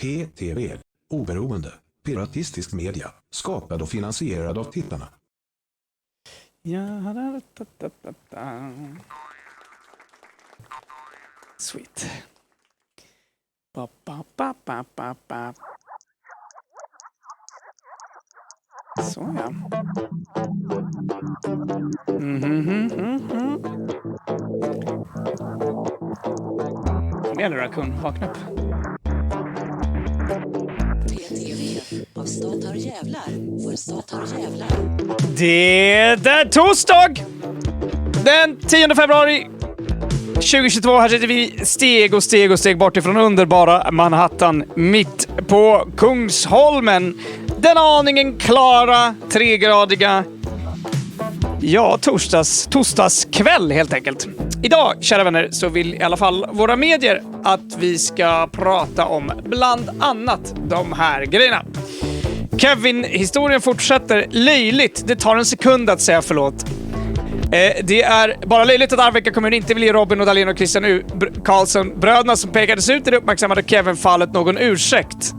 PTV, oberoende, piratistisk media, skapad och finansierad av tittarna. Sweet. Ba, ba, ba, ba, ba, ba. Så ja. Kom igen nu Rakun, vakna upp. PTV av statarjävlar för statarjävlar. Det är torsdag! Den 10 februari 2022. Här sitter vi steg bort ifrån underbara Manhattan, mitt på Kungsholmen. Den aningen klara, 3-gradiga, torsdagskväll helt enkelt. Idag, kära vänner, så vill i alla fall våra medier att vi ska prata om bland annat de här grejerna. Kevin-historien fortsätter löjligt. Det tar en sekund att säga förlåt. Det är bara löjligt att Arvika kommun inte vill ge Robin och Dahlén och Christian Karlsson, bröderna som pekades ut i det uppmärksammade Kevin-fallet, någon ursäkt.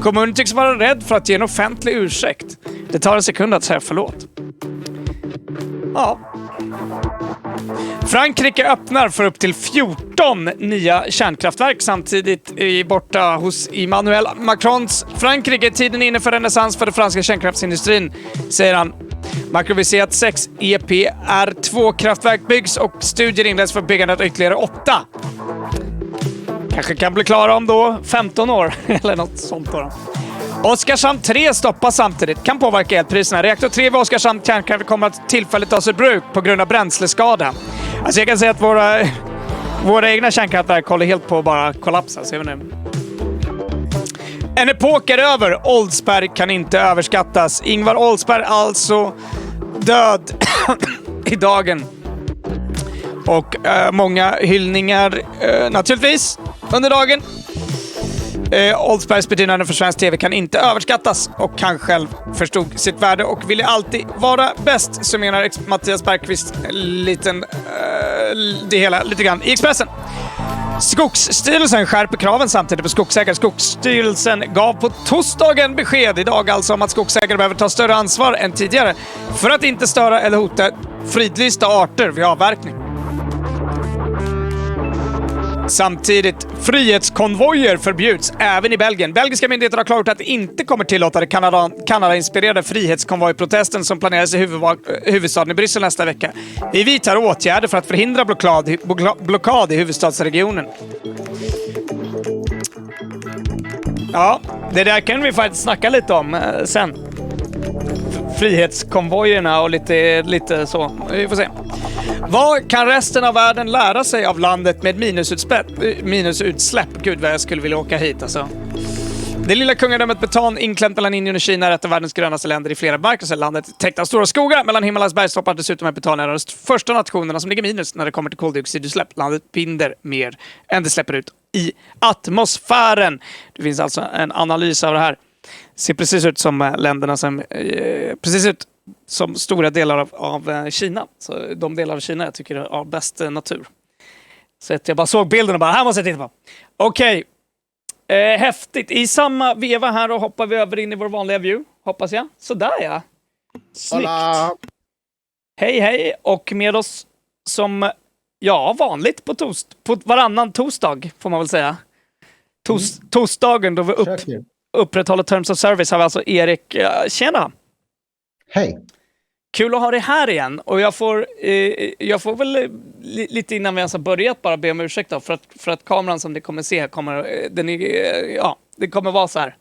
Kommunen tycks vara rädd för att ge en offentlig ursäkt. Det tar en sekund att säga förlåt. Ja. Frankrike öppnar för upp till 14 nya kärnkraftverk samtidigt borta hos Emmanuel Macrons Frankrike. Tiden är inne för renässans för den franska kärnkraftsindustrin, säger han. Macron vill se att 6 EPR2-kraftverk byggs och studier inleds för byggandet av ytterligare 8. Kanske kan bli klara om då 15 år eller något sånt då. Oskarshamn 3 stoppas samtidigt. Kan påverka elpriserna. Reaktor 3 vid Oskarshamn kärnkraft kommer att tillfälligt tas ur bruk på grund av bränsleskada. Alltså jag kan säga att våra egna kärnkraftverk håller helt på att bara kollapsa. Ser vi nu. En epok är över. Oldsberg kan inte överskattas. Ingvar Oldsberg alltså död i dagen. Och många hyllningar naturligtvis under dagen. Oldsbergs betydelse för svensk tv kan inte överskattas, och han själv förstod sitt värde och ville alltid vara bäst, så menar Mattias Bergqvist det hela lite grann i Expressen. Skogsstyrelsen skärper kraven samtidigt på skogsägare. Skogsstyrelsen gav på torsdagen besked idag alltså om att skogsägare behöver ta större ansvar än tidigare för att inte störa eller hota fridlysta arter vid avverkning. Samtidigt, frihetskonvojer förbjuds även i Belgien. Belgiska myndigheter har klargjort att det inte kommer tillåta det Kanada-inspirerade frihetskonvojprotesten som planeras i huvudstaden i Bryssel nästa vecka. Vi vidtar åtgärder för att förhindra blockad i huvudstadsregionen. Ja, det där kan vi faktiskt snacka lite om sen. Frihetskonvojerna och lite så. Vi får se. Vad kan resten av världen lära sig av landet med minusutsläpp? Gud vad jag skulle vilja åka hit alltså. Det lilla kungadömet Bhutan, inklämt mellan Indien och Kina, är ett av världens grönaste länder i flera bemärkelser. Landet täckt av stora skogar mellan Himalayas bergstoppar. Dessutom är Bhutan en av de första nationerna som ligger minus när det kommer till koldioxidutsläpp. Landet binder mer än det släpper ut i atmosfären. Det finns alltså en analys av det här. Ser precis ut som länderna som precis ut som stora delar av Kina. Så de delar av Kina jag tycker har bäst natur. Så att jag bara såg bilden och bara, här måste jag titta på. Okej. Häftigt. I samma veva här och hoppar vi över in i vår vanliga view. Hoppas jag. Sådär ja. Snyggt. Hola. Hej. Och med oss som, vanligt på varannan torsdag får man väl säga. Torsdagen då vi upprätthåller Terms of Service har vi alltså Erik. Tjena. Hej. Kul att ha dig här igen. Och jag får väl lite innan vi ens har börjat bara be om ursäkt då, för att kameran som ni kommer se här det kommer vara så här.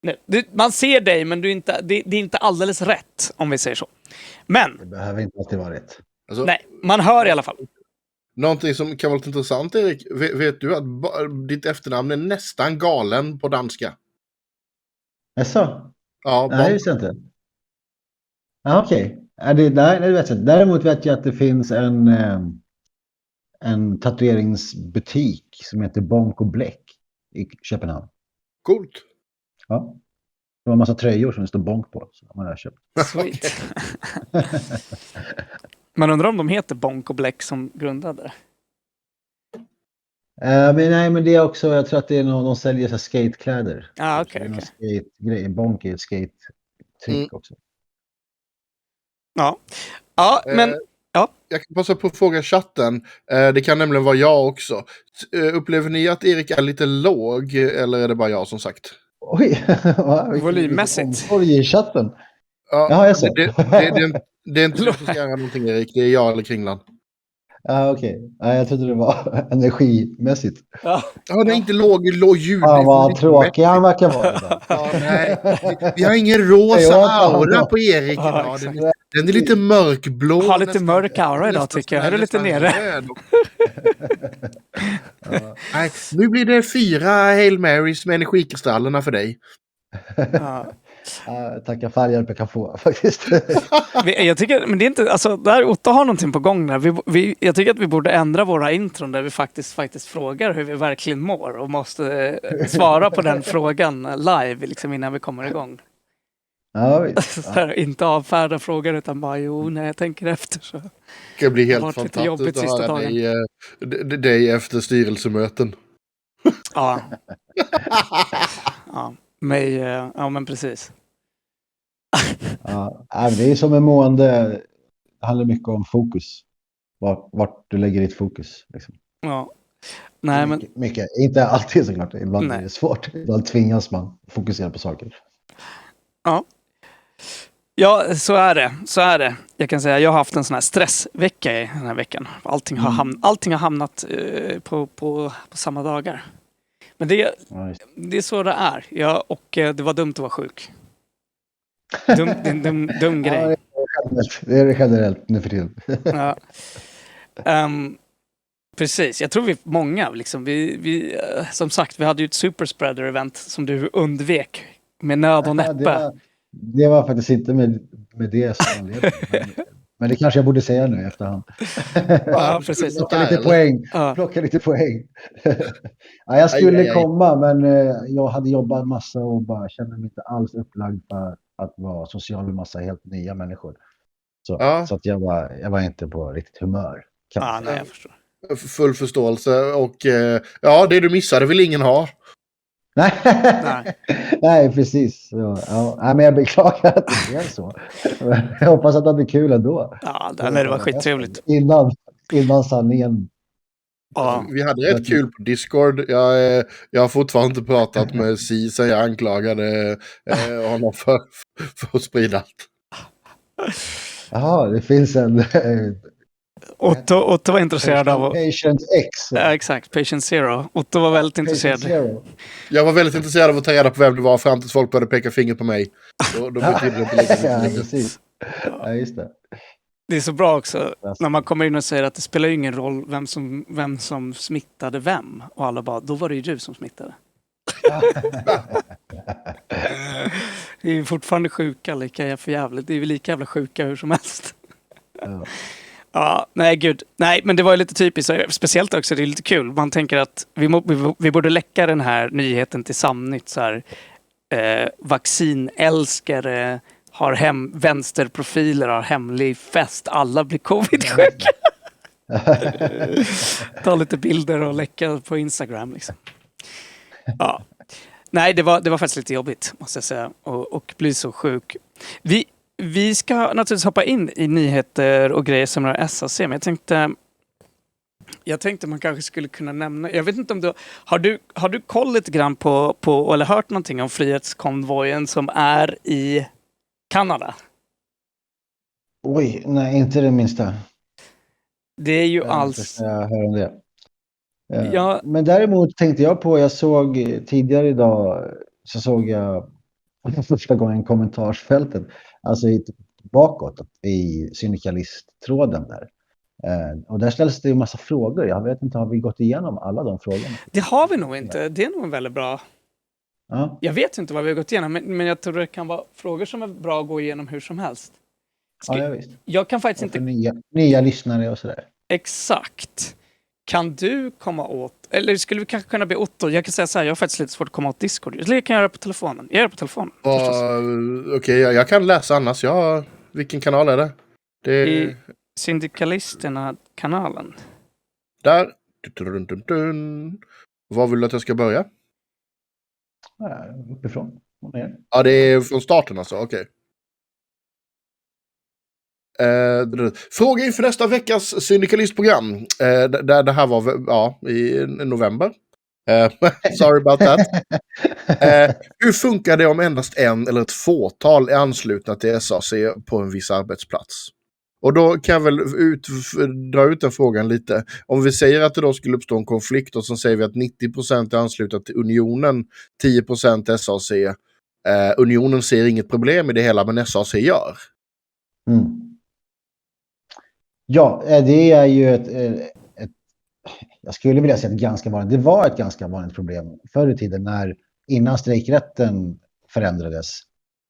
Nu, man ser dig men det är inte alldeles rätt om vi säger så. Men det behöver inte alltid vara rätt. Alltså, nej, man hör i alla fall. Någonting som kan vara lite intressant, Erik. Vet du att ditt efternamn är nästan galen på danska? Jaså? Ja, nej, det visste jag inte. Ja, okej. Nej, det vet jag inte. Däremot vet jag att det finns en tatueringsbutik som heter Bonk och Bläck i Köpenhamn. Coolt. Ja. Det var en massa tröjor som det står Bonk på. Så man har köpt. Sweet. Man undrar om de heter Bonk och Bläck som grundade. Men det är också, jag tror att det är de säljer så här skatekläder. Okej. Det är någon skate-grej, en bonky skate-tryck Mm. också. Ja. Ja, men... Ja. Jag kan passa på att fråga chatten. Det kan nämligen vara jag också. Upplever ni att Erik är lite låg, eller är det bara jag som sagt? Oj, Volymmässigt. Omsorg i chatten. Ja, Jaha, jag ser. det är inte du som ska göra någonting, Erik. Det är jag eller Kringland. Okej. Jag trodde det var energimässigt. Ja. Ja, det är inte låg ljud. Vad tråkig han verkar vara idag. Ja, nej. Vi har ingen rosa aura på Erik idag. Den är lite mörkblå. Har lite mörk aura idag tycker jag. Är du lite nere? Nej, nu blir det 4 Hail Marys med energikristallerna för dig. Tacka färger jag kan få faktiskt. Jag tycker, men det är inte, alltså där Otto har någonting på gång där. Jag tycker att vi borde ändra våra intron där vi faktiskt frågar hur vi verkligen mår och måste svara på den frågan live liksom innan vi kommer igång. Så här, inte avfärda frågor utan bara när jag tänker efter så. Det ska bli helt lite fantastiskt jobbigt att sista höra dig efter styrelsemöten. Ja. Ja, men precis. Det är som en mående. Det handlar mycket om fokus. Vart du lägger ditt fokus. Liksom. Ja. Nej, men... Mycket. Inte alltid såklart. Ibland är det svårt. Ibland tvingas man fokusera på saker. Ja, så är det. Jag kan säga jag har haft en sån här stressvecka i den här veckan. Allting har hamnat på samma dagar. Men det är så det är. Och det var dumt att vara sjuk. Dum grej. Det är generellt nu för tiden. Ja. Precis, jag tror vi många liksom, vi som sagt, vi hade ju ett superspreader event som du undvek med nöd och näppe. Det var faktiskt inte med det som anledning. Men det kanske jag borde säga nu i efterhand. Ja, precis. Plocka lite poäng. Jag skulle komma, men jag hade jobbat massa och bara kände mig inte alls upplagd för att vara social med massa helt nya människor. Så att jag var inte på riktigt humör. Nej, jag förstår. Full förståelse och det du missade vill ingen ha. Nej, precis. Men jag beklagar att det är så. Jag hoppas att det blir kul ändå. Ja, det var skittrevligt. Innan sanningen. Ja. Vi hade rätt kul på Discord. Jag har fortfarande inte pratat med Si sen jag anklagade honom för att sprida allt. Jaha, det finns en... Otto var intresserad av... Patient X. Ja, exakt. Patient Zero. Otto var väldigt intresserad. Jag var väldigt intresserad av att ta reda på vem det var fram tills folk började peka finger på mig. Då betyder det inte lika mycket. Precis. Ja, just det. Det är så bra också när man kommer in och säger att det spelar ingen roll vem som smittade vem. Och alla bara, då var det ju du som smittade. Det är ju fortfarande sjuka lika för jävligt. Det är ju lika jävla sjuka hur som helst. Ja, nej gud. Nej, men det var ju lite typiskt. Speciellt också, det är lite kul. Man tänker att vi borde läcka den här nyheten till Samnytt. Så här, vaccinälskare har vänsterprofiler, har hemlig fest. Alla blir covid-sjuka. Ta lite bilder och läcka på Instagram liksom. Ja. Nej, det var faktiskt lite jobbigt måste jag säga. Och bli så sjuk. Vi ska naturligtvis hoppa in i nyheter och grejer som rör SAC, men jag tänkte man kanske skulle kunna nämna, jag vet inte om du har du koll lite grann på eller hört någonting om frihetskonvojen som är i Kanada? Oj, nej, inte det minsta. Det är ju alls... Jag hör om det. Ja. Men däremot tänkte jag såg tidigare idag så såg jag första gången i kommentarsfältet, alltså bakåt i syndikalisttråden där. Och där ställs det ju massa frågor. Jag vet inte, har vi gått igenom alla de frågorna? Det har vi nog inte. Det är nog väldigt bra. Ja. Jag vet inte vad vi har gått igenom, men jag tror det kan vara frågor som är bra att gå igenom hur som helst. Ja, visst. Jag kan faktiskt inte... Nya lyssnare och sådär. Exakt. Kan du komma åt... Eller skulle vi kanske kunna be Otto? Jag kan säga så här, jag har faktiskt lite svårt att komma åt Discord. Eller jag kan göra det på telefonen. Jag gör det på telefonen. Okej, jag kan läsa annars. Vilken kanal är det? I Syndikalisterna-kanalen. Där Var vill du att jag ska börja? Uppifrån. Ja, det är från starten alltså, okej. Fråga inför nästa veckas syndikalistprogram. Där det här var i november. Sorry about that. Hur funkar det om endast en eller ett fåtal är anslutna till SAC på en viss arbetsplats? Och då kan jag väl dra ut den frågan lite. Om vi säger att det då skulle uppstå en konflikt och så säger vi att 90% är anslutna till Unionen, 10% SAC. Unionen ser inget problem i det hela, men SAC gör. Ja, det är ju jag skulle vilja säga det var ett ganska vanligt problem förr i tiden innan strejkrätten förändrades.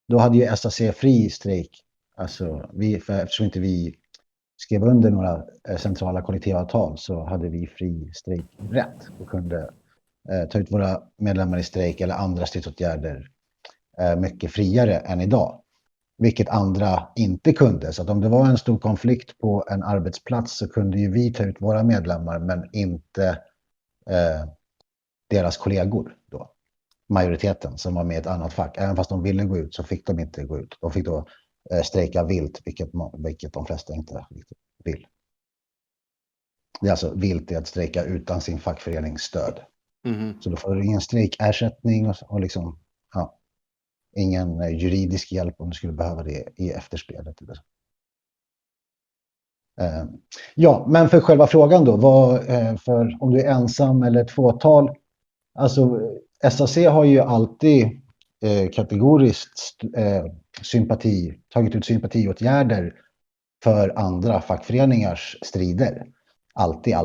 Då hade ju SAC fri strejk. Alltså eftersom inte vi skrev under några centrala kollektivavtal så hade vi fri strejkrätt och kunde ta ut våra medlemmar i strejk eller andra stridsåtgärder mycket friare än idag. Vilket andra inte kunde. Så att om det var en stor konflikt på en arbetsplats så kunde ju vi ta ut våra medlemmar men inte deras kollegor då. Majoriteten som var med i ett annat fack. Även fast de ville gå ut så fick de inte gå ut. De fick då strejka vilt, vilket de flesta inte vill. Det är alltså vilt att strejka utan sin fackföreningsstöd. Så då får du ingen strejkersättning och liksom, ja, ingen juridisk hjälp om du skulle behöva det i efterspelet. Ja, men för själva frågan då, för om du är ensam eller ett fåtal, alltså SAC har ju alltid kategoriskt tagit ut sympatiåtgärder för andra fackföreningars strider. Alltid.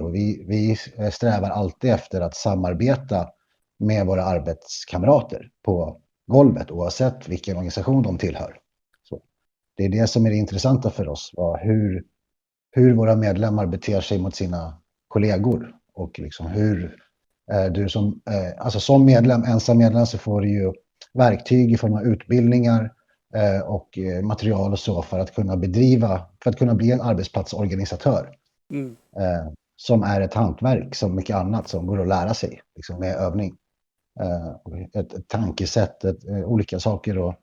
Och vi strävar alltid efter att samarbeta med våra arbetskamrater på golvet oavsett vilken organisation de tillhör. Så det är det som är det intressanta för oss. Hur våra medlemmar beter sig mot sina kollegor. Och liksom hur du som ensam medlem så får du ju verktyg i form av utbildningar och material och så för att kunna bli en arbetsplatsorganisatör. Som är ett hantverk som mycket annat som går att lära sig liksom med övning. Ett tankesätt, olika saker och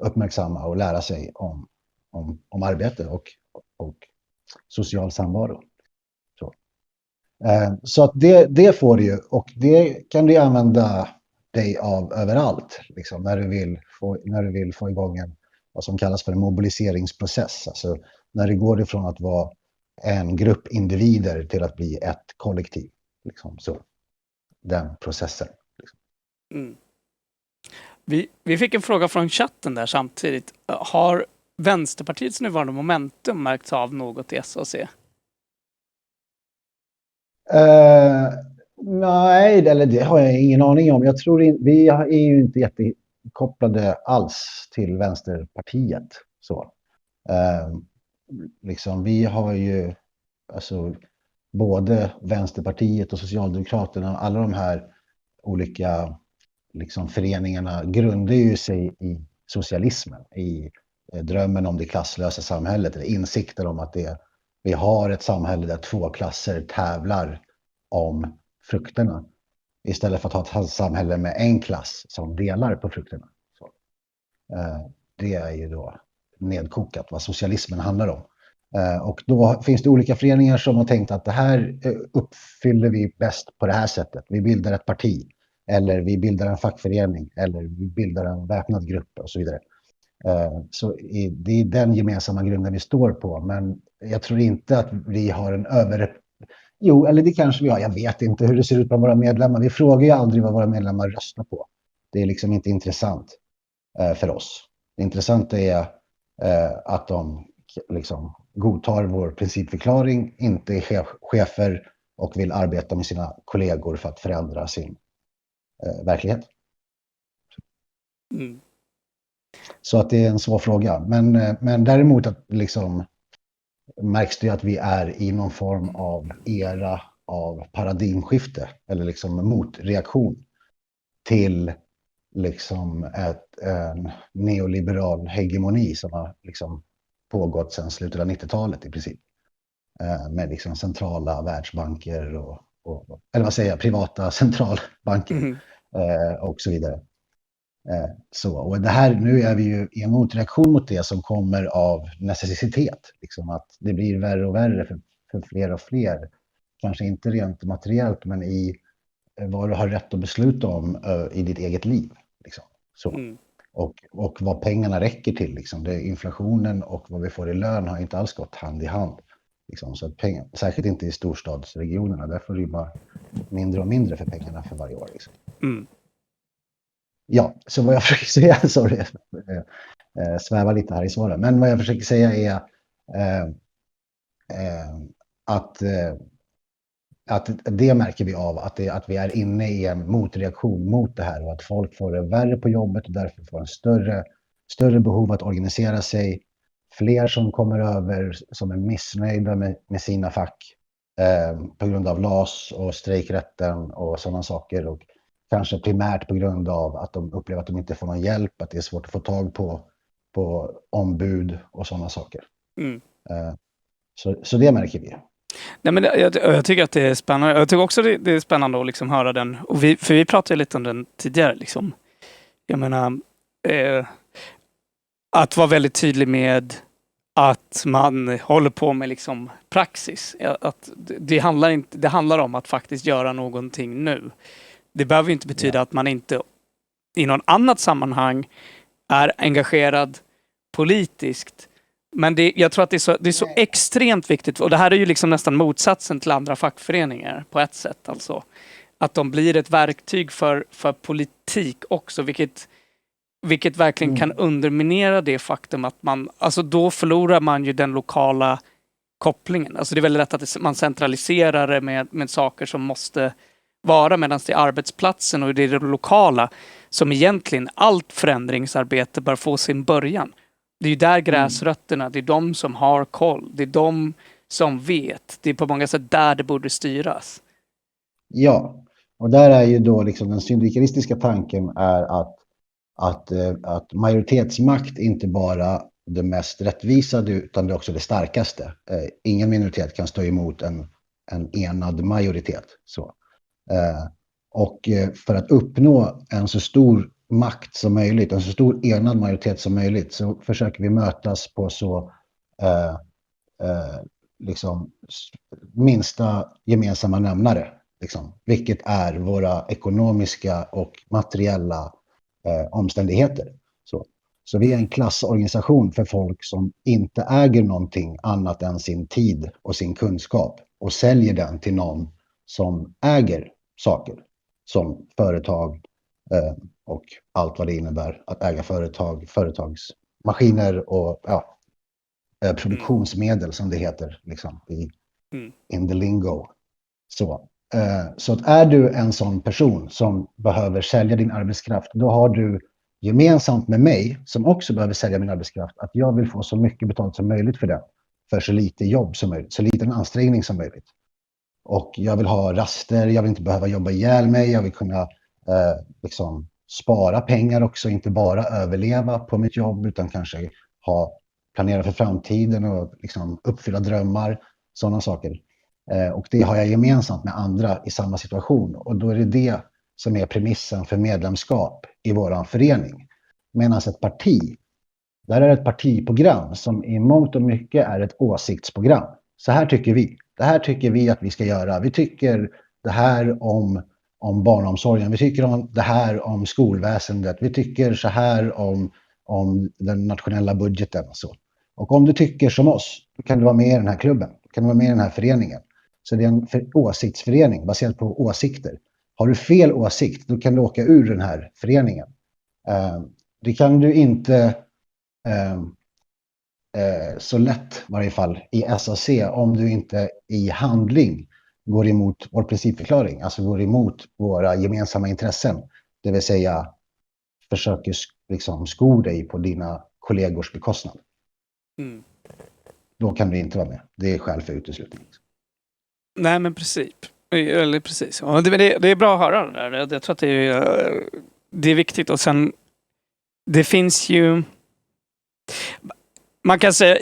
uppmärksamma och lära sig om arbete och social samvaro. Så att det får du ju, och det kan du använda dig av överallt liksom, när du vill få igång vad som kallas för en mobiliseringsprocess. Alltså när det går ifrån att vara en grupp individer till att bli ett kollektiv. Liksom, så. Den processen. Liksom. Vi fick en fråga från chatten där samtidigt. Har Vänsterpartiets nuvarande momentum märkts av något i SAC? Nej, eller det har jag ingen aning om. Jag tror vi är ju inte jättekopplade alls till Vänsterpartiet. Så. Liksom, vi har ju alltså både Vänsterpartiet och Socialdemokraterna, alla de här olika liksom, föreningarna grundar ju sig i socialismen, i drömmen om det klasslösa samhället, eller insikten om att vi har ett samhälle där två klasser tävlar om frukterna istället för att ha ett samhälle med en klass som delar på frukterna. Så, det är ju då nedkokat vad socialismen handlar om. Och då finns det olika föreningar som har tänkt att det här uppfyller vi bäst på det här sättet. Vi bildar ett parti, eller vi bildar en fackförening, eller vi bildar en väpnad grupp och så vidare. Så det är den gemensamma grunden vi står på, men jag tror inte att vi har Jo, eller det kanske vi har. Jag vet inte hur det ser ut bland våra medlemmar. Vi frågar ju aldrig vad våra medlemmar röstar på. Det är liksom inte intressant för oss. Det intressanta är att de liksom godtar vår principförklaring, inte är chefer och vill arbeta med sina kollegor för att förändra sin verklighet. Så att det är en svår fråga. Men däremot att liksom märks det att vi är i någon form av era av paradigmskifte eller liksom motreaktion till liksom en neoliberal hegemoni som har liksom pågått sedan slutet av 90-talet i princip. Med liksom centrala världsbanker eller vad säger jag, privata centralbanker och så vidare. Och det här, nu är vi ju i en motreaktion mot det som kommer av necessitet. Liksom att det blir värre och värre för fler och fler. Kanske inte rent materiellt, men i vad du har rätt att besluta om i ditt eget liv. Liksom. Så. Och vad pengarna räcker till. Liksom. Det är inflationen och vad vi får i lön har inte alls gått hand i hand. Liksom. Så att särskilt inte i storstadsregionerna. Där får det ju bara mindre och mindre för pengarna för varje år. Liksom. Ja, så vad jag försöker säga, sorry, svävar lite här i svaren. Men vad jag försöker säga är att det märker vi av, att vi är inne i en motreaktion mot det här och att folk får det värre på jobbet och därför får en större behov att organisera sig. Fler som kommer över som är missnöjda med sina fack på grund av LAS och strejkrätten och sådana saker, och kanske primärt på grund av att de upplever att de inte får någon hjälp, att det är svårt att få tag på ombud och sådana saker. Så det märker vi. Nej, men jag tycker att det är spännande. Jag tycker också det är spännande att liksom höra den. Och för vi pratade lite om den tidigare. Liksom. Jag menar, att vara väldigt tydlig med att man håller på med liksom praxis. Att det handlar om att faktiskt göra någonting nu. Det behöver inte betyda att man inte i någon annat sammanhang är engagerad politiskt. Men jag tror att det är så extremt viktigt. Och det här är ju liksom nästan motsatsen till andra fackföreningar på ett sätt. Alltså. Att de blir ett verktyg för politik också. Vilket verkligen kan underminera det faktum att då förlorar man ju den lokala kopplingen. Alltså det är väldigt lätt att man centraliserar det med saker som måste vara, medan det är arbetsplatsen och det är det lokala som egentligen allt förändringsarbete bör få sin början. Det är ju där gräsrötterna, det är de som har koll, det är de som vet. Det är på många sätt där det borde styras. Ja, och där är ju då liksom den syndikalistiska tanken är att majoritetsmakt inte bara det mest rättvisa utan det är också det starkaste. Ingen minoritet kan stå emot en enad majoritet. Så. Och för att uppnå en så stor makt som möjligt, en så stor enad majoritet som möjligt, så försöker vi mötas på så liksom minsta gemensamma nämnare, liksom, vilket är våra ekonomiska och materiella omständigheter. Så vi är en klassorganisation för folk som inte äger någonting annat än sin tid och sin kunskap och säljer den till någon som äger saker som företag och allt vad det innebär att äga företagsmaskiner och produktionsmedel som det heter liksom, in the lingo. Så att är du en sån person som behöver sälja din arbetskraft, då har du gemensamt med mig som också behöver sälja min arbetskraft att jag vill få så mycket betalt som möjligt för det, för så lite jobb som möjligt, så liten ansträngning som möjligt. Och jag vill ha raster, jag vill inte behöva jobba ihjäl mig, jag vill kunna liksom spara pengar också, inte bara överleva på mitt jobb utan kanske planera för framtiden och liksom uppfylla drömmar, sådana saker. Och det har jag gemensamt med andra i samma situation, och då är det som är premissen för medlemskap i våran förening. Medan ett parti, där är ett partiprogram som i mångt och mycket är ett åsiktsprogram. Så här tycker vi. Det här tycker vi att vi ska göra. Vi tycker det här om barnomsorgen. Vi tycker det här om skolväsendet. Vi tycker så här om den nationella budgeten och så. Och om du tycker som oss, då kan du vara med i den här klubben. Då kan du vara med i den här föreningen. Så det är en åsiktsförening baserat på åsikter. Har du fel åsikt, då kan du åka ur den här föreningen. Det kan du inte så lätt, i varje fall i SAC, om du inte i handling går emot vår principförklaring, alltså går emot våra gemensamma intressen, det vill säga försöker liksom sko dig på dina kollegors bekostnad. Då kan du inte vara med. Det är skäl för uteslutning. Nej, men precis. Och det är bra att höra det där. Jag tror att det är viktigt. Och sen, det finns ju... man kan säga,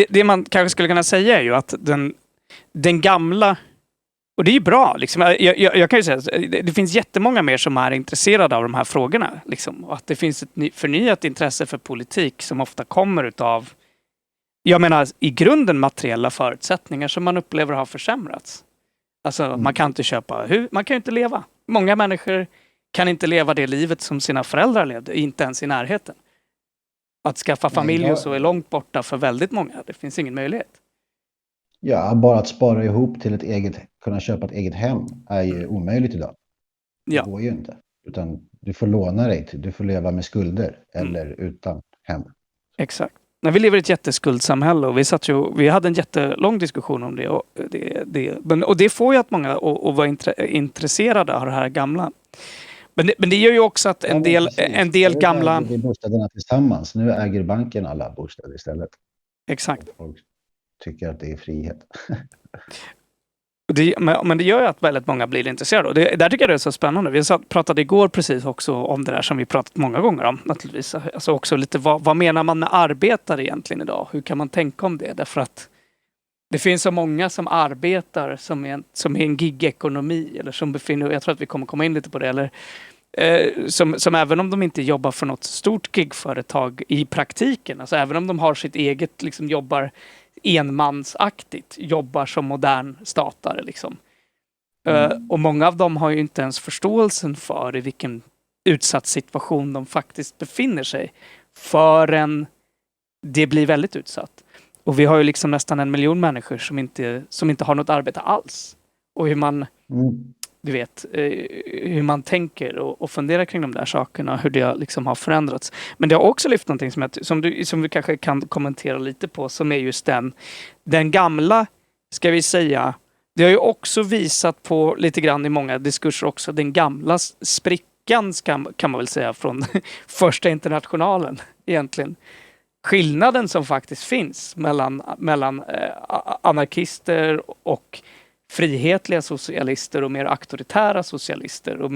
det man kanske skulle kunna säga är ju att den gamla, och det är ju bra liksom, jag kan ju säga att det finns jättemånga mer som är intresserade av de här frågorna liksom, och att det finns ett förnyat intresse för politik som ofta kommer utav, jag menar i grunden materiella förutsättningar som man upplever har försämrats. Alltså man kan inte köpa man kan ju inte leva. Många människor kan inte leva det livet som sina föräldrar levde, inte ens i närheten. Att skaffa familj och så är långt borta för väldigt många. Det finns ingen möjlighet. Ja, bara att spara ihop till kunna köpa ett eget hem är ju omöjligt idag. Det går ju inte. Utan du får låna dig du får leva med skulder eller utan hem. Exakt. När vi lever i ett jätteskuldsamhälle och vi hade en jättelång diskussion om det. Och det får ju att många att vara intresserade av det här gamla. Men det gör ju också att en del gamla... Vi bostäderna tillsammans. Nu äger banken alla bostäder istället. Exakt. Folk tycker att det är frihet. Men det gör ju att väldigt många blir intresserade. Och där tycker jag det är så spännande. Vi pratade igår precis också om det där som vi pratat många gånger om naturligtvis. Alltså också lite vad menar man med arbetare egentligen idag? Hur kan man tänka om det? Därför att det finns så många som arbetar som är en gig-ekonomi eller som jag tror att vi kommer komma in lite på det, eller som även om de inte jobbar för något stort gigföretag i praktiken, alltså även om de har sitt eget, liksom jobbar enmansaktigt, jobbar som modern statare liksom. Och många av dem har ju inte ens förståelsen för i vilken utsatt situation de faktiskt befinner sig förrän det blir väldigt utsatt. Och vi har ju liksom nästan 1 miljon människor som inte har något arbete alls. Och hur man du vet, hur man tänker och funderar kring de där sakerna, hur det liksom har förändrats. Men det har också lyft någonting som du kanske kan kommentera lite på, som är just den gamla, ska vi säga, det har ju också visat på lite grann i många diskurser också, den gamla sprickan kan man väl säga från första internationalen egentligen. Skillnaden som faktiskt finns mellan anarkister och frihetliga socialister och mer auktoritära socialister och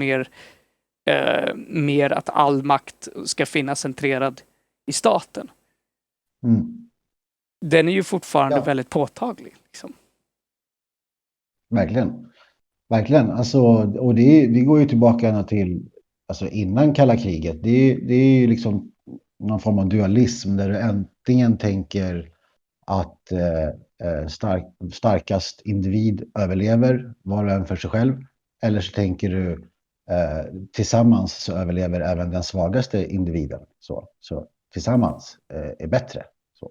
mer att all makt ska finnas centrerad i staten. Den är ju fortfarande väldigt påtaglig. Liksom. Verkligen. Alltså, och det går ju tillbaka till alltså innan kalla kriget. Det är ju liksom någon form av dualism där du äntligen tänker att starkast individ överlever var och en för sig själv, eller så tänker du tillsammans så överlever även den svagaste individen, så tillsammans är bättre. Så.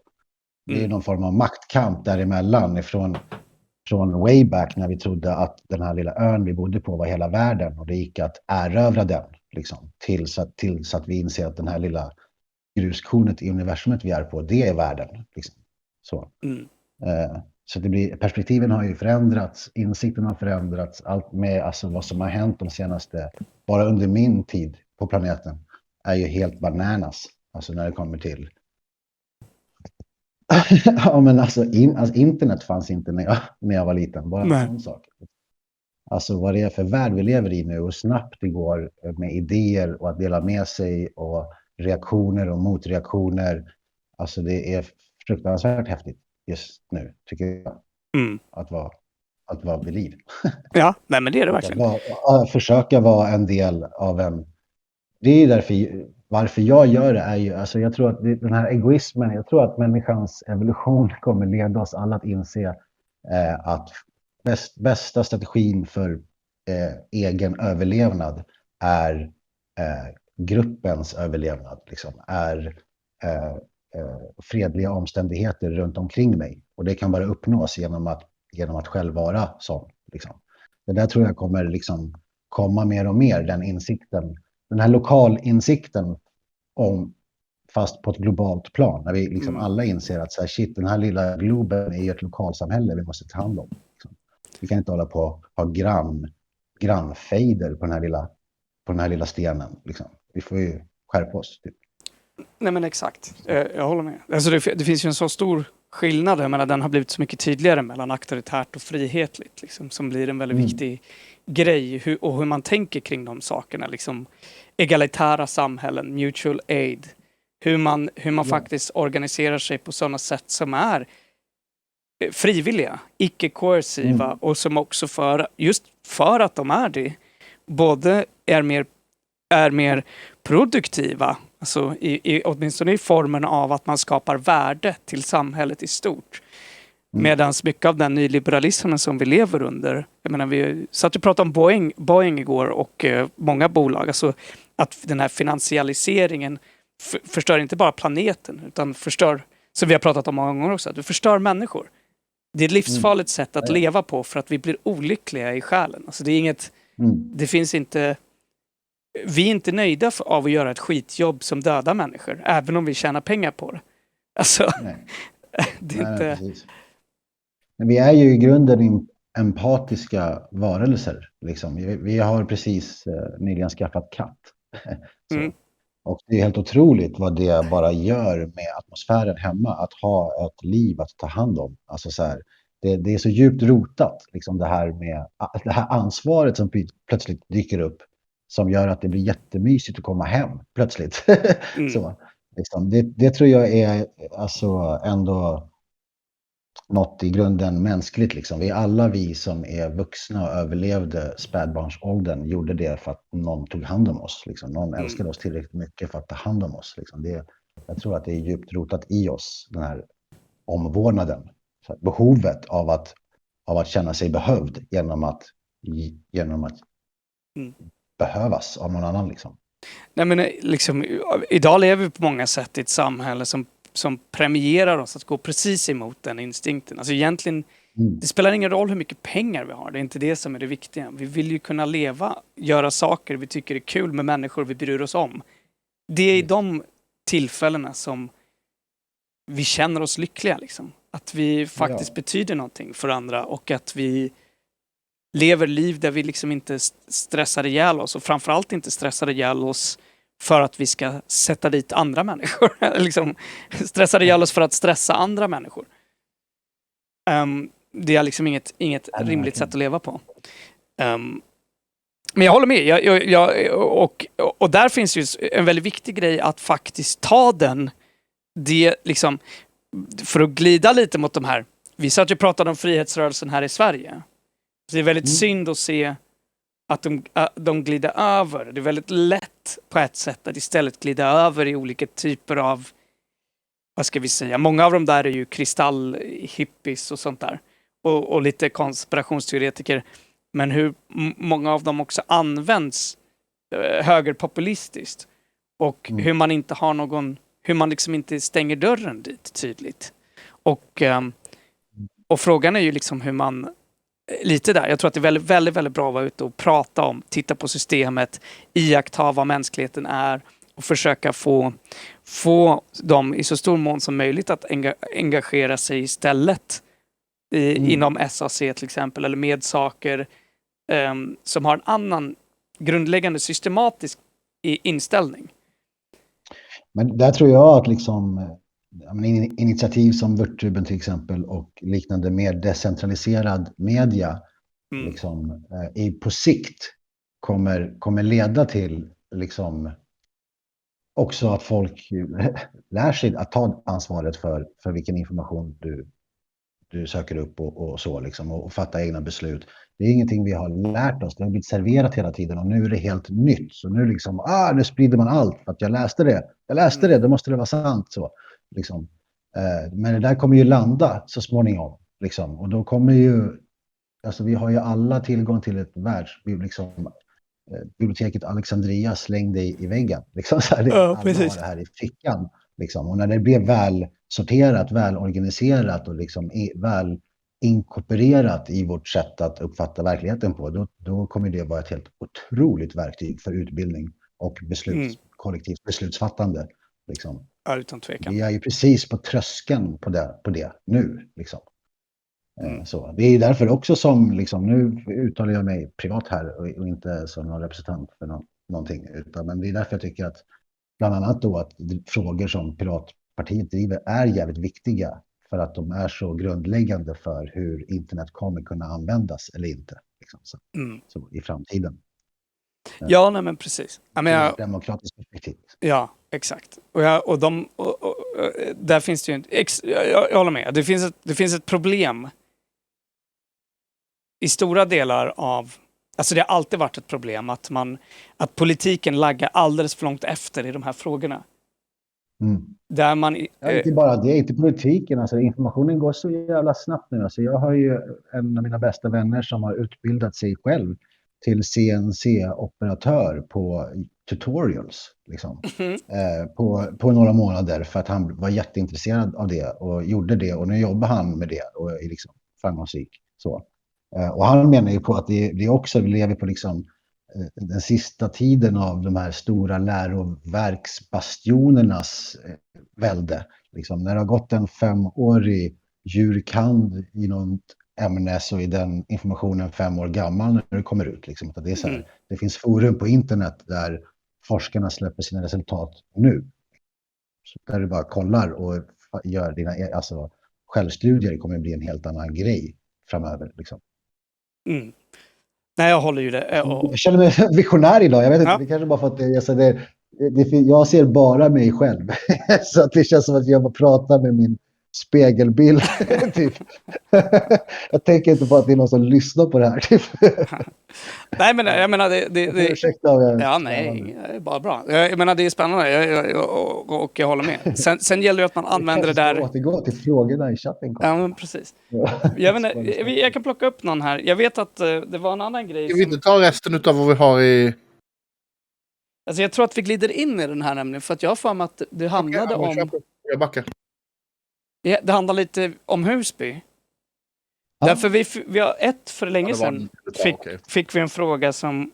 Det är någon form av maktkamp däremellan från way back när vi trodde att den här lilla ön vi bodde på var hela världen och det gick att erövra den liksom, tills att vi inser att den här lilla gruskornet i universumet vi är på, det är världen liksom. Så. Så perspektiven har ju förändrats, insikten har förändrats, allt med alltså vad som har hänt de senaste, bara under min tid på planeten är ju helt bananas, alltså när det kommer till ja men alltså internet fanns inte när jag var liten, bara en sån sak. Alltså vad det är för värld vi lever i nu och snabbt det går med idéer och att dela med sig och reaktioner och motreaktioner, alltså det är fruktansvärt häftigt just nu, tycker jag. Att vara vid liv. Ja, nej men det är det verkligen. Försöka vara en del av en... Det är därför varför jag gör det är ju, alltså jag tror att den här egoismen, jag tror att människans evolution kommer leda oss alla att inse att bästa strategin för egen överlevnad är gruppens överlevnad, liksom, är fredliga omständigheter runt omkring mig. Och det kan bara uppnås genom att själv vara sån. Liksom. Det där tror jag kommer liksom komma mer och mer, den insikten. Den här lokalinsikten fast på ett globalt plan. När vi liksom alla inser att så här, shit, den här lilla globen är ett lokalsamhälle vi måste ta hand om. Liksom. Vi kan inte hålla på att ha grannfejder på den här lilla stenen. Liksom. Vi får ju skärpa oss. Typ. Nej men exakt, jag håller med. Alltså det finns ju en så stor skillnad, jag menar, den har blivit så mycket tydligare mellan auktoritärt och frihetligt liksom, som blir en väldigt viktig grej och hur man tänker kring de sakerna liksom, egalitära samhällen, mutual aid, hur man faktiskt organiserar sig på sådana sätt som är frivilliga, icke-koerciva och som också just för att de är det, både är mer produktiva, alltså åtminstone i formen av att man skapar värde till samhället i stort. Medan mycket av den nyliberalismen som vi lever under, jag menar, vi satt och pratade om Boeing igår och många bolag, alltså att den här finansialiseringen förstör inte bara planeten utan förstör, som vi har pratat om många gånger också, att du förstör människor. Det är ett livsfarligt sätt att leva på för att vi blir olyckliga i själen. Alltså det är inget, det finns inte, vi är inte nöjda av att göra ett skitjobb som dödar människor, även om vi tjänar pengar på det. Alltså, det är inte... Precis. Men vi är ju i grunden empatiska varelser. Liksom. Vi har precis nyligen skaffat katt. Och det är helt otroligt vad det bara gör med atmosfären hemma. Att ha ett liv att ta hand om. Alltså så här, det är så djupt rotat. Liksom det här ansvaret som plötsligt dyker upp. Som gör att det blir jättemysigt att komma hem plötsligt. Så, liksom, det tror jag är alltså ändå något i grunden mänskligt. Liksom. Vi som är vuxna och överlevde spädbarnsåldern gjorde det för att någon tog hand om oss. Liksom. Någon älskade oss tillräckligt mycket för att ta hand om oss. Liksom. Jag tror att det är djupt rotat i oss, den här omvårdnaden. Så behovet av att känna sig behövd genom att behövas av någon annan. Liksom. Nej, men liksom, idag lever vi på många sätt i ett samhälle som premierar oss att gå precis emot den instinkten. Alltså egentligen, det spelar ingen roll hur mycket pengar vi har. Det är inte det som är det viktiga. Vi vill ju kunna leva, göra saker vi tycker är kul med människor vi bryr oss om. Det är i de tillfällena som vi känner oss lyckliga. Liksom. Att vi faktiskt betyder någonting för andra och att vi lever liv där vi liksom inte stressar ihjäl oss och framförallt inte stressar ihjäl oss för att vi ska sätta dit andra människor. Liksom, stressar ihjäl oss för att stressa andra människor. Det är liksom inget rimligt sätt att leva på. Men jag håller med. Och där finns ju en väldigt viktig grej att faktiskt ta det liksom, för att glida lite mot de här. Vi satt ju och pratade om frihetsrörelsen här i Sverige. Så det är väldigt synd att se att de glider över. Det är väldigt lätt på ett sätt att istället glida över i olika typer av, vad ska vi säga, många av dem där är ju kristallhippies och sånt där. Och lite konspirationsteoretiker. Men hur många av dem också används högerpopulistiskt. Och hur man inte har hur man liksom inte stänger dörren dit tydligt. Och frågan är ju liksom hur man lite där. Jag tror att det är väldigt, väldigt, väldigt bra att vara ute och prata om, titta på systemet, iaktta vad mänskligheten är och försöka få dem i så stor mån som möjligt att engagera sig istället inom SAC till exempel, eller med saker som har en annan grundläggande systematisk inställning. Men där tror jag att liksom initiativ som Virtuben till exempel och liknande mer decentraliserad media liksom, på sikt kommer leda till liksom, också att folk lär sig att ta ansvaret för vilken information du söker upp och så liksom, och fatta egna beslut. Det är ingenting vi har lärt oss. Det har blivit serverat hela tiden och nu är det helt nytt. Så nu liksom, nu sprider man allt för att jag läste det. Då måste det vara sant så. Liksom. Men det där kommer ju landa så småningom. Liksom. Och då kommer ju, alltså vi har ju alla tillgång till ett liksom, biblioteket Alexandria slängde i väggen. Liksom, så här, alla har det här i fickan. Liksom. Och när det blir väl sorterat, väl organiserat och liksom väl inkorporerat i vårt sätt att uppfatta verkligheten på, då kommer det vara ett helt otroligt verktyg för utbildning och kollektivt beslutsfattande. Liksom. Ja, utan tvekan. Vi är ju precis på tröskeln på det nu. Liksom. Så. Det är därför också som, liksom, nu uttalar jag mig privat här och inte som någon representant för någonting. Men det är därför jag tycker att bland annat då att frågor som Piratpartiet driver är jävligt viktiga för att de är så grundläggande för hur internet kommer kunna användas eller inte. Liksom, så i framtiden. Ja, nej men precis. Demokratiskt perspektiv. Ja, exakt. Där finns det ju jag håller med. Det finns ett problem i stora delar av... Alltså det har alltid varit ett problem att politiken laggar alldeles för långt efter i de här frågorna. Där man... inte bara det, inte politiken. Alltså, informationen går så jävla snabbt nu. Alltså, jag har ju en av mina bästa vänner som har utbildat sig själv till CNC-operatör på tutorials. Liksom. På några månader för att han var jätteintresserad av det och gjorde det. Och nu jobbar han med det och är liksom framgångsrik. Så. Och han menar ju på att det också, vi lever på liksom den sista tiden av de här stora läroverksbastionernas välde. Liksom, när det har gått en 5-årig jurkand i något ämne så är den informationen 5 år gammal när det kommer ut. Liksom. Det är så här, det finns forum på internet där forskarna släpper sina resultat nu. Så där du bara kollar och gör dina självstudier kommer bli en helt annan grej framöver. Liksom. Nej, jag håller ju det. Jag känner mig visionär idag. Jag vet inte, det kanske bara för att jag ser bara mig själv. Så att det känns som att jag bara pratar med min spegelbild. Typ. Jag tänker inte på att det är någon som lyssnar på det här. Typ. Nej, men jag menar Ursäkta. Ja, nej, det är bara bra. Jag menar, det är spännande och jag håller med. Sen gäller det att man använder det där... Återgå till frågorna i chatten. Ja, men precis. Jag kan plocka upp någon här. Jag vet att det var en annan grej. Ska vi inte ta resten av vad vi har i... Alltså jag tror att vi glider in i den här nämligen. För att jag har för mig att det handlade om... Jag backar. Det handlar lite om Husby. Därför vi har för länge sedan fick vi en fråga som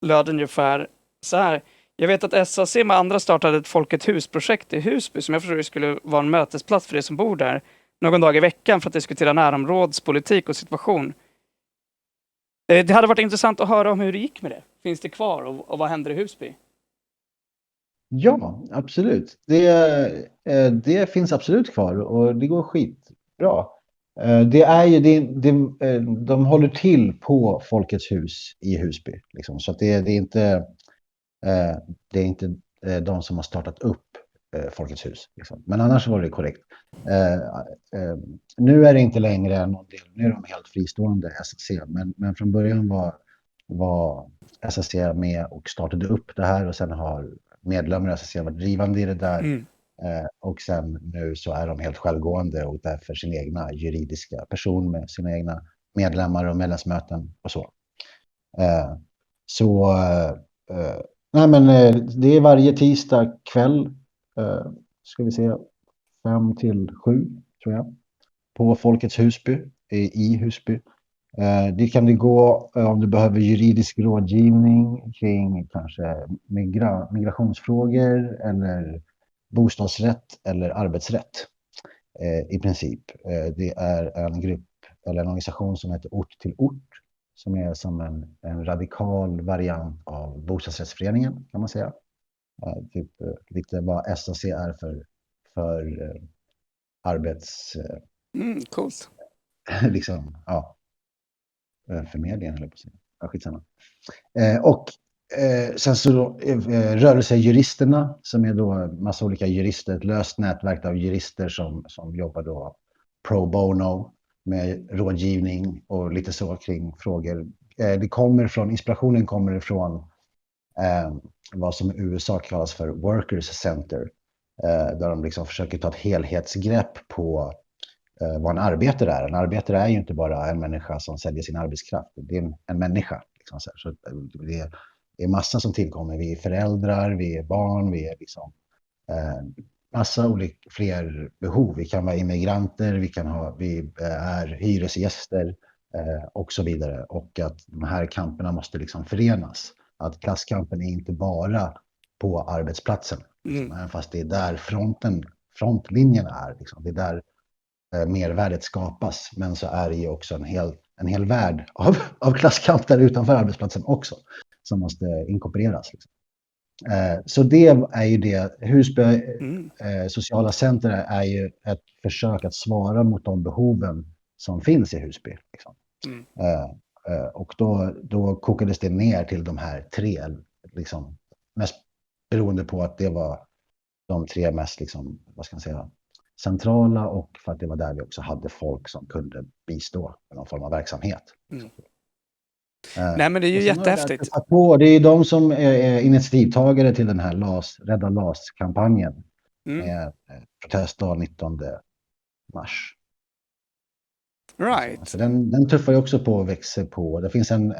löd ungefär så här. Jag vet att SAC med andra startade ett Folkets hus-projekt i Husby som jag förstår skulle vara en mötesplats för de som bor där någon dag i veckan för att diskutera närområdspolitik och situation. Det hade varit intressant att höra om hur det gick med det. Finns det kvar och vad händer i Husby? Ja, absolut. Det finns absolut kvar och det går skitbra. Det är ju de håller till på Folkets hus i Husby. Liksom. Så att det är inte de som har startat upp Folkets hus. Liksom. Men annars var det korrekt. Nu är det inte längre någon del. Nu är de helt fristående SAC. Men från början var SAC med och startade upp det här och sen har medlemmar i SAC varit drivande i det där. Och sen nu så är de helt självgående och därför sin egna juridiska person med sina egna medlemmar och medlemsmöten och så. Det är varje tisdag kväll, ska vi se, 5 till 7 tror jag, på Folkets Husby, i Husby. Det kan det gå om du behöver juridisk rådgivning kring kanske migrationsfrågor eller bostadsrätt eller arbetsrätt i princip. Det är en grupp eller en organisation som heter Ort till ort som är som en radikal variant av bostadsrättsföreningen kan man säga. Typ lite vad SAC är för arbets... Coolt. liksom, ja. Förmedlingen eller på sig. Ja, skitsamma. Och sen så rörelsejuristerna som är då massa olika jurister, ett löst nätverk av jurister som jobbar då pro bono med rådgivning och lite så kring frågor. Inspirationen kommer ifrån vad som i USA kallas för Workers Center. Där de liksom försöker ta ett helhetsgrepp på vad en arbetare är. En arbetare är ju inte bara en människa som säljer sin arbetskraft. Det är en människa. Liksom så det är massa som tillkommer. Vi är föräldrar, vi är barn, vi är liksom massa fler behov. Vi kan vara immigranter, vi är hyresgäster och så vidare. Och att de här kamperna måste liksom förenas. Att klasskampen är inte bara på arbetsplatsen. Liksom, även fast det är där frontlinjen är. Liksom. Det är där mervärdet skapas, men så är det ju också en hel värld av klasskamp där utanför arbetsplatsen också som måste inkorporeras. Liksom. Så det är ju det. Husby sociala center är ju ett försök att svara mot de behoven som finns i Husby. Liksom. Och då kokades det ner till de här 3, liksom, mest beroende på att det var de 3 mest, liksom, vad ska man säga, centrala, och för att det var där vi också hade folk som kunde bistå med någon form av verksamhet. Nej, men det är ju jättehäftigt. Det är de som är initiativtagare till den här Rädda LAS-kampanjen med protestdag 19 mars. Right. Så den tuffar ju också på och växer på. Det finns en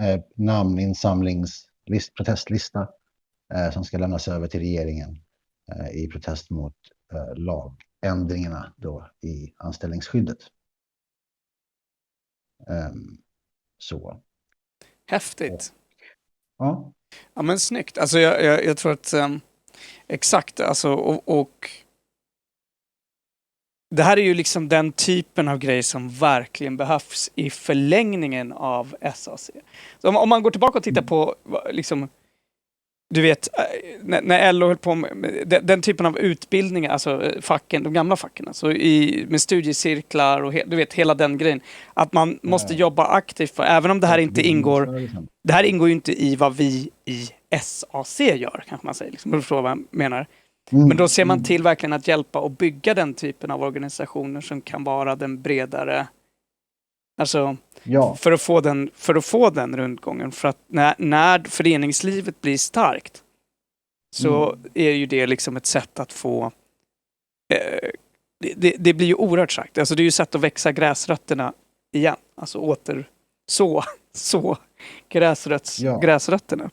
protestlista som ska lämnas över till regeringen i protest mot lagändringarna då i anställningsskyddet. Så. Häftigt. Ja. Ja, men snyggt. Alltså jag tror att exakt, alltså och det här är ju liksom den typen av grej som verkligen behövs i förlängningen av SAC. Så om man går tillbaka och tittar på liksom, du vet, när LO höll på med den typen av utbildningar, alltså facken, de gamla facken, alltså med studiecirklar och du vet, hela den grejen. Att man måste jobba aktivt för, även om det här inte ingår, det här ingår ju inte i vad vi i SAC gör, kanske man säger, liksom, du förstår vad jag menar. Men då ser man till verkligen att hjälpa och bygga den typen av organisationer som kan vara den bredare, alltså för att få den rundgången. För att när föreningslivet blir starkt så är ju det liksom ett sätt att få det blir ju oerhört starkt. Alltså det är ju ett sätt att växa gräsrötterna igen. Alltså så gräsrötterna.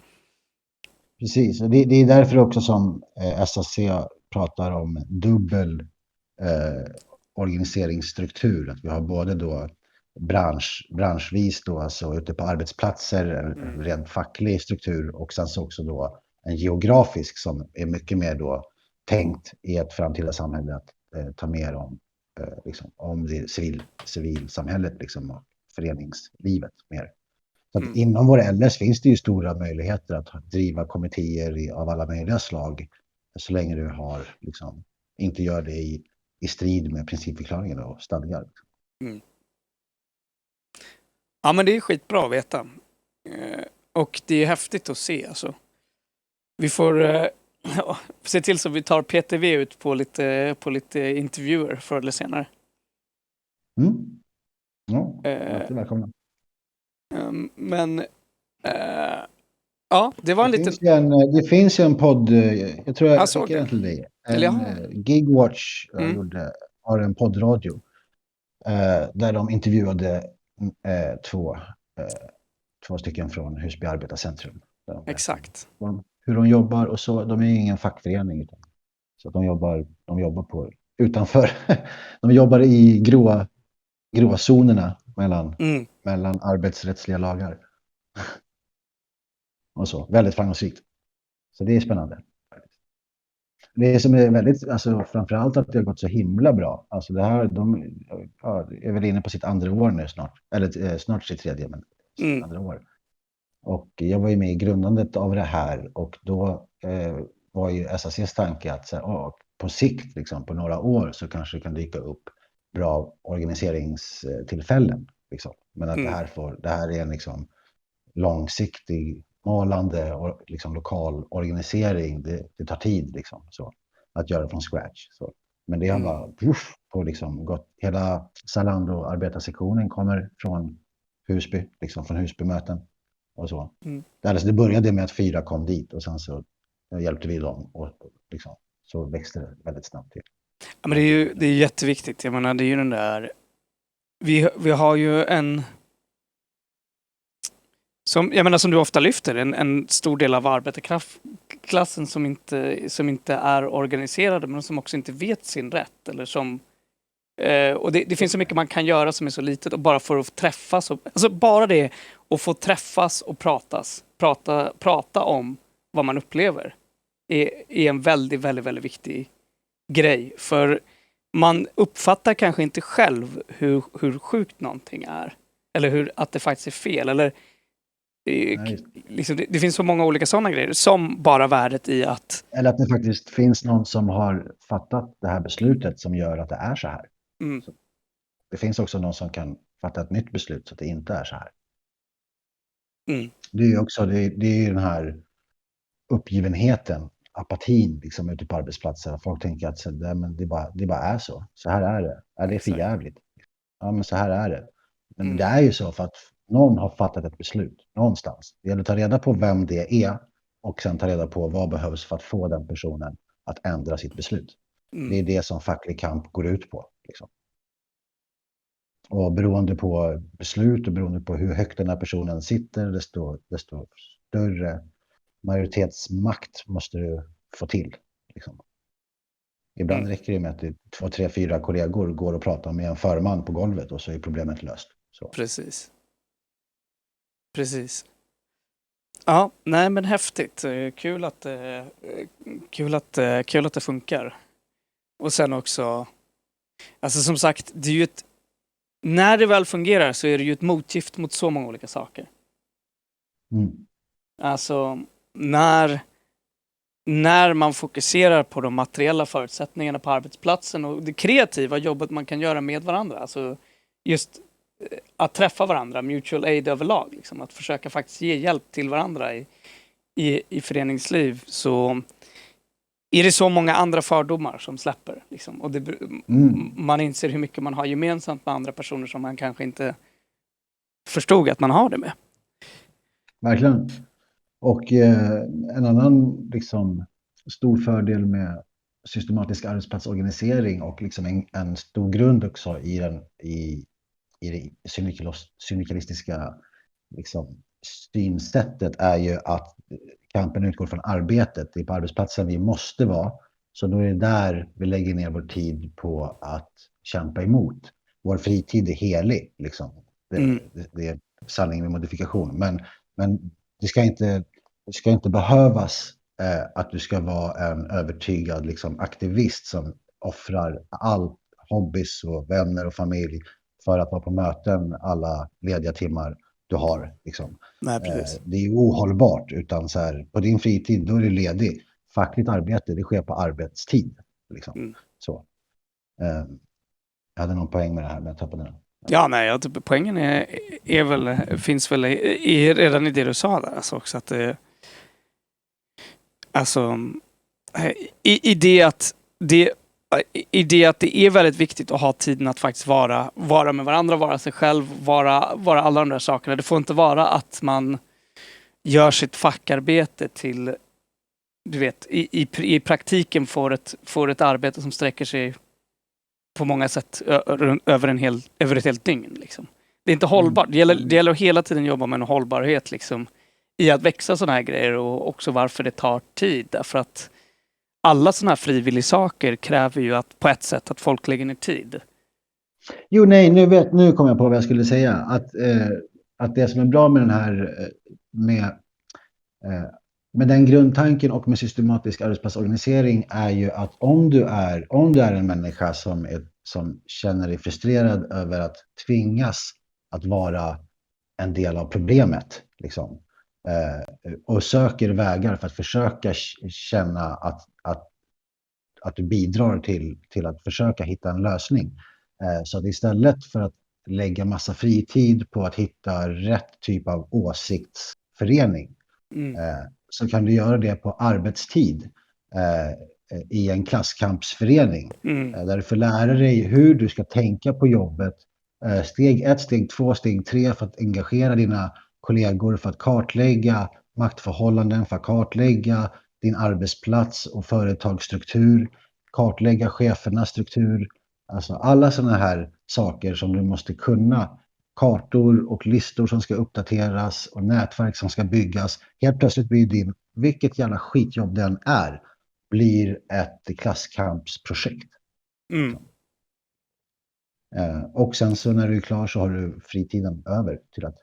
Precis, och det är därför också som SAC pratar om dubbel organiseringsstruktur. Att vi har både då branschvis då, alltså ute på arbetsplatser, en rent facklig struktur, och sen så också då en geografisk som är mycket mer då tänkt i ett framtida samhälle att ta mer om det civilsamhället liksom, och föreningslivet mer. Så att inom våra LS finns det ju stora möjligheter att driva kommittéer av alla möjliga slag, så länge du har liksom, inte gör det i strid med principförklaringen och stadgar. Ja, men det är skitbra att veta. Och det är häftigt att se. Alltså. Vi får se till så vi tar PTV ut på lite intervjuer förr eller senare. Ja, välkomna. Men ja, det var en liten... Det finns ju en podd, jag tror jag skickar den till dig. Gigwatch har en poddradio där de intervjuade två stycken från Husby arbetarcentrum. Exakt. Hur de jobbar, och så, de är ju ingen fackförening, så de jobbar på utanför. De jobbar i gråzonerna mellan arbetsrättsliga lagar. Och så, väldigt framgångsrikt. Så det är spännande. Det som är väldigt, alltså framförallt att det har gått så himla bra. Alltså det här, de är väl inne på sitt andra år nu snart. Eller snart sitt tredje, men andra år. Och jag var ju med i grundandet av det här, och då var ju SACs tanke att på sikt, liksom, på några år, så kanske det kan dyka upp bra organiseringstillfällen. Liksom. Men att det här är en liksom långsiktig, malande och liksom lokal organisering. Det tar tid liksom, så, att göra från scratch. Så. Men det har bara på liksom gått. Hela Zalando-arbetarsektionen kommer från Husby, liksom från Husbymöten och så. Alltså det började med att 4 kom dit, och sen så hjälpte vi dem, och liksom, så växte det väldigt snabbt till. Ja, men det är jätteviktigt. Jag menar, det är ju den där... Vi har ju en... Som du ofta lyfter, en stor del av arbetarklassen som inte är organiserade, men som också inte vet sin rätt. Eller som, och det finns så mycket man kan göra som är så litet, och bara för att träffas. Alltså bara det, att få träffas och prata om vad man upplever är en väldigt, väldigt, väldigt viktig grej. För man uppfattar kanske inte själv hur sjukt någonting är. Eller att det faktiskt är fel. Eller liksom, det finns så många olika sådana grejer, som bara värdet i att... Eller att det faktiskt finns någon som har fattat det här beslutet som gör att det är så här. Så det finns också någon som kan fatta ett nytt beslut så att det inte är så här. Det är ju också det är ju den här uppgivenheten, apatin liksom ute på arbetsplatser. Folk tänker att men det bara är så. Så här är det. Är det för jävligt? Ja, men så här är det. Men det är ju så för att någon har fattat ett beslut någonstans. Det gäller att ta reda på vem det är och sen ta reda på vad behövs för att få den personen att ändra sitt beslut. Det är det som facklig kamp går ut på. Liksom. Och beroende på beslut och beroende på hur högt den här personen sitter, desto större majoritetsmakt måste du få till. Liksom. Ibland räcker det med att 2, 3, 4 kollegor går och pratar med en förman på golvet och så är problemet löst. Så. Precis. Ja, nej men häftigt. Kul att det funkar. Och sen också, alltså som sagt, det är ju när det väl fungerar så är det ju ett motgift mot så många olika saker. Alltså, när man fokuserar på de materiella förutsättningarna på arbetsplatsen och det kreativa jobbet man kan göra med varandra. Alltså just att träffa varandra, mutual aid överlag. Liksom, att försöka faktiskt ge hjälp till varandra i föreningsliv. Så är det så många andra fördomar som släpper. Liksom. Och man inser hur mycket man har gemensamt med andra personer som man kanske inte förstod att man har det med. Verkligen. Och en annan liksom, stor fördel med systematisk arbetsplatsorganisering och liksom en stor grund också i det syndikalistiska liksom, synsättet är ju att kampen utgår från arbetet. Det är på arbetsplatsen vi måste vara. Så då är det där vi lägger ner vår tid på att kämpa emot. Vår fritid är helig. Liksom. Det är sanning med modifikation. Men det ska inte behövas att du ska vara en övertygad liksom, aktivist som offrar allt, hobbys och vänner och familj för att vara på möten alla lediga timmar du har. Liksom. Nej, precis. Det är ohållbart, utan så här, på din fritid då är du ledig. Fackligt arbete, det sker på arbetstid. Liksom. Så. Jag hade någon poäng med det här, men jag tappade den. Ja, nej, poängen finns väl redan i det du sa där. Alltså också att i det att det är väldigt viktigt att ha tiden att faktiskt vara med varandra, vara sig själv, vara alla de där sakerna. Det får inte vara att man gör sitt fackarbete till, du vet, i praktiken får ett arbete som sträcker sig på många sätt över ett helt dygn. Liksom. Det är inte hållbart. Det gäller att hela tiden jobba med en hållbarhet liksom, i att växa sådana här grejer och också varför det tar tid. Därför att alla sådana här frivilliga saker kräver ju på ett sätt att folk lägger ner tid. Jo, nej, nu kom jag på vad jag skulle säga. Att det som är bra med den här med den grundtanken och med systematisk arbetsplatsorganisering är ju att om du är en människa som känner dig frustrerad över att tvingas att vara en del av problemet liksom, och söker vägar för att försöka känna att du bidrar till att försöka hitta en lösning. Så att istället för att lägga massa fritid på att hitta rätt typ av åsiktsförening så kan du göra det på arbetstid i en klasskampsförening. Där du får lära dig hur du ska tänka på jobbet. Steg 1, steg 2, steg 3 för att engagera dina kollegor, för att kartlägga maktförhållanden, för att kartlägga din arbetsplats och företagsstruktur, kartlägga chefernas struktur. Alltså alla sådana här saker som du måste kunna. Kartor och listor som ska uppdateras och nätverk som ska byggas. Helt plötsligt blir vilket jävla skitjobb den är, blir ett klasskampsprojekt. Och sen så när du är klar så har du fritiden över till att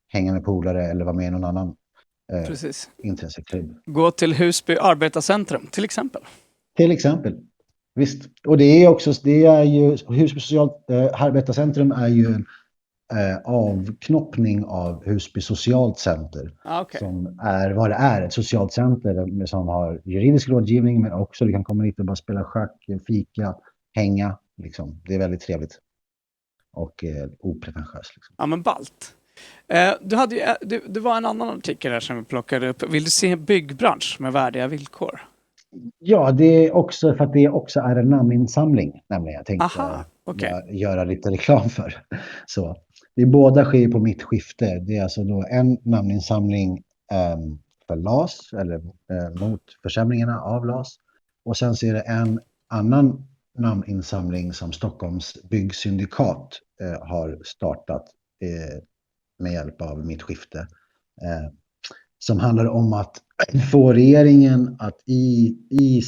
hänga med polare eller vara med i någon annan intresseklubb. Gå till Husby arbetarcentrum till exempel. Till exempel. Visst. Och det är ju Husby socialt arbetarcentrum är ju en avknoppning av Husby socialt center. Som är vad det är, ett socialt center som har juridisk rådgivning, men också du kan komma hit och bara spela schack, fika, hänga. Liksom. Det är väldigt trevligt. Och opretentiöst. Liksom. Ja, men ballt. Det var en annan artikel här som vi plockade upp. Vill du se en byggbransch med värdiga villkor? Ja, det är också för att det också är en namninsamling, nämligen jag tänkte göra lite reklam för. Så det båda sker på mitt skifte. Det är alltså då en namninsamling för LAS eller mot försämringarna av LAS. Och sen så är det en annan namninsamling som Stockholms byggsyndikat har startat med hjälp av mitt skifte. Som handlar om att få regeringen att i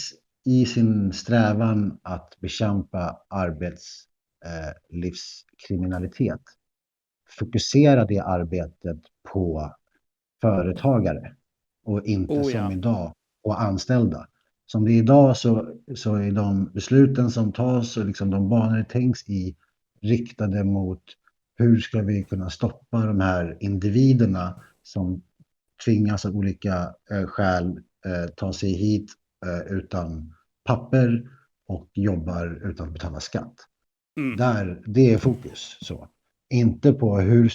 sin strävan att bekämpa arbetslivskriminalitet fokusera det arbetet på företagare och inte som idag på anställda. Som det är idag så är de besluten som tas och liksom de banor det tänks i riktade mot hur ska vi kunna stoppa de här individerna som tvingas av olika skäl ta sig hit utan papper och jobbar utan att betala skatt. Det är fokus. Så. Inte på hur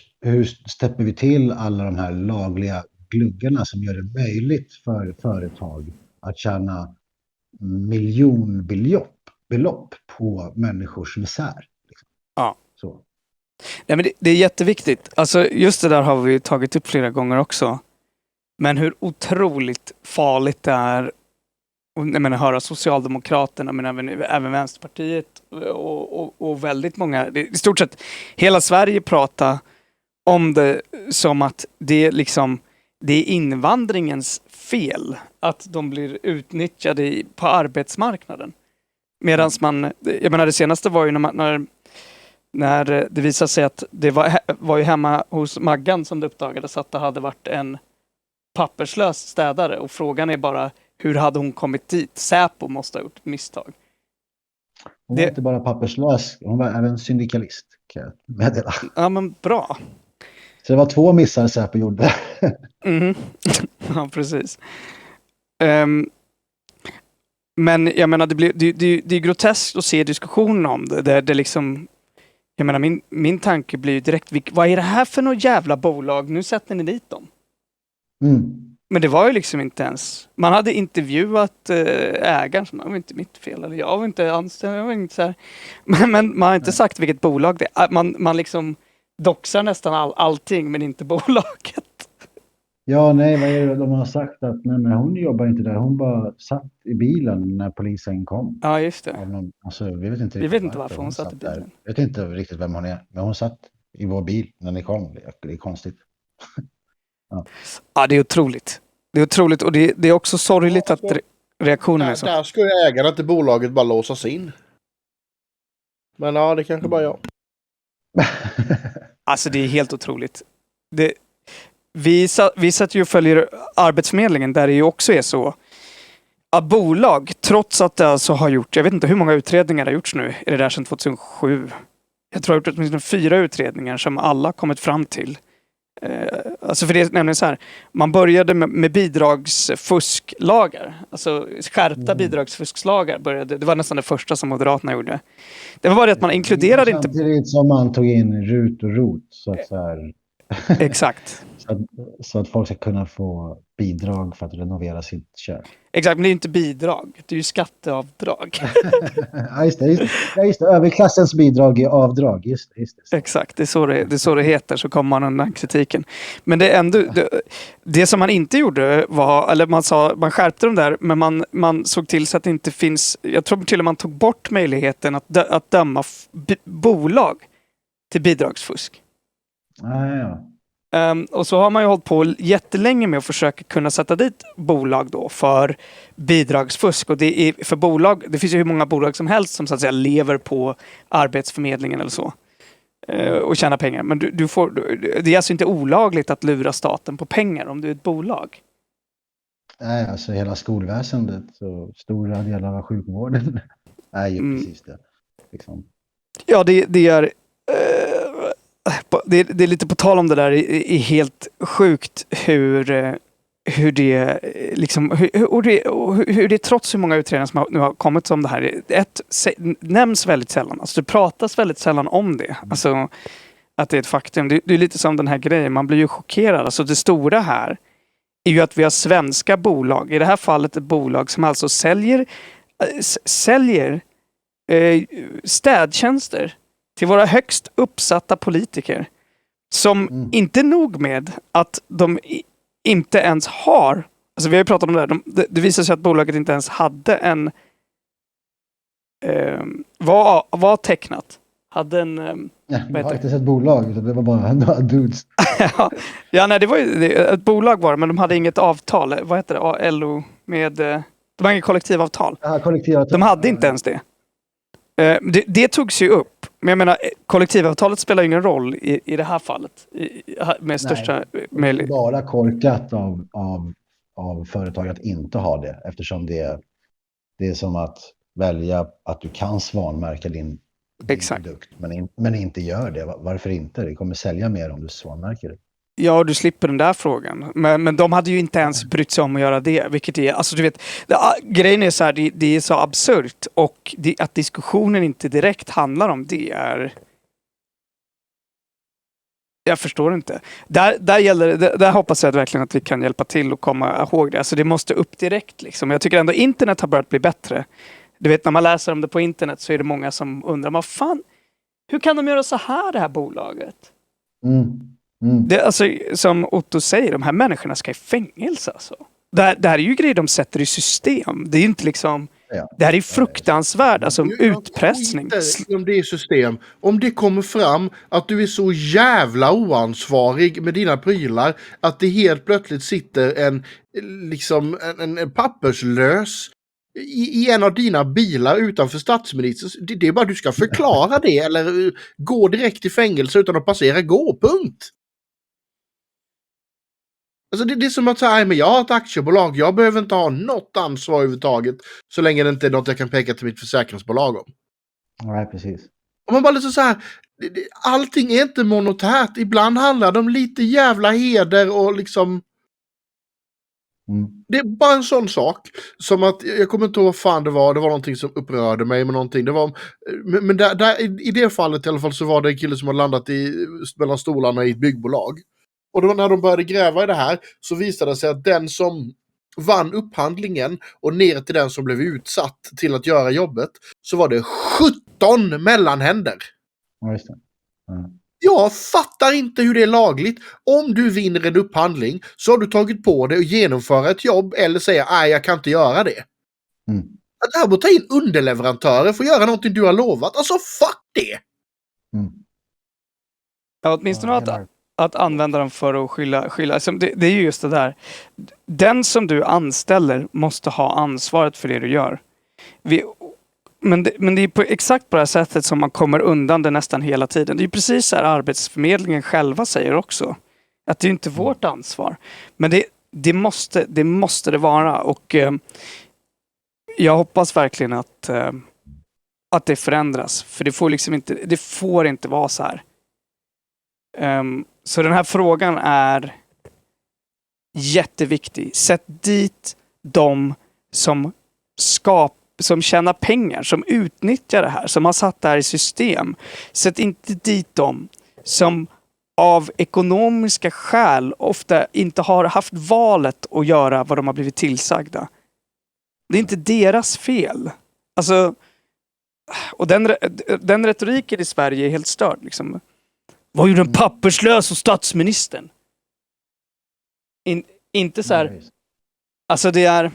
täpper vi till alla de här lagliga gluggarna som gör det möjligt för företag att tjäna miljonbelopp på människors misär. Liksom. Ja. Så. Nej, men det är jätteviktigt. Alltså, just det där har vi tagit upp flera gånger också. Men hur otroligt farligt det är att höra Socialdemokraterna men även Vänsterpartiet och väldigt många, i stort sett hela Sverige prata om det som att det är invandringens fel att de blir utnyttjade på arbetsmarknaden. Medan det senaste var ju när det visade sig att det var ju hemma hos Maggan som det uppdagades att det hade varit en papperslös städare och frågan är bara hur hade hon kommit dit? Säpo måste ha gjort ett misstag. Hon var inte bara papperslös, hon var även syndikalist, kan jag meddela. Ja, men bra. Så det var 2 missar Säpo gjorde. Ja, precis. Men jag menar, det är groteskt att se diskussionen om det. Där det liksom, jag menar, min tanke blir ju direkt, vad är det här för något jävla bolag? Nu sätter ni dit dem. Men det var ju liksom inte ens, man hade intervjuat ägaren som var inte mitt fel, eller jag var inte anställd, jag var inte så här. Men man har inte sagt vilket bolag det är. Man liksom doxar nästan allting men inte bolaget. Ja, nej, vad är det de har sagt att nej, men hon jobbar inte där, hon bara satt i bilen när polisen kom. Ja, just det. Vi vet inte varför hon satt i bilen. Jag vet inte riktigt vem hon är, men hon satt i vår bil när ni kom. Det är konstigt. Ja, det är otroligt. Det är otroligt och det är också sorgligt att reaktionen är så. Där skulle ägarna till bolaget bara låsas in. Men ja, det kanske bara jag. Alltså det är helt otroligt. Vi satt ju och följer Arbetsförmedlingen där det ju också är så att bolag, trots att det alltså har gjort, jag vet inte hur många utredningar det har gjorts nu, är det där sedan 2007. Jag tror att det har gjort åtminstone 4 utredningar som alla kommit fram till. Alltså för det är nämligen så här, man började med bidragsfusklagar, alltså skärpta bidragsfusklagar började, det var nästan det första som Moderaterna gjorde. Det var bara det att man inkluderade inte... Samtidigt som man tog in RUT och ROT så att så här... Exakt. Så att folk ska kunna få bidrag för att renovera sitt kök. Exakt, men det är inte bidrag. Det är ju skatteavdrag. Ja, just det. Överklassens bidrag är avdrag. Just det. Exakt, det är så det heter. Så kommer man undan kritiken. Men det är ändå... Det som man inte gjorde var... Eller man skärpte dem där, men man såg till så att det inte finns... Jag tror till och med man tog bort möjligheten att döma bolag till bidragsfusk. Ja. Och så har man ju hållit på jättelänge med att försöka kunna sätta dit bolag då för bidragsfusk. Och det är för bolag, det finns ju hur många bolag som helst som så att säga lever på Arbetsförmedlingen eller så. Och tjäna pengar. Men det är alltså inte olagligt att lura staten på pengar om du är ett bolag. Nej, alltså hela skolväsendet och stora delar av sjukvården är ju precis det. Liksom. Ja, det är lite på tal om det där är helt sjukt hur det liksom hur det trots hur många utredningar som nu har kommit om det här nämns väldigt sällan. Alltså det pratas väldigt sällan om det. Alltså att det är ett faktum. Det är lite som den här grejen, man blir ju chockerad. Alltså det stora här är ju att vi har svenska bolag. I det här fallet ett bolag som alltså säljer städtjänster till våra högst uppsatta politiker. Som inte nog med att de inte ens har, alltså vi har ju pratat om det här, det visar sig att bolaget inte ens hade en var tecknat. Hade en jag har inte sett bolag, det var bara några dudes. ja, nej, det var ju ett bolag var, men de hade inget avtal. Vad heter det? LO med de har inget kollektivavtal. Ja, kollektivavtal. De hade inte ens det. Det togs ju upp. Men jag menar, kollektivavtalet spelar ingen roll i det här fallet. Med största... Nej, bara korkat av företag att inte ha det. Eftersom det är som att välja att du kan svanmärka din produkt. Men inte gör det. Varför inte? Det kommer sälja mer om du svanmärker det. Ja, du slipper den där frågan. Men de hade ju inte ens brytt sig om att göra det. Vilket är, alltså du vet, grejen är så här, det är så absurt. Och att diskussionen inte direkt handlar om det är... Jag förstår inte. Där hoppas jag verkligen att vi kan hjälpa till och komma ihåg det. Alltså det måste upp direkt liksom. Jag tycker ändå internet har börjat bli bättre. Du vet, när man läser om det på internet så är det många som undrar, vad fan, hur kan de göra så här, det här bolaget? Det, alltså, som Otto säger, de här människorna ska i fängelse. Alltså. Det här är ju grejer de sätter i system. Det är ju inte liksom... Ja. Det här är fruktansvärt, alltså utpressning. Om det är system, om det kommer fram att du är så jävla oansvarig med dina prylar att det helt plötsligt sitter en papperslös i en av dina bilar utanför statsministern. Det är bara du ska förklara det eller gå direkt i fängelse utan att passera punkt. Alltså det är som att säga, men jag har ett aktiebolag, jag behöver inte ha något ansvar överhuvudtaget så länge det inte är något jag kan peka till mitt försäkringsbolag om. Nej, precis. Och man bara liksom så här, allting är inte monetärt. Ibland handlar det om lite jävla heder och liksom... Det är bara en sån sak som att, jag kommer inte ihåg vad fan det var någonting som upprörde mig med någonting. Det var, men där, i det fallet i alla fall så var det en kille som hade landat mellan stolarna i ett byggbolag. Och då när de började gräva i det här så visade det sig att den som vann upphandlingen och ner till den som blev utsatt till att göra jobbet så var det 17 mellanhänder. Ja, just det. Jag fattar inte hur det är lagligt. Om du vinner en upphandling så har du tagit på dig att genomföra ett jobb eller säga nej, jag kan inte göra det. Att här ta in underleverantörer för att göra någonting du har lovat. Alltså fuck det! Ja, åtminstone att använda dem för att skylla. Det är ju just det där. Den som du anställer måste ha ansvaret för det du gör. Men det är exakt på det här sättet som man kommer undan det nästan hela tiden. Det är precis så här Arbetsförmedlingen själva säger också. Att det är inte vårt ansvar. Men det måste det vara. Och jag hoppas verkligen att det förändras. För det får inte vara så här. Så den här frågan är jätteviktig. Sätt dit de som tjänar pengar, som utnyttjar det här, som har satt det här i system. Sätt inte dit dem som av ekonomiska skäl ofta inte har haft valet att göra vad de har blivit tillsagda. Det är inte deras fel. Alltså, och den retoriken i Sverige är helt störd. Liksom. Vad gjorde en papperslös och statsministern? Inte så här... Alltså det är...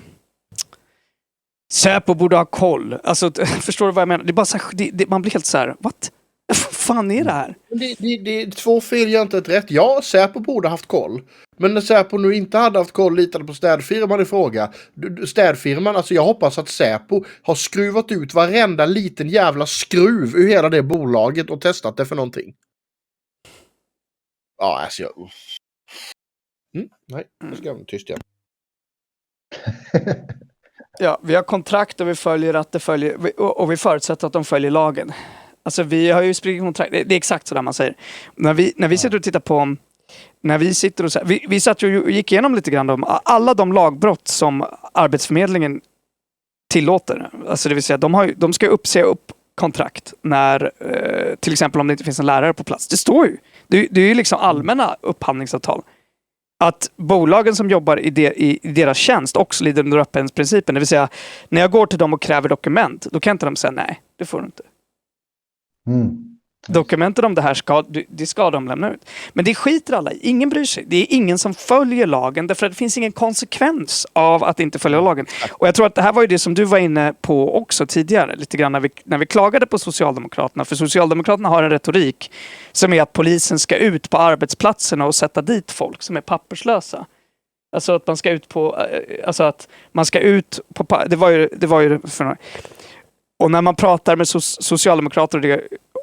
Säpo borde ha koll. Alltså, förstår du vad jag menar? Det är bara så här, man blir helt så här, what? Vad fan är det här? Det är två fel, gör inte ett rätt. Ja, Säpo borde haft koll. Men när Säpo nu inte hade haft koll, litade på städfirman i fråga. Städfirman, alltså jag hoppas att Säpo har skruvat ut varenda liten jävla skruv ur hela det bolaget och testat det för någonting. Ja, alltså jag... nej, jag ska vara tyst igen. Ja, vi har kontrakt och vi följer att det följer, och vi förutsätter att de följer lagen. Alltså vi har ju spridit kontrakt, det är exakt så där man säger. När vi sitter och tittar på, när vi sitter och så här, vi satt och gick igenom lite grann om alla de lagbrott som Arbetsförmedlingen tillåter. Alltså det vill säga de ska säga upp kontrakt när till exempel om det inte finns en lärare på plats. Det står ju. Det är ju liksom allmänna upphandlingsavtal. Att bolagen som jobbar i deras tjänst också lider under öppenhetsprincipen. Det vill säga, när jag går till dem och kräver dokument, då kan inte de säga nej, det får du inte. Dokumenten om det här det ska de lämna ut. Men det skiter alla i. Ingen bryr sig. Det är ingen som följer lagen därför att det finns ingen konsekvens av att inte följa lagen. Och jag tror att det här var ju det som du var inne på också tidigare. Lite grann när vi klagade på Socialdemokraterna. För Socialdemokraterna har en retorik som är att polisen ska ut på arbetsplatserna och sätta dit folk som är papperslösa. Alltså att man ska ut på... Alltså att man ska ut på... Det var ju och när man pratar med socialdemokrater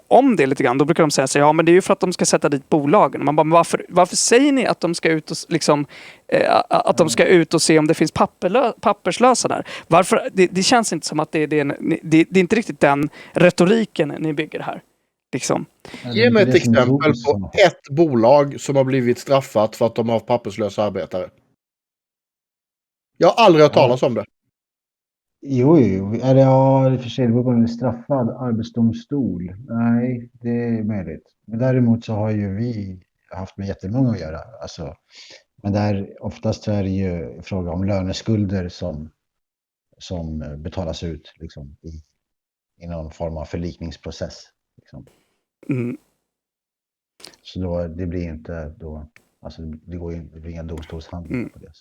om det lite grann, då brukar de säga så ja, men det är ju för att de ska sätta dit bolagen. Man bara, men varför säger ni att de ska ut och liksom att de ska ut och se om det finns papperslösa där? Varför? Det känns inte som att det är inte riktigt den retoriken ni bygger här. Liksom. Ge mig ett exempel på ett bolag som har blivit straffat för att de har papperslösa arbetare. Jag har aldrig hört talas om det. Jo. Är det för sig på en straffad arbetsdomstol? Nej, det är möjligt. Men däremot så har ju vi haft med jättemånga att göra. Alltså, men där oftast är det ju fråga om löneskulder som betalas ut liksom, i någon form av förlikningsprocess. Liksom. Så då, det blir inte då, alltså det blir inga domstolshandlingar på det.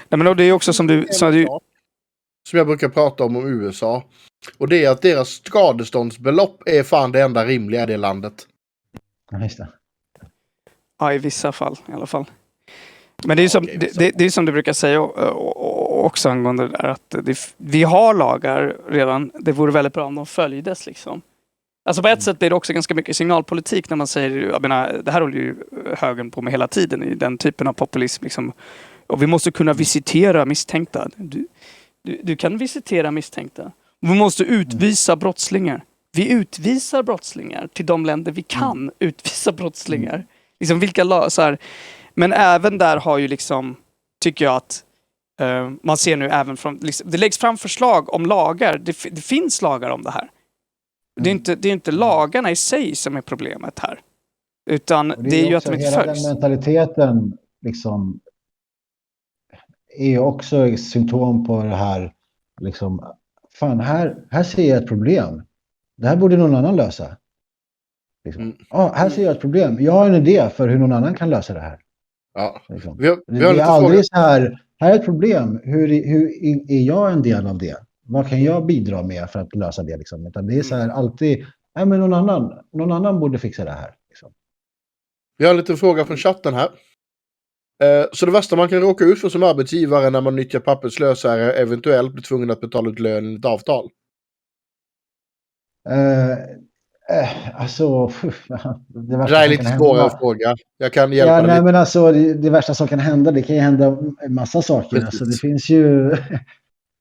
Nej, men det är också som du som jag brukar prata om USA. Och det är att deras skadeståndsbelopp är fan det enda rimliga i det landet. Ja, just det. Ja, i vissa fall i alla fall. Men det är som, det är som du brukar säga också angående det där. Att vi har lagar redan. Det vore väldigt bra om de följdes liksom. Alltså på ett sätt blir det också ganska mycket signalpolitik när man säger, jag menar, det här håller ju högern på med hela tiden i den typen av populism liksom. Och vi måste kunna visitera misstänkta. Du kan visitera misstänkta. Vi måste utvisa brottslingar. Vi utvisar brottslingar till de länder vi kan utvisa brottslingar. Liksom så här. Men även där har ju liksom, tycker jag att man ser nu även från, liksom, det läggs fram förslag om lagar. Det finns lagar om det här. Det är inte lagarna i sig som är problemet här. Utan det är ju att de inte följs. Den mentaliteten liksom är ju också ett symptom på det här liksom, fan här ser jag ett problem. Det här borde någon annan lösa. Liksom. Här ser jag ett problem. Jag har en idé för hur någon annan kan lösa det här. Ja. Liksom. Vi har det är aldrig så här är ett problem. Hur är jag en del av det? Vad kan jag bidra med för att lösa det? Liksom? Utan det är så här alltid, nej men någon annan borde fixa det här. Liksom. Vi har en liten fråga från chatten här. Så det värsta man kan råka ut för som arbetsgivare när man nyttjar papperslösa är eventuellt bli tvungen att betala ut lön enligt avtal? Alltså, det är lite svårare fråga. Jag kan hjälpa dig lite. Men alltså, det värsta som kan hända, det kan ju hända en massa saker. Alltså,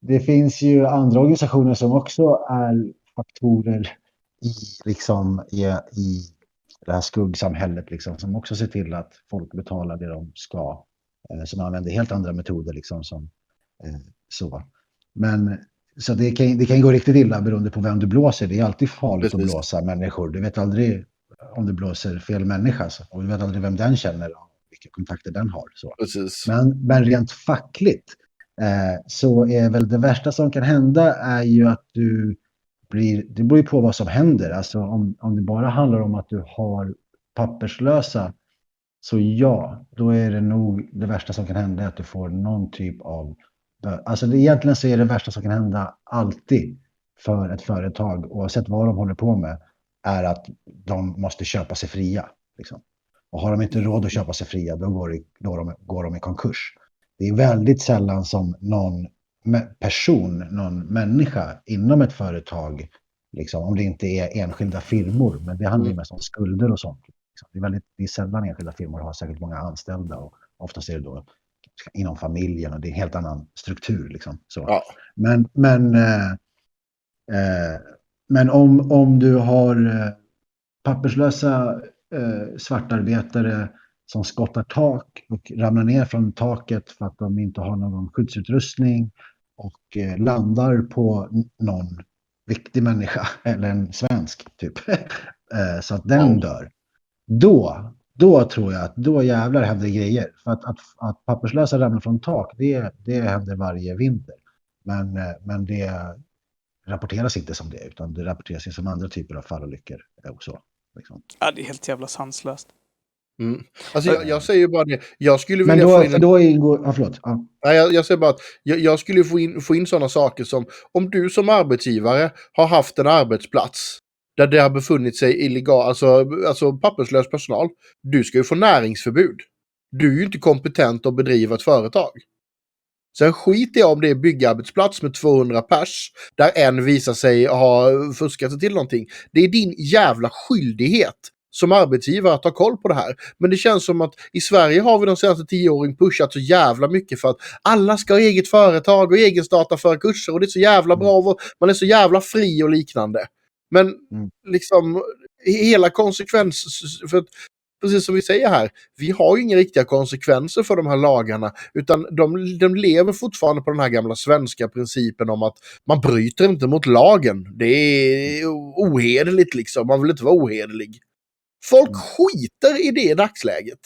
det finns ju andra organisationer som också är faktorer i det här skuggsamhället liksom, som också ser till att folk betalar det de ska. Som använder helt andra metoder liksom som så. Men så det kan gå riktigt illa beroende på vem du blåser. Det är alltid farligt att blåsa människor. Du vet aldrig om du blåser fel människa. Så. Och du vet aldrig vem den känner och vilka kontakter den har. Så. Men rent fackligt så är väl det värsta som kan hända är ju att det beror ju på vad som händer. Alltså om det bara handlar om att du har papperslösa så ja, då är det nog det värsta som kan hända att du får någon typ av... Alltså egentligen så är det värsta som kan hända alltid för ett företag, oavsett vad de håller på med, är att de måste köpa sig fria. Liksom. Och har de inte råd att köpa sig fria, då går de i konkurs. Det är väldigt sällan som någon människa inom ett företag, liksom, om det inte är enskilda firmor, men det handlar ju mest om skulder och sånt. Liksom. Det är sällan enskilda firmor har säkert många anställda och oftast är det då inom familjen och det är en helt annan struktur. Liksom. Så. Ja. Men om du har papperslösa svartarbetare som skottar tak och ramlar ner från taket för att de inte har någon skyddsutrustning och landar på någon viktig människa eller en svensk typ så att den dör. Då då tror jag att då jävlar händer grejer. För att papperslösa ramlar från tak, det händer varje vinter. Men det rapporteras inte som det, utan det rapporteras som andra typer av fallolyckor och så. Liksom. Ja, det är helt jävla sanslöst. Alltså jag säger ju bara det. Jag skulle vilja Men då, få in... för då ingår... Ja, förlåt. Ja. Nej, jag säger bara att jag skulle få in sådana saker som om du som arbetsgivare har haft en arbetsplats där det har befunnit sig illegal, alltså papperslös personal. Du ska ju få näringsförbud. Du är ju inte kompetent att bedriva ett företag. Sen skiter jag om det är byggarbetsplats med 200 pers där en visar sig ha fuskat sig till någonting. Det är din jävla skyldighet som arbetsgivare att ha koll på det här. Men det känns som att i Sverige har vi de senaste 10 åren pushat så jävla mycket för att alla ska ha eget företag och egenstarta för kurser och det är så jävla bra och man är så jävla fri och liknande. Men liksom hela konsekvens för att precis som vi säger här, vi har ju inga riktiga konsekvenser för de här lagarna, utan de lever fortfarande på den här gamla svenska principen om att man bryter inte mot lagen. Det är ohederligt liksom, man vill inte vara ohederlig. Folk skiter i det i dagsläget.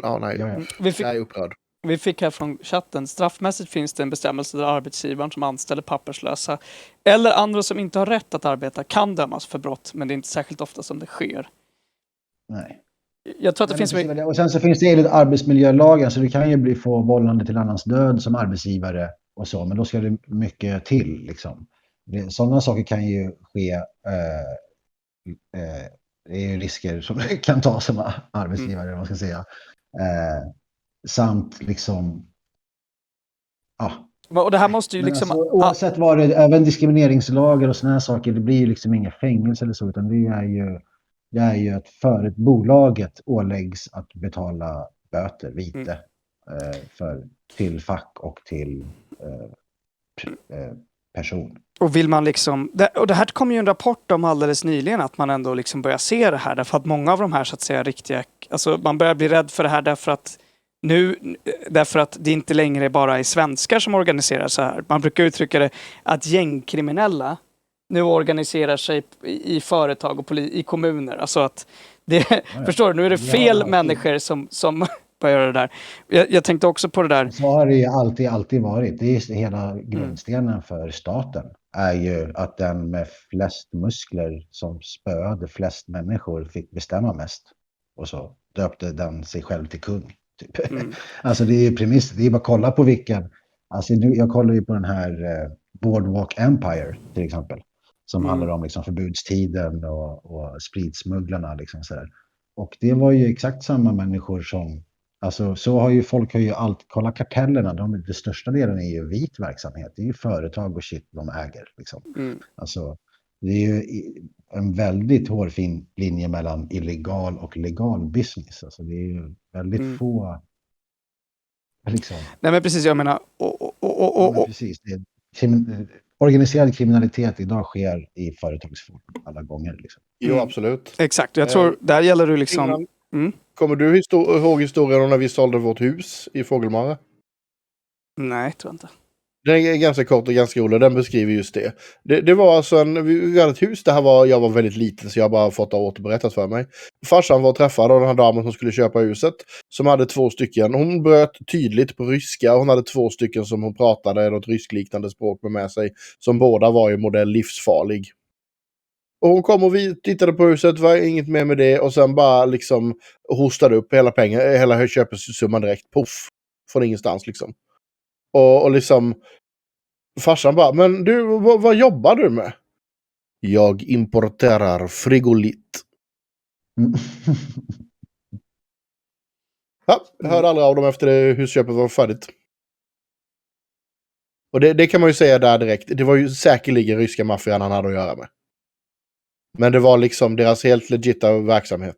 Ja, nej. Jag är upprörd. Vi fick här från chatten, straffmässigt finns det en bestämmelse där arbetsgivaren som anställer papperslösa eller andra som inte har rätt att arbeta kan dömas för brott, men det är inte särskilt ofta som det sker. Nej. Jag tror att det finns... Och sen så finns det enligt arbetsmiljölagen, så du kan ju få vållande till annans död som arbetsgivare och så, men då ska det mycket till liksom. Sådana saker kan ju ske, det är ju risker som du kan ta som arbetsgivare, vad man ska säga. Samt liksom, Och det här måste ju liksom... Alltså, oavsett vad det, även diskrimineringslagar och såna här saker, det blir ju liksom inga fängelse eller så, utan det är ju att bolaget åläggs att betala böter, vite, till fack och till person. Och vill man liksom... Och det här kom ju en rapport om alldeles nyligen, att man ändå liksom börjar se det här, därför att många av de här så att säga riktiga... Alltså man börjar bli rädd för det här därför att det inte längre bara är svenskar som organiserar så här. Man brukar uttrycka det att gängkriminella nu organiserar sig i företag och i kommuner. Alltså att det, förstår du, nu är det fel människor som börjar göra det där. Jag tänkte också på det där. Så har det ju alltid varit. Det är hela grundstenen för staten. Är ju att den med flest muskler som spöade flest människor fick bestämma mest. Och så döpte den sig själv till kung. Typ. Alltså det är ju premiss. Det är bara att kolla på vilken. Alltså jag kollar ju på den här Boardwalk Empire till exempel. Som handlar om liksom förbudstiden och spritsmugglarna. Liksom så här. Och det var ju exakt samma människor som... Alltså så har ju folk kolla kartellerna. Det största delen är ju vit verksamhet. Det är ju företag och shit de äger. Liksom. Alltså det är ju en väldigt hårfin linje mellan illegal och legal business. Alltså det är ju väldigt få... Liksom. Nej men precis, jag menar... Precis, organiserad kriminalitet idag sker i företagsform alla gånger. Liksom. Jo, absolut. Exakt, jag tror där gäller du liksom... Kommer du ihåg historien om när vi sålde vårt hus i Fågelmara? Nej, tror jag inte. Den är ganska kort och ganska rolig. Den beskriver just det. Det var alltså vi hade ett hus. Jag var väldigt liten så jag har bara fått det återberättat för mig. Farsan var träffad av den här damen som skulle köpa huset. Som hade 2 stycken. Hon bröt tydligt på ryska. Hon hade 2 stycken som hon pratade något ryskliknande språk med sig. Som båda var i modell livsfarlig. Och hon kom och vi tittade på huset, var inget mer med det och sen bara liksom hostade upp hela köpesumman direkt, puff, från ingenstans liksom. Och liksom farsan bara, men du, vad jobbar du med? Jag importerar frigolit. Ja, jag hörde aldrig av dem efter det husköpet var färdigt. Och det kan man ju säga där direkt, det var ju säkerligen ryska maffian han hade att göra med. Men det var liksom deras helt legita verksamhet.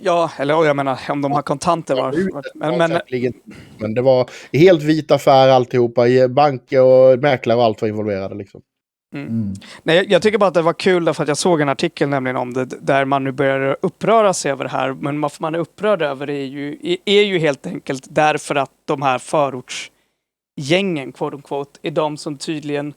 Ja, eller jag menar om de har kontanter men det var helt vit affär alltihopa. Banker och mäklare och allt var involverade liksom. Nej, jag tycker bara att det var kul därför att jag såg en artikel nämligen om det där man nu börjar uppröra sig över det här. Men varför man är upprörd över det är ju helt enkelt därför att de här förortsgängen, quote unquote, är de som tydligen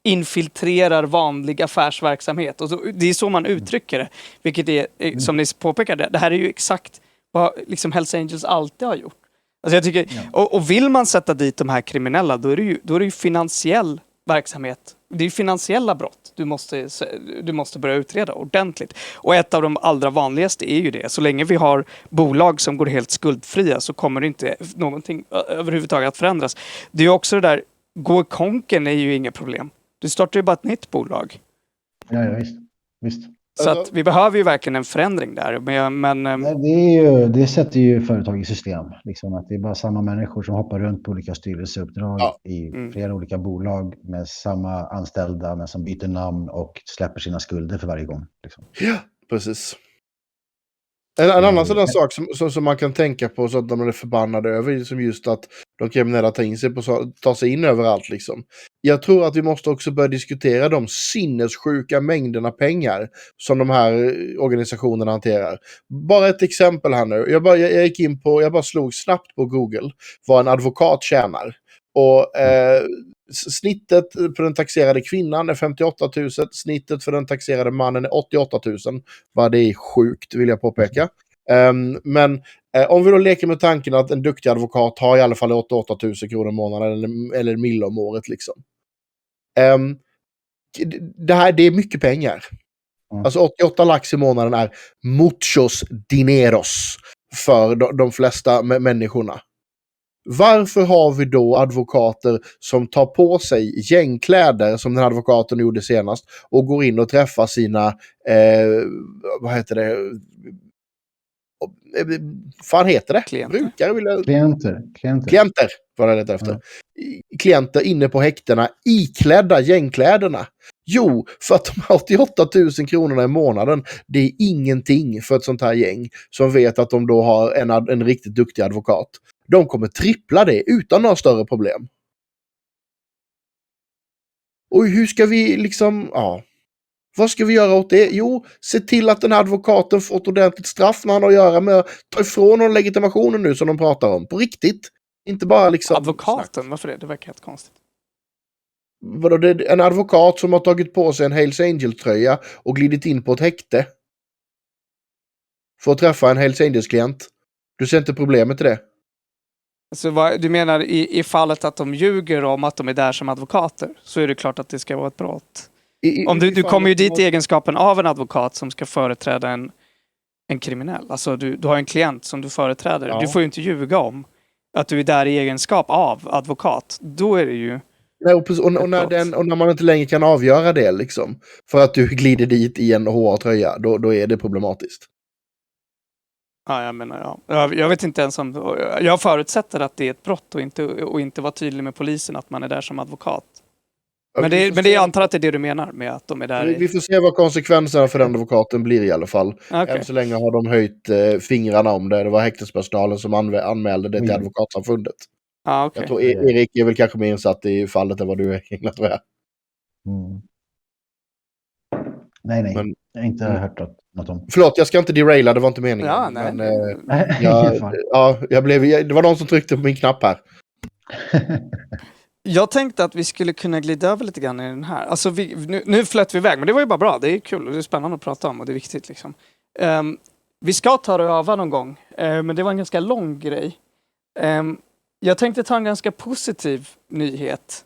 infiltrerar vanlig affärsverksamhet. Och det är så man uttrycker det. Vilket är, som ni påpekade, det här är ju exakt vad liksom Hells Angels alltid har gjort. Alltså jag tycker, och vill man sätta dit de här kriminella, då är det ju finansiell verksamhet. Det är ju finansiella brott du måste börja utreda ordentligt. Och ett av de allra vanligaste är ju det. Så länge vi har bolag som går helt skuldfria så kommer det inte någonting överhuvudtaget att förändras. Det är ju också det där, gå i konken är ju inget problem. Du startar ju bara ett nytt bolag. Ja, visst. Så att vi behöver ju verkligen en förändring där. Men det sätter ju företag i system. Liksom att det är bara samma människor som hoppar runt på olika styrelseuppdrag i flera olika bolag med samma anställda men som byter namn och släpper sina skulder för varje gång. Liksom. Ja, precis. En annan sån sak som man kan tänka på så att de är förbannade över, som just att de kriminella tar sig in överallt liksom. Jag tror att vi måste också börja diskutera de sinnessjuka mängderna pengar som de här organisationerna hanterar. Bara ett exempel här nu. Jag bara slog snabbt på Google vad en advokat tjänar. Och snittet för den taxerade kvinnan är 58 000. Snittet för den taxerade mannen är 88 000. Vad det är sjukt, vill jag påpeka. Men om vi då leker med tanken att en duktig advokat har i alla fall 88 000 kronor i månaden eller mil om året liksom. Det är mycket pengar. Alltså 88 lax i månaden är muchos dineros för de flesta människorna. Varför har vi då advokater som tar på sig gängkläder som den advokaten gjorde senast och går in och träffar sina fan heter det? Klienter var det lite efter. Klienter inne på häktena iklädda gängkläderna. Jo, för att de 88 000 kronorna i månaden, det är ingenting för ett sånt här gäng som vet att de då har en riktigt duktig advokat. De kommer trippla det utan några större problem. Och hur ska vi liksom, vad ska vi göra åt det? Jo, se till att den här advokaten får ett ordentligt straff när han har att göra med att ta ifrån honom legitimationen nu som de pratar om. På riktigt. Inte bara liksom... Advokaten? Varför det? Det verkar helt konstigt. Vadå, det är en advokat som har tagit på sig en Hells Angel-tröja och glidit in på ett häkte. För att träffa en Hells Angels-klient. Du ser inte problemet i det? Så du menar i fallet att de ljuger om att de är där som advokater, så är det klart att det ska vara ett brott. Om du kommer ju dit i egenskapen av en advokat som ska företräda en kriminell. Alltså du har en klient som du företräder. Ja. Du får ju inte ljuga om att du är där i egenskap av advokat. Då är det ju... Nej, och när man inte längre kan avgöra det liksom, för att du glider dit i en HA-tröja, då är det problematiskt. Ja, jag menar, jag vet inte ens om... Jag förutsätter att det är ett brott och inte vara tydlig med polisen att man är där som advokat. Men jag antar att det är det du menar med att de är där. Vi får se vad konsekvenserna för den advokaten blir i alla fall. Okay. Än så länge har de höjt fingrarna om det. Det var häktespersonalen som anmälde det till advokatsamfundet. Okay. Jag tror Erik är väl kanske mer insatt i fallet än vad du är. Nej. Men, jag har inte hört något om. Förlåt, jag ska inte deraila, det var inte meningen. Ja, nej. Men, det var någon som tryckte på min knapp här. Jag tänkte att vi skulle kunna glida över lite grann i den här. Alltså nu flöt vi iväg, men det var ju bara bra. Det är kul och det är spännande att prata om och det är viktigt liksom. Vi ska ta det och öva någon gång, men det var en ganska lång grej. Jag tänkte ta en ganska positiv nyhet.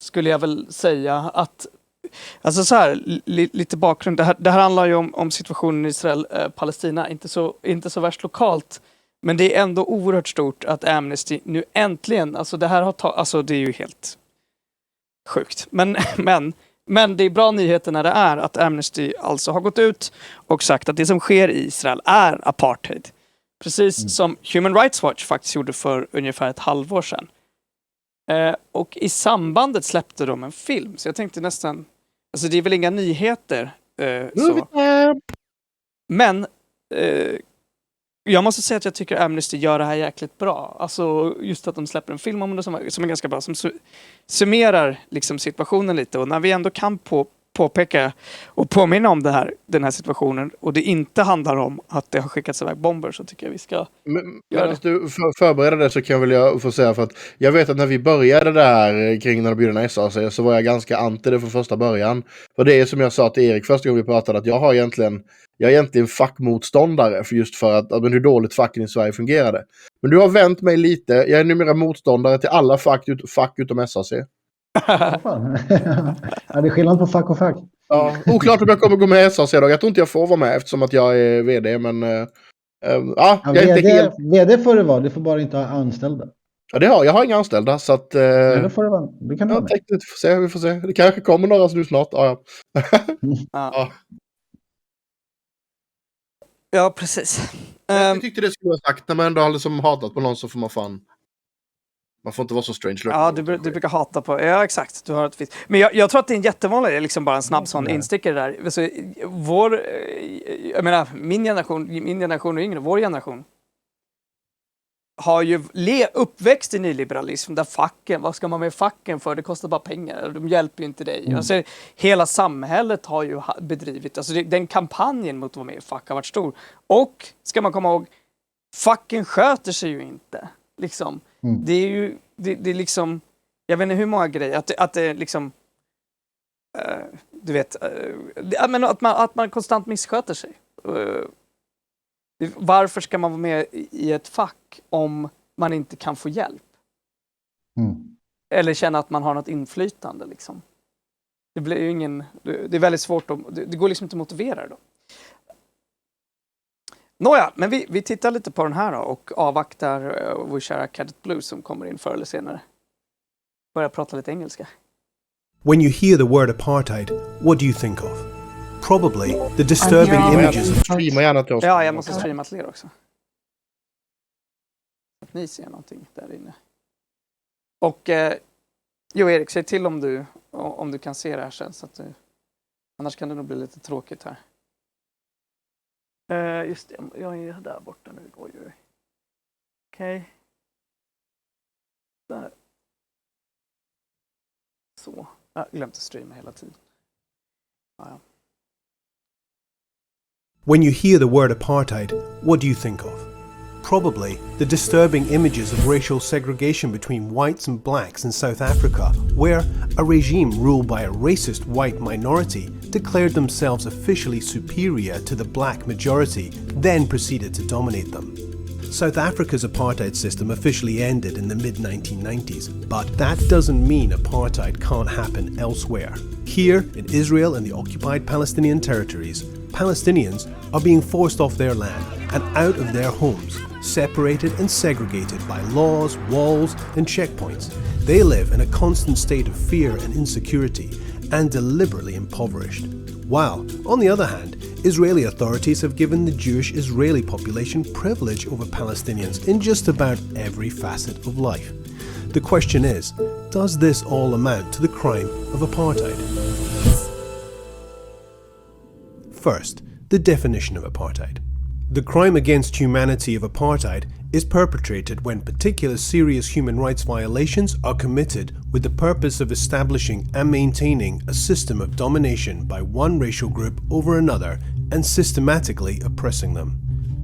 Skulle jag väl säga att alltså så här, lite bakgrund. Det här handlar ju om situationen i Israel-Palestina. Inte så värst lokalt. Men det är ändå oerhört stort att Amnesty nu äntligen, alltså det här alltså det är ju helt sjukt. Men det är bra nyheter när det är att Amnesty alltså har gått ut och sagt att det som sker i Israel är apartheid. Precis som Human Rights Watch faktiskt gjorde för ungefär ett halvår sedan. Och i sambandet släppte de en film. Så jag tänkte nästan, alltså det är väl inga nyheter. Så. Men jag måste säga att jag tycker Amnesty gör det här jäkligt bra. Alltså just att de släpper en film om det som är ganska bra. Som summerar liksom situationen lite. Och när vi ändå kan påpeka och påminna om den här situationen och det inte handlar om att det har skickats iväg bomber, så tycker jag vi ska Medan du förbereder det så kan jag få säga, för att jag vet att när vi började där kring när de bjöd SAC så var jag ganska anti det från första början. För det är som jag sa till Erik första gången vi pratade, att jag är egentligen fackmotståndare för att hur dåligt facken i Sverige fungerade. Men du har vänt mig lite. Jag är numera motståndare till alla fack utom SAC. Ja, det är skillnad på fack och fack. Ja, oklart om jag kommer gå med SAC då. Jag tror inte jag får vara med eftersom att jag är vd, men jag är inte helt... vd får det vara, du får bara inte ha anställda. Ja, jag har inga anställda, så att... Nej, då får det vara. Du kan vara med. Vi får se. Det kanske kommer några nu snart. Ja. Ja, precis. Jag tyckte det skulle vara sagt. När man ändå har liksom hatat på någon så får man fan... Man får inte vara så strange. Ja, du brukar hata på... Ja, exakt. Du har ett fint. Men jag tror att det är en jättevanlig, det är liksom bara en snabb sån instickare där. Alltså, jag menar, min generation och yngre, vår generation har ju uppväxt i nyliberalism där facken, vad ska man med facken för? Det kostar bara pengar, de hjälper ju inte dig. Alltså, hela samhället har ju bedrivit, alltså den kampanjen mot att vara med i fack har varit stor. Och, ska man komma ihåg, facken sköter sig ju inte. Liksom. Det är ju, det är liksom, jag vet inte hur många grejer, att det liksom, du vet, att man konstant missköter sig. Varför ska man vara med i ett fack om man inte kan få hjälp? Eller känna att man har något inflytande liksom. Det blir ju det är väldigt svårt det går liksom inte att motivera då. Nåja, men vi tittar lite på den här då och avvaktar vår kära Cadet Blue som kommer in förr eller senare. Börja prata lite engelska. When you hear the word apartheid, what do you think of? Probably the disturbing images of... Ja, jag måste streama till er också. Att ni ser någonting där inne. Och Erik, säg till om du kan se det här sen, så att du, annars kan det nog bli lite tråkigt här. Just det, jag är där borta nu. Okej. Där. Så. Jag glömde streama hela tiden. Ja. When you hear the word apartheid, what do you think of? Probably the disturbing images of racial segregation between whites and blacks in South Africa, where a regime ruled by a racist white minority declared themselves officially superior to the black majority, then proceeded to dominate them. South Africa's apartheid system officially ended in the mid-1990s, but that doesn't mean apartheid can't happen elsewhere. Here, in Israel and the occupied Palestinian territories, Palestinians are being forced off their land and out of their homes, separated and segregated by laws, walls and checkpoints. They live in a constant state of fear and insecurity and deliberately impoverished. While, on the other hand, Israeli authorities have given the Jewish Israeli population privilege over Palestinians in just about every facet of life. The question is, does this all amount to the crime of apartheid? First, the definition of apartheid. The crime against humanity of apartheid is perpetrated when particular serious human rights violations are committed with the purpose of establishing and maintaining a system of domination by one racial group over another and systematically oppressing them.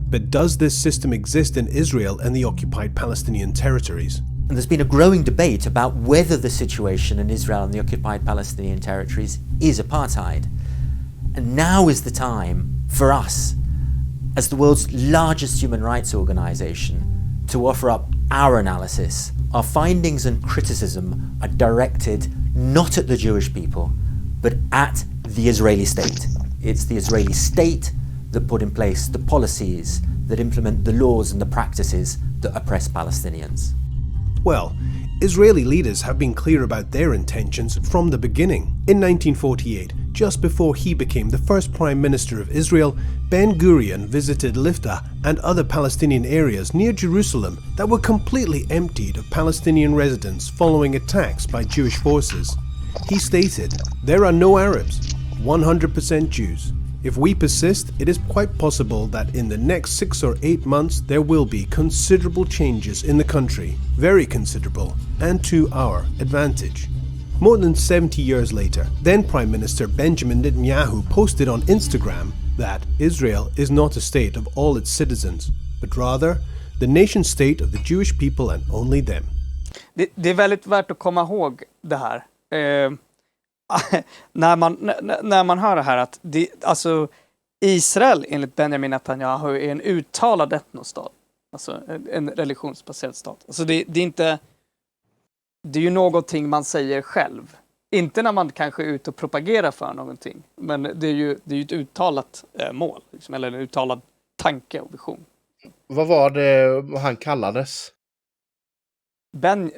But does this system exist in Israel and the occupied Palestinian territories? And there's been a growing debate about whether the situation in Israel and the occupied Palestinian territories is apartheid. And now is the time for us, as the world's largest human rights organisation, to offer up our analysis. Our findings and criticism are directed not at the Jewish people, but at the Israeli state. It's the Israeli state that put in place the policies that implement the laws and the practices that oppress Palestinians. Well, Israeli leaders have been clear about their intentions from the beginning. In 1948, just before he became the first Prime Minister of Israel, Ben-Gurion visited Lifta and other Palestinian areas near Jerusalem that were completely emptied of Palestinian residents following attacks by Jewish forces. He stated, "There are no Arabs, 100% Jews. If we persist, it is quite possible that in the next 6 or 8 months there will be considerable changes in the country, very considerable, and to our advantage." More than 70 years later, then Prime Minister Benjamin Netanyahu posted on Instagram that Israel is not a state of all its citizens, but rather the nation state of the Jewish people and only them. Det är väldigt värt att komma ihåg det här. När man hör det här att alltså Israel enligt Benjamin Netanyahu är en uttalad etnostat. Alltså en religionsbaserad stat. Alltså det är inte... Det är ju någonting man säger själv. Inte när man kanske är ute och propagerar för någonting. Men det är ju ett uttalat mål. Liksom, eller en uttalad tanke och vision. Vad var det han kallades?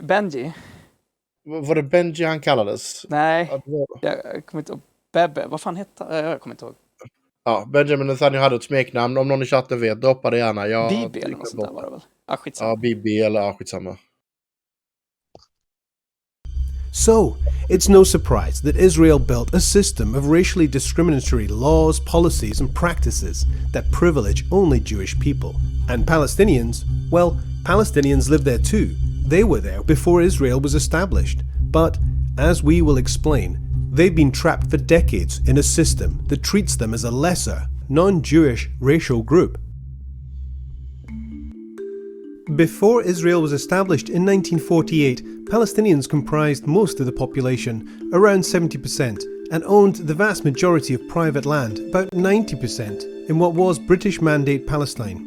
Benji? Var det Benji han kallades? Nej, Ja, jag kommer inte ihåg. Bebbe, vad fan hette jag kommer inte ihåg. Ja, Benjamin Netanyahu hade ett smeknamn. Om någon i chatten vet, droppa det gärna. Bibi eller något sånt där var det väl? Ja, skitsamma. Ja, Bibi eller skitsamma. So, it's no surprise that Israel built a system of racially discriminatory laws, policies and practices that privilege only Jewish people. And Palestinians, well, Palestinians live there too. They were there before Israel was established. But, as we will explain, they've been trapped for decades in a system that treats them as a lesser, non-Jewish racial group. Before Israel was established in 1948, Palestinians comprised most of the population, around 70%, and owned the vast majority of private land, about 90%, in what was British Mandate Palestine.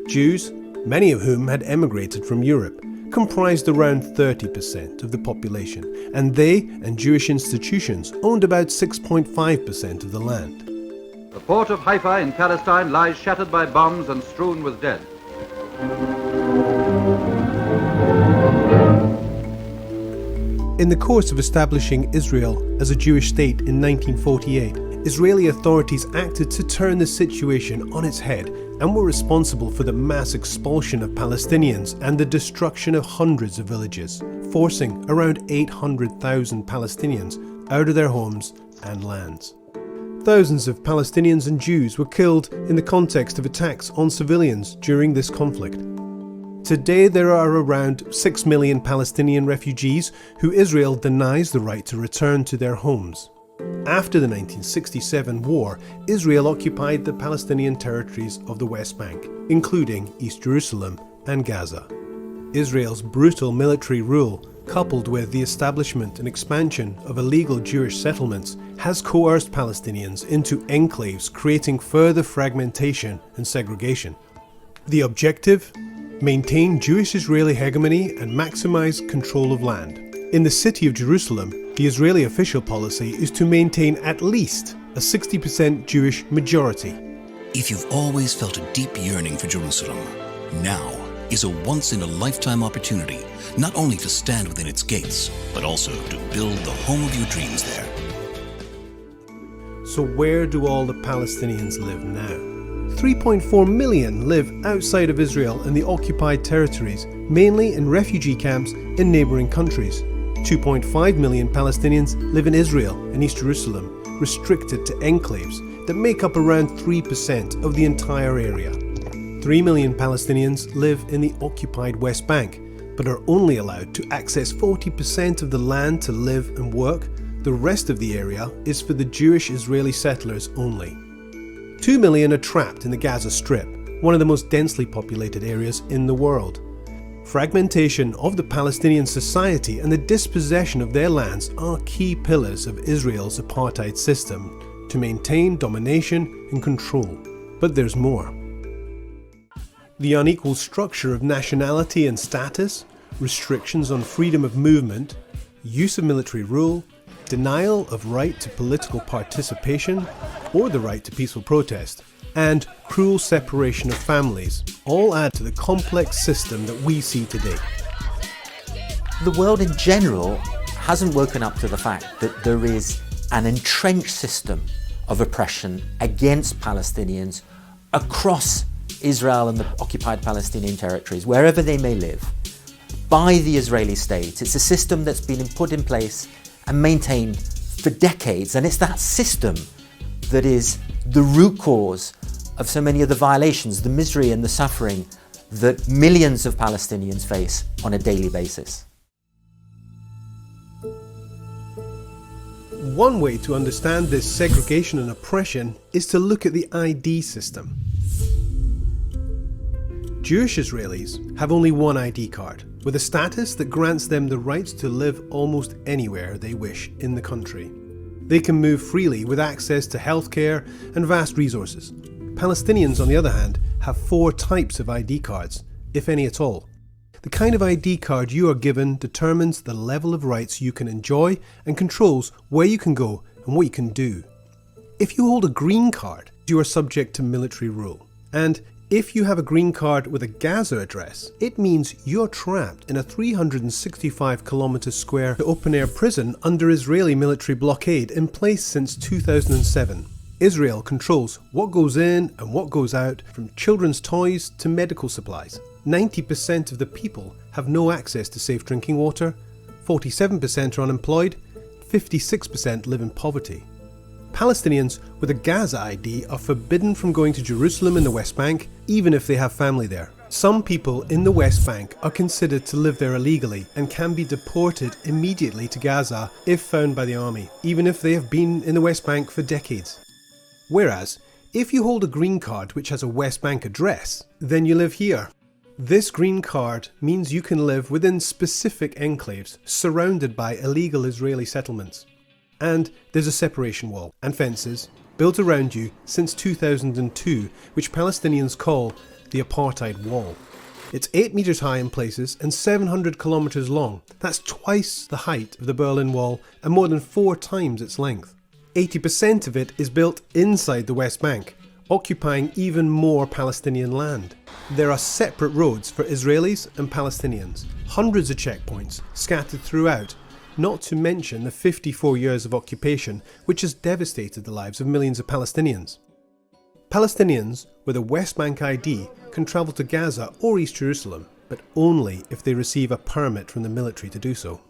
Jews, many of whom had emigrated from Europe, comprised around 30% of the population, and they and Jewish institutions owned about 6.5% of the land. The port of Haifa in Palestine lies shattered by bombs and strewn with dead. In the course of establishing Israel as a Jewish state in 1948, Israeli authorities acted to turn the situation on its head and were responsible for the mass expulsion of Palestinians and the destruction of hundreds of villages, forcing around 800,000 Palestinians out of their homes and lands. Thousands of Palestinians and Jews were killed in the context of attacks on civilians during this conflict. Today there are around 6 million Palestinian refugees who Israel denies the right to return to their homes. After the 1967 war, Israel occupied the Palestinian territories of the West Bank, including East Jerusalem and Gaza. Israel's brutal military rule, coupled with the establishment and expansion of illegal Jewish settlements, has coerced Palestinians into enclaves, creating further fragmentation and segregation. The objective? Maintain Jewish Israeli hegemony and maximize control of land. In the city of Jerusalem, the Israeli official policy is to maintain at least a 60% Jewish majority. If you've always felt a deep yearning for Jerusalem, now is a once-in-a-lifetime opportunity not only to stand within its gates, but also to build the home of your dreams there. So where do all the Palestinians live now? 3.4 million live outside of Israel in the occupied territories, mainly in refugee camps in neighbouring countries. 2.5 million Palestinians live in Israel and East Jerusalem, restricted to enclaves that make up around 3% of the entire area. 3 million Palestinians live in the occupied West Bank, but are only allowed to access 40% of the land to live and work. The rest of the area is for the Jewish Israeli settlers only. 2 million are trapped in the Gaza Strip, one of the most densely populated areas in the world. Fragmentation of the Palestinian society and the dispossession of their lands are key pillars of Israel's apartheid system to maintain domination and control. But there's more. The unequal structure of nationality and status, restrictions on freedom of movement, use of military rule, denial of right to political participation or the right to peaceful protest, and cruel separation of families all add to the complex system that we see today. The world in general hasn't woken up to the fact that there is an entrenched system of oppression against Palestinians across Israel and the occupied Palestinian territories, wherever they may live, by the Israeli state. It's a system that's been put in place and maintained for decades, and it's that system that is the root cause of so many of the violations, the misery and the suffering that millions of Palestinians face on a daily basis. One way to understand this segregation and oppression is to look at the ID system. Jewish Israelis have only one ID card, with a status that grants them the right to live almost anywhere they wish in the country. They can move freely with access to healthcare and vast resources. Palestinians, on the other hand, have 4 types of ID cards, if any at all. The kind of ID card you are given determines the level of rights you can enjoy and controls where you can go and what you can do. If you hold a green card, you are subject to military rule. And if you have a green card with a Gaza address, it means you're trapped in a 365km square open-air prison under Israeli military blockade in place since 2007. Israel controls what goes in and what goes out, from children's toys to medical supplies. 90% of the people have no access to safe drinking water, 47% are unemployed, 56% live in poverty. Palestinians with a Gaza ID are forbidden from going to Jerusalem in the West Bank, even if they have family there. Some people in the West Bank are considered to live there illegally and can be deported immediately to Gaza if found by the army, even if they have been in the West Bank for decades. Whereas, if you hold a green card which has a West Bank address, then you live here. This green card means you can live within specific enclaves surrounded by illegal Israeli settlements. And there's a separation wall and fences built around you since 2002, which Palestinians call the Apartheid Wall. It's 8 meters high in places and 700 kilometers long. That's twice the height of the Berlin Wall and more than 4 times its length. 80% of it is built inside the West Bank, occupying even more Palestinian land. There are separate roads for Israelis and Palestinians, hundreds of checkpoints scattered throughout, not to mention the 54 years of occupation which has devastated the lives of millions of Palestinians. Palestinians with a West Bank ID can travel to Gaza or East Jerusalem, but only if they receive a permit from the military to do so.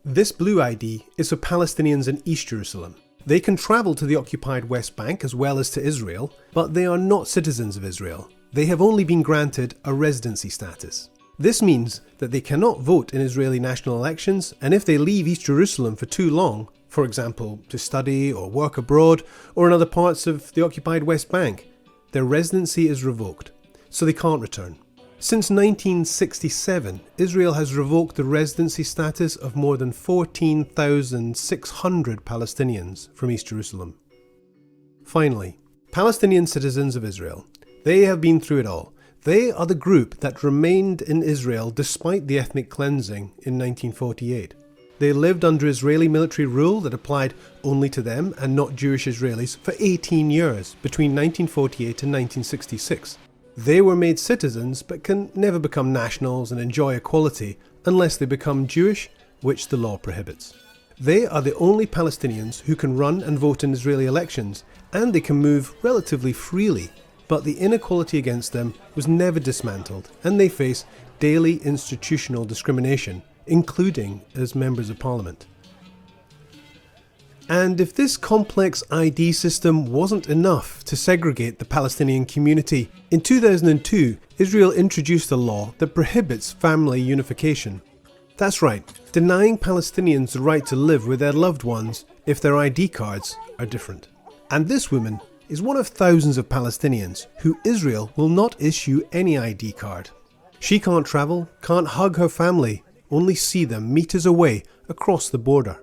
This blue ID is for Palestinians in East Jerusalem. They can travel to the occupied West Bank as well as to Israel, but they are not citizens of Israel. They have only been granted a residency status. This means that they cannot vote in Israeli national elections, and if they leave East Jerusalem for too long, for example to study or work abroad or in other parts of the occupied West Bank, their residency is revoked, so they can't return. Since 1967, Israel has revoked the residency status of more than 14,600 Palestinians from East Jerusalem. Finally, Palestinian citizens of Israel. They have been through it all. They are the group that remained in Israel despite the ethnic cleansing in 1948. They lived under Israeli military rule that applied only to them and not Jewish Israelis for 18 years between 1948 and 1966. They were made citizens but can never become nationals and enjoy equality unless they become Jewish, which the law prohibits. They are the only Palestinians who can run and vote in Israeli elections, and they can move relatively freely. But the inequality against them was never dismantled, and they face daily institutional discrimination, including as members of parliament. And if this complex ID system wasn't enough to segregate the Palestinian community, in 2002 Israel introduced a law that prohibits family unification. That's right, denying Palestinians the right to live with their loved ones if their ID cards are different. And this woman is one of thousands of Palestinians who Israel will not issue any ID card. She can't travel, can't hug her family, only see them meters away across the border.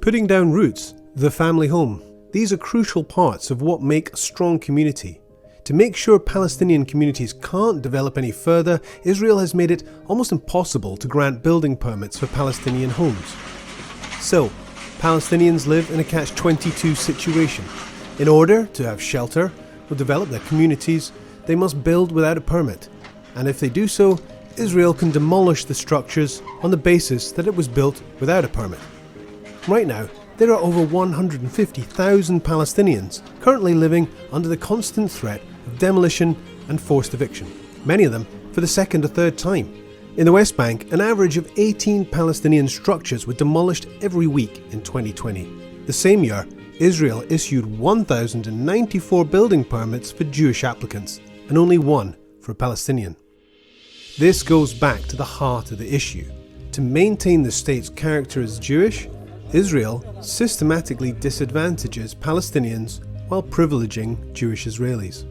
Putting down roots, the family home, these are crucial parts of what make a strong community. To make sure Palestinian communities can't develop any further, Israel has made it almost impossible to grant building permits for Palestinian homes. So, Palestinians live in a catch-22 situation. In order to have shelter or develop their communities, they must build without a permit. And if they do so, Israel can demolish the structures on the basis that it was built without a permit. Right now, there are over 150,000 Palestinians currently living under the constant threat of demolition and forced eviction, many of them for the second or third time. In the West Bank, an average of 18 Palestinian structures were demolished every week in 2020. The same year, Israel issued 1,094 building permits for Jewish applicants, and only one for a Palestinian. This goes back to the heart of the issue. To maintain the state's character as Jewish, Israel systematically disadvantages Palestinians while privileging Jewish Israelis.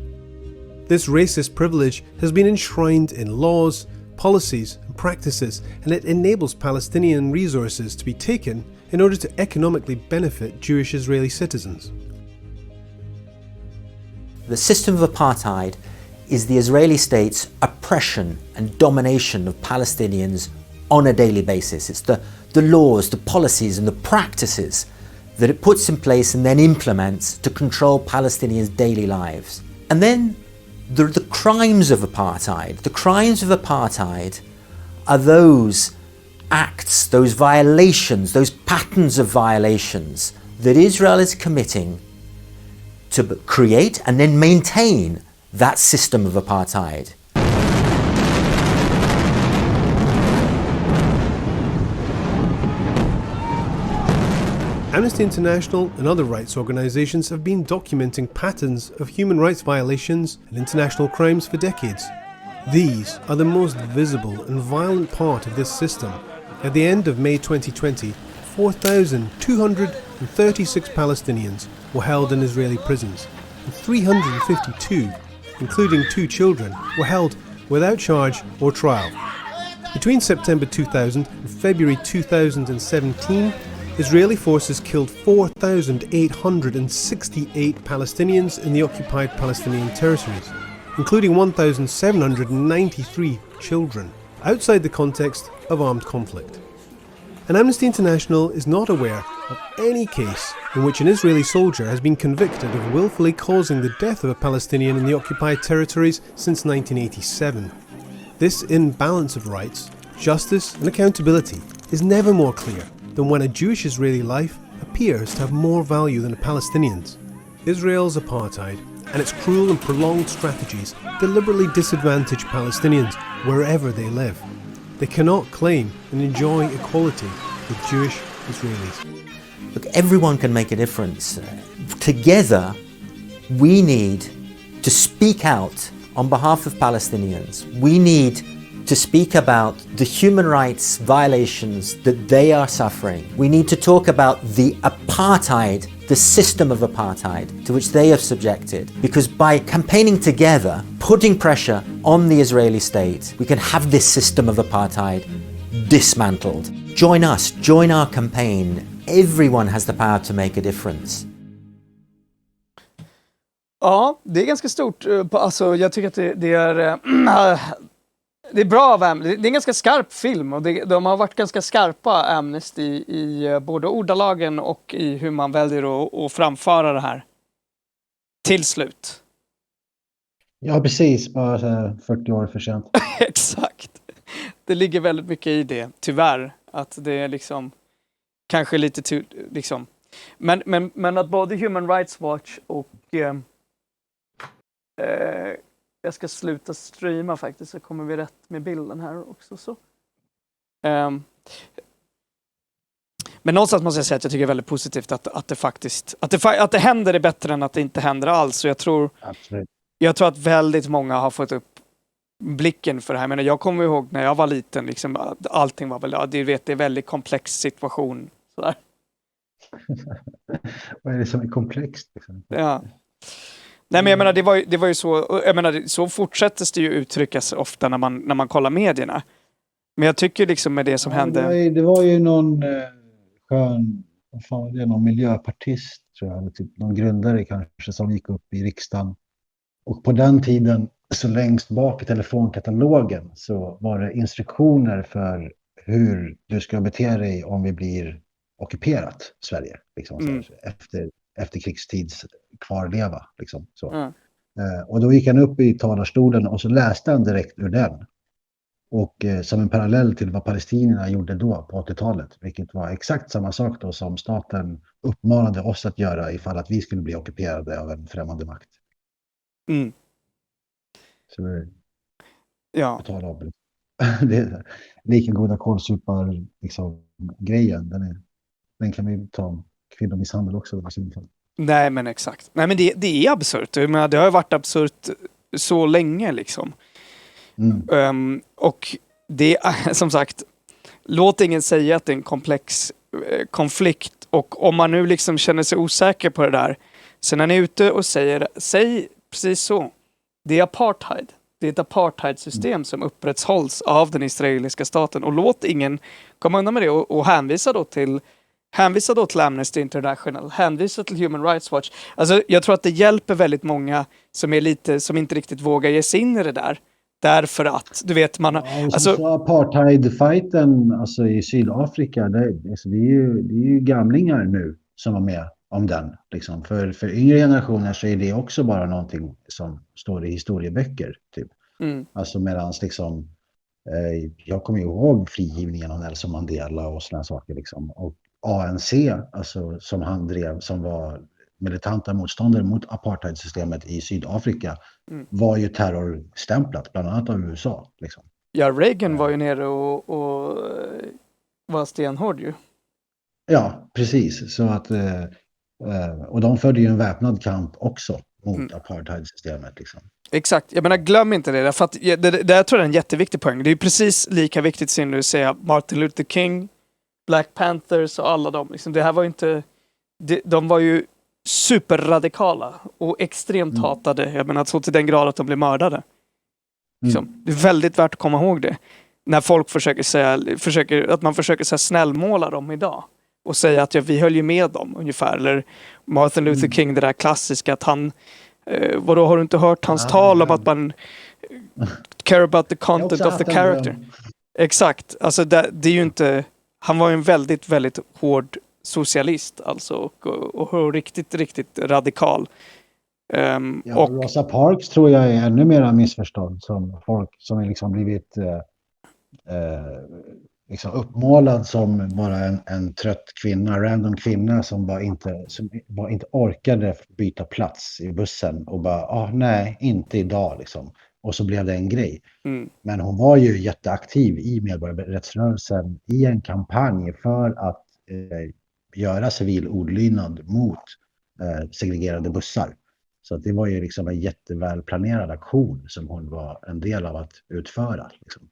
This racist privilege has been enshrined in laws, policies and practices, and it enables Palestinian resources to be taken in order to economically benefit Jewish Israeli citizens. The system of apartheid is the Israeli state's oppression and domination of Palestinians on a daily basis. It's the laws, the policies and the practices that it puts in place and then implements to control Palestinians' daily lives. And then there are the crimes of apartheid. The crimes of apartheid are those acts, those violations, those patterns of violations that Israel is committing to create and then maintain that system of apartheid. Amnesty International and other rights organisations have been documenting patterns of human rights violations and international crimes for decades. These are the most visible and violent part of this system. At the end of May 2020, 4,236 Palestinians were held in Israeli prisons, and 352, including 2 children, were held without charge or trial. Between September 2000 and February 2017, Israeli forces killed 4,868 Palestinians in the occupied Palestinian territories, including 1,793 children, outside the context of armed conflict. And Amnesty International is not aware of any case in which an Israeli soldier has been convicted of willfully causing the death of a Palestinian in the occupied territories since 1987. This imbalance of rights, justice and accountability is never more clear than when a Jewish Israeli life appears to have more value than a Palestinian's. Israel's apartheid and its cruel and prolonged strategies deliberately disadvantage Palestinians wherever they live. They cannot claim and enjoy equality with Jewish Israelis. Look, everyone can make a difference. Together, we need to speak out on behalf of Palestinians. We need to speak about the human rights violations that they are suffering. We need to talk about the apartheid, the system of apartheid to which they are subjected. Because by campaigning together, putting pressure on the Israeli state, we can have this system of apartheid dismantled. Join us, join our campaign. Everyone has the power to make a difference. Ja, det är ganska stort. Alltså, jag tycker att det är... Det är bra av Amnesty. Det är en ganska skarp film och de har varit ganska skarpa, Amnesty, i både ordalagen och i hur man väljer att framföra det här till slut. Ja, precis. Bara 40 år för sent. Exakt. Det ligger väldigt mycket i det, tyvärr. Att det är liksom kanske lite liksom. Men att både Human Rights Watch och jag ska sluta streama faktiskt, så kommer vi rätt med bilden här också. Så. Men någonstans måste jag säga att jag tycker det är väldigt positivt att det faktiskt att det händer är bättre än att det inte händer alls. Och jag tror att väldigt många har fått upp blicken för det här. Men jag kommer ihåg när jag var liten, liksom, allting var väl, ja, det är en väldigt komplex situation. Sådär. Vad är det som är komplext? Liksom? Ja. Nej, men jag menar, det var ju så, jag menar, så fortsätter det ju uttryckas ofta när man kollar medierna. Men jag tycker liksom med det som hände... Det var ju någon skön, det är någon miljöpartist, tror jag, eller typ någon grundare kanske, som gick upp i riksdagen. Och på den tiden, så längst bak i telefonkatalogen, så var det instruktioner för hur du ska bete dig om vi blir ockuperat, Sverige. Liksom, efter krigstids kvarleva. Liksom, så. Och då gick han upp i talarstolen och så läste han direkt ur den. Och som en parallell till vad palestinierna gjorde då på 80-talet. Vilket var exakt samma sak då som staten uppmanade oss att göra ifall att vi skulle bli ockuperade av en främmande makt. Mm. Så det, ja. Det är lika goda kålsupar liksom, grejen. Den kan vi ta om kvinnomisshandel också. Nej, men exakt. Nej, men det är absurt. Det har ju varit absurt så länge liksom. Och det är som sagt, låt ingen säga att det är en komplex konflikt, och om man nu liksom känner sig osäker på det där, så när ni är ute och säg precis så. Det är apartheid. Det är ett apartheidsystem som upprätthålls av den israeliska staten, och låt ingen komma undan med det, och hänvisa då till Amnesty International, hänvisa till Human Rights Watch. Alltså, jag tror att det hjälper väldigt många som inte riktigt vågar ge sig in i det där. Därför att, du vet, man... alltså, apartheid-fighten alltså, i Sydafrika, det är ju gamlingar nu som var med om den. Liksom. För yngre generationer så är det också bara någonting som står i historieböcker. Typ. Alltså medans liksom, jag kommer ihåg frigivningen av Nelson Mandela och sådana saker. Liksom. Och ANC, alltså, som han drev, som var militanta motståndare mot apartheidsystemet i Sydafrika, var ju terrorstämplat, bland annat av USA. Liksom. Ja, Reagan var ju nere och var stenhård ju. Ja, precis. Så att, och de förde ju en väpnad kamp också mot apartheidsystemet. Liksom. Exakt, jag menar, glöm inte det. För att det tror jag är en jätteviktig poäng. Det är ju precis lika viktigt som du säger Martin Luther King, Black Panthers och alla dem. Liksom, det här var ju inte... De var ju superradikala och extremt hatade. Jag menar, så till den grad att de blev mördade. Liksom. Det är väldigt värt att komma ihåg det. När folk försöker säga snällmåla dem idag. Och säga att vi höll ju med dem ungefär. Eller Martin Luther King, det där klassiska att han... vadå, har du inte hört hans tal om att man care about the content of the character? Exakt. Alltså det är ju inte... Han var ju en väldigt, väldigt hård socialist alltså, och riktigt radikal. Och Rosa Parks tror jag är ännu mer missförstådd, som folk som är liksom blivit liksom uppmålad som bara en trött kvinna, random kvinna som bara inte orkade byta plats i bussen och bara, nej, inte idag liksom. Och så blev det en grej. Men hon var ju jätteaktiv i medborgarrättsrörelsen i en kampanj för att göra civil ordlydnad mot segregerade bussar. Så att det var ju liksom en jättevälplanerad aktion som hon var en del av att utföra. Liksom.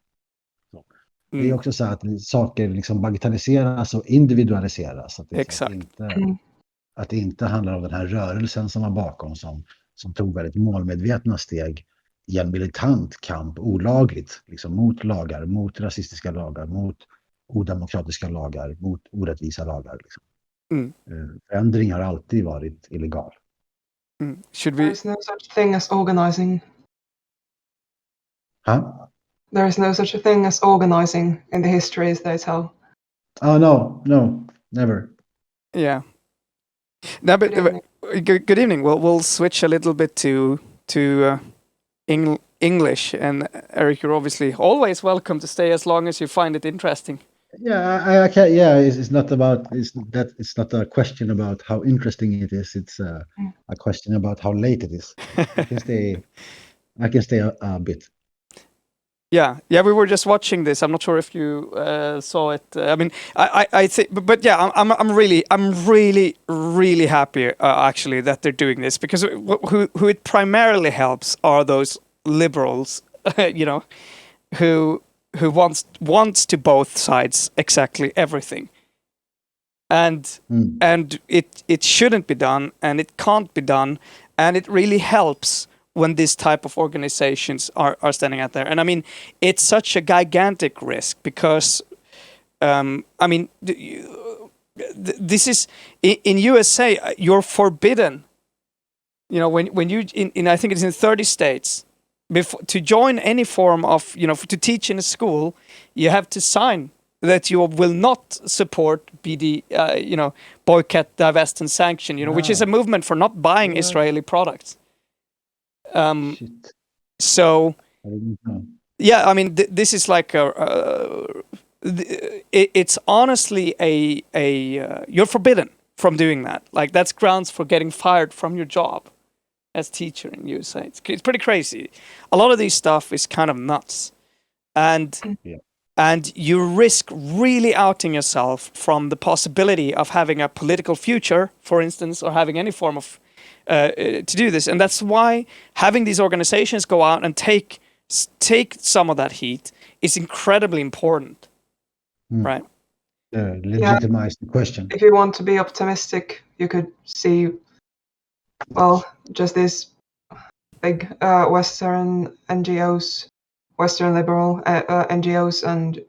Det är också så att saker liksom bagatelliseras och individualiseras. Att det, exakt. Att det inte handlar om den här rörelsen som var bakom som tog väldigt målmedvetna steg i en militant kamp olagligt, liksom mot lagar, mot rasistiska lagar, mot odemokratiska lagar, mot orättvisa lagar. Liksom. Förändring har alltid varit illegal. There is no such thing as organizing. Huh? There is no such a thing as organizing in the histories they tell. Oh, no, never. Yeah. No, but good evening. We'll switch a little bit to English, and Eric, you're obviously always welcome to stay as long as you find it interesting. Yeah, I can't. Yeah, it's not not a question about how interesting it is. It's a question about how late it is. I can stay a bit. Yeah. We were just watching this. I'm not sure if you saw it. I mean, I think, but yeah, I'm really happy actually that they're doing this, because who it primarily helps are those liberals, who wants to both sides exactly everything, and it shouldn't be done, and it can't be done, and it really helps when this type of organizations are standing out there. And I mean, it's such a gigantic risk because, I mean, this is in USA, you're forbidden. You know, when you in I think it's in 30 states. To join any form of, to teach in a school, you have to sign that you will not support BD, boycott, divest, and sanction, which is a movement for not buying Israeli products. So, yeah, I mean, this is like it's honestly you're forbidden from doing that. Like, that's grounds for getting fired from your job as teacher in USA. It's pretty crazy. A lot of these stuff is kind of nuts, and you risk really outing yourself from the possibility of having a political future, for instance, or having any form of to do this. And that's why having these organizations go out and take some of that heat is incredibly important, right? legitimize the question. If you want to be optimistic, you could see, well, just these big Western NGOs, Western liberal NGOs, and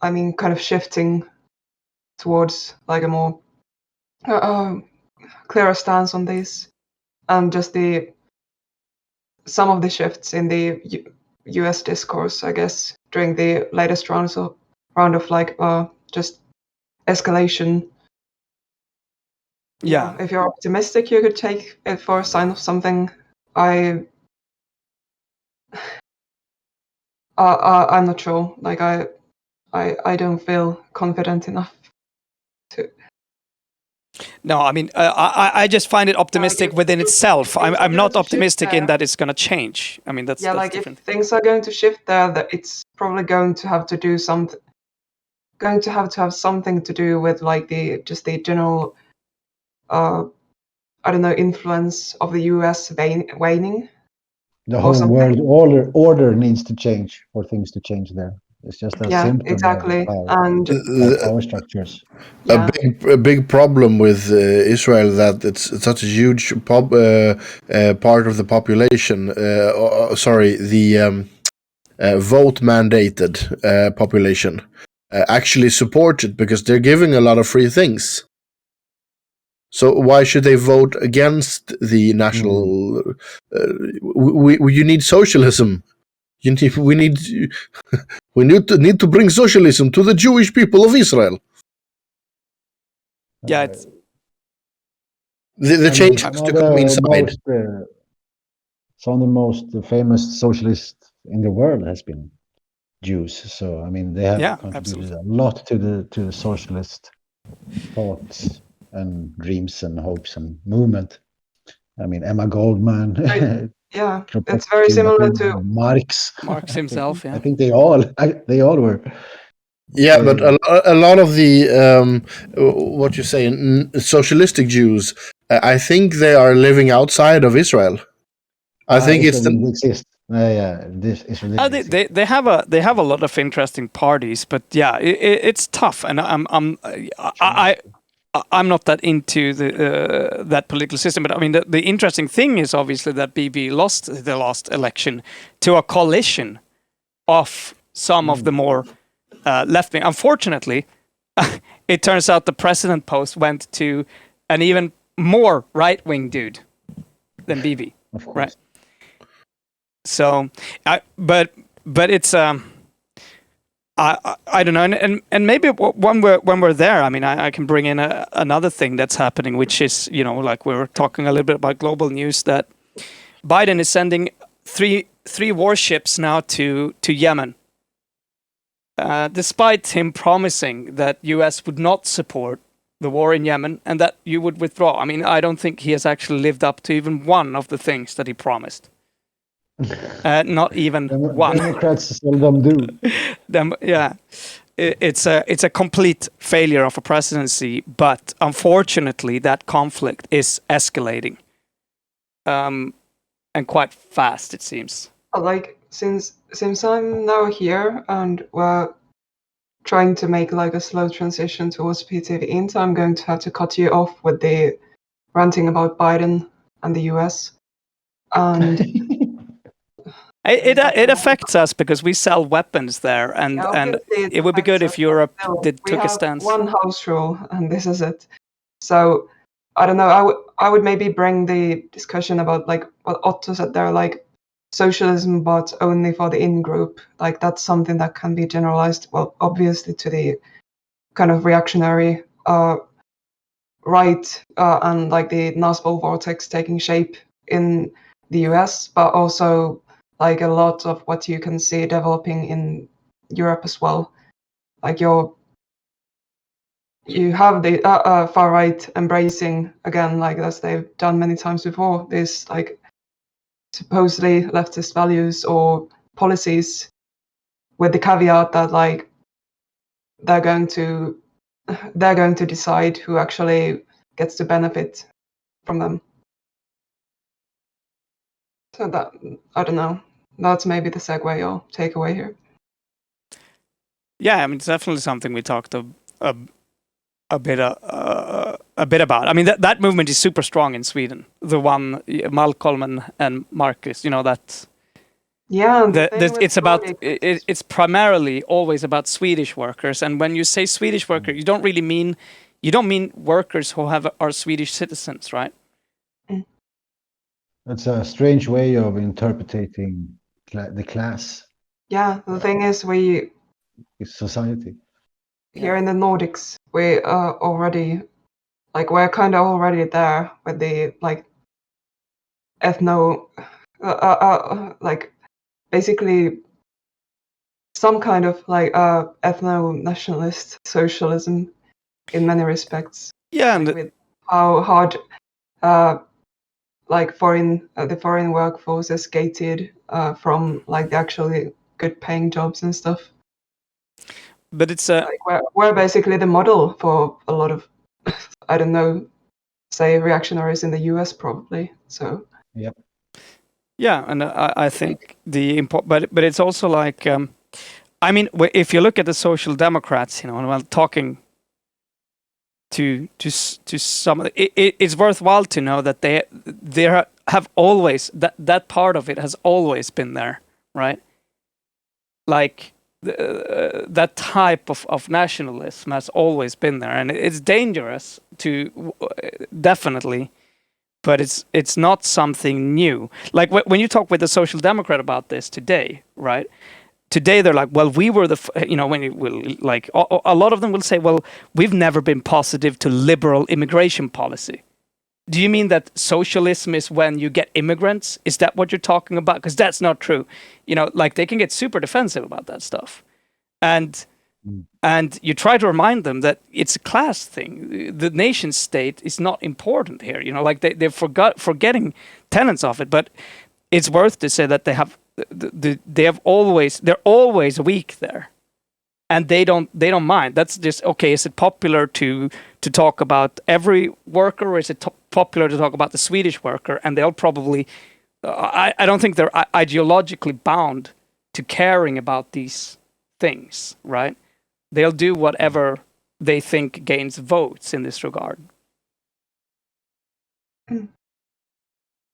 I mean, kind of shifting towards like a more clearer stance on these, and just some of the shifts in the U.S. discourse, I guess, during the latest round of like just escalation. Yeah. If you're optimistic, you could take it for a sign of something. I'm not sure. Like I don't feel confident enough to. No, I mean, I just find it optimistic within itself. I'm not optimistic in that it's going to change. I mean, that's like different. If things are going to shift there, that it's probably going to have to do something. Going to have something to do with like the general, I don't know, influence of the U.S. waning. The whole world order needs to change for things to change there. It's just a symptom exactly. of power structures. A big problem with Israel that it's such a huge part of the population. The vote mandated population actually support it because they're giving a lot of free things. So why should they vote against the national? You need socialism. We need to bring socialism to the Jewish people of Israel. Yeah, it's the change has to come inside. Some of the most famous socialists in the world has been Jews. So I mean, they have contributed a lot to the socialist thoughts and dreams and hopes and movement. I mean, Emma Goldman. It's very similar to Marx himself. I think they all were. Yeah, but a lot of the what you say socialistic Jews, I think they are living outside of Israel. I think it's exist. This is ridiculous. They have a lot of interesting parties, but yeah, it's tough, and I'm not that into that political system. But I mean, the interesting thing is obviously that BB lost the last election to a coalition of some of the more left wing. Unfortunately, it turns out the president post went to an even more right wing dude than BB. Of course. Right. So, but it's I don't know, and maybe when we're there, I mean, I can bring in another thing that's happening, which is, you know, like we were talking a little bit about global news, that Biden is sending three warships now to Yemen, despite him promising that U.S. would not support the war in Yemen and that you would withdraw. I mean, I don't think he has actually lived up to even one of the things that he promised. Not even one. Democrats seldom do. It's a complete failure of a presidency, but unfortunately, that conflict is escalating, and quite fast, it seems. Like since I'm now here and we're trying to make like a slow transition towards PTVINT, I'm going to have to cut you off with the ranting about Biden and the US, and. It affects us because we sell weapons there, and it would be good if Europe took a stance. We have one house rule, and this is it. So I don't know. I would maybe bring the discussion about like what Otto said there, like socialism, but only for the in-group. Like that's something that can be generalized. Well, obviously to the kind of reactionary right and like the Nazbol vortex taking shape in the US, but also like a lot of what you can see developing in Europe as well. Like you have the far right embracing, again, like as they've done many times before, this like supposedly leftist values or policies, with the caveat that like they're going to decide who actually gets to benefit from them. So that, I don't know. That's maybe the segue or takeaway here. Yeah, I mean, it's definitely something we talked a bit about. I mean, that movement is super strong in Sweden. The one Malcolm and Marcus, that. Yeah, It's primarily always about Swedish workers, and when you say Swedish worker, you don't mean workers who are Swedish citizens, right? It's a strange way of interpreting the class. Yeah, the thing is, Society. Here in the Nordics, we are already, we're kind of already there with the, basically some kind of, ethno-nationalist socialism in many respects. Yeah, and with how hard, the foreign workforce is gated from, the actually good-paying jobs and stuff. But it's we're basically the model for a lot of, I don't know, say reactionaries in the US probably. So yep. Yeah, and I think but it's also I mean, if you look at the Social Democrats, while talking to some, it's worthwhile to know that they have always that part of it has always been there, right? That type of nationalism has always been there, and it's dangerous to definitely, but it's not something new. Like when you talk with a Social Democrat about this today, right? Today they're like, well, we were when it will a lot of them will say, well, we've never been positive to liberal immigration policy. Do you mean that socialism is when you get immigrants? Is that what you're talking about? Because that's not true. They can get super defensive about that stuff. And you try to remind them that it's a class thing. The nation state is not important here. They're forgetting tenets of it. But it's worth to say that they're always weak there. And they don't mind. That's just, okay, is it popular to talk about every worker, or is it popular to talk about the Swedish worker? And they'll probably, I don't think they're ideologically bound to caring about these things, right? They'll do whatever they think gains votes in this regard.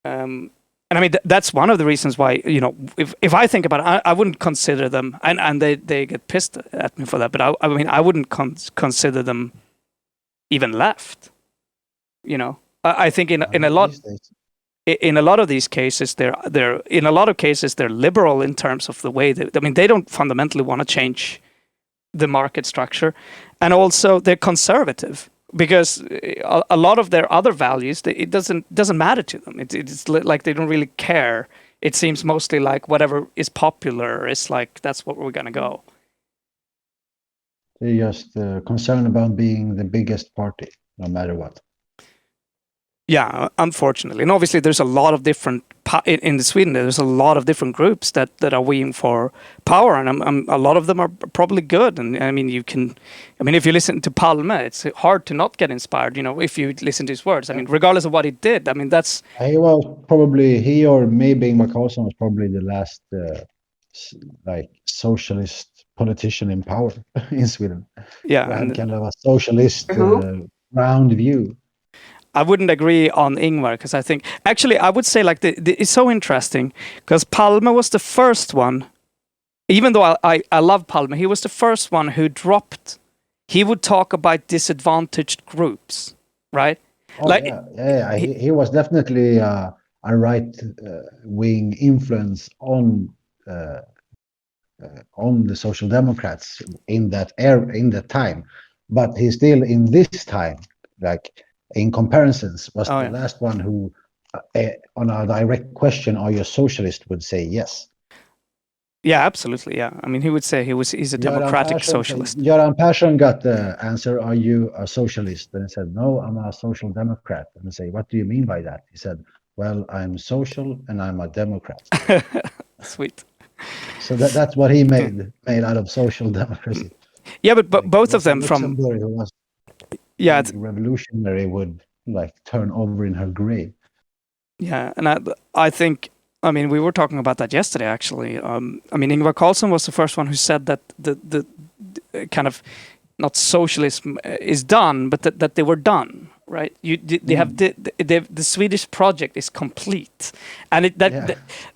And I mean, that's one of the reasons why, if I think about it, I wouldn't consider them, and they get pissed at me for that, but I mean, I wouldn't consider them even left. I think in a lot of these cases, they're liberal in terms of the way that, I mean, they don't fundamentally want to change the market structure, and also they're conservative. Because a lot of their other values, it doesn't matter to them. It's like they don't really care. It seems mostly like whatever is popular is that's what we're gonna go. They're just concerned about being the biggest party, no matter what. Yeah, unfortunately, and obviously there's a lot of different in Sweden. There's a lot of different groups that are weighing for power, and a lot of them are probably good. And I mean, if you listen to Palme, it's hard to not get inspired. If you listen to his words, I mean, regardless of what he did, I mean, that's he or maybe Ingvar Carlsson was probably the last socialist politician in power in Sweden. Yeah, and kind of a socialist round view. I wouldn't agree on Ingvar, because I think, actually, I would say it's so interesting, because Palme was the first one, even though I love Palme, he was the first one who he would talk about disadvantaged groups, right? He was definitely a right-wing influence on the Social Democrats in that time, but he still in this time, in comparisons, was the last one who, on a direct question, "Are you a socialist?" would say yes. Yeah, absolutely. Yeah, I mean, he would say he's a democratic socialist. Göran Persson got the answer, "Are you a socialist?" And he said, "No, I'm a social democrat." And they say, "What do you mean by that?" He said, "Well, I'm social and I'm a democrat." Sweet. So that's what he made out of social democracy. Yeah, but both of them from. Yeah, revolutionary would turn over in her grave. Yeah, and I think, I mean, we were talking about that yesterday, actually. I mean, Ingvar Carlsson was the first one who said that kind of not socialism is done, but that they were done, right? They have the Swedish project is complete, and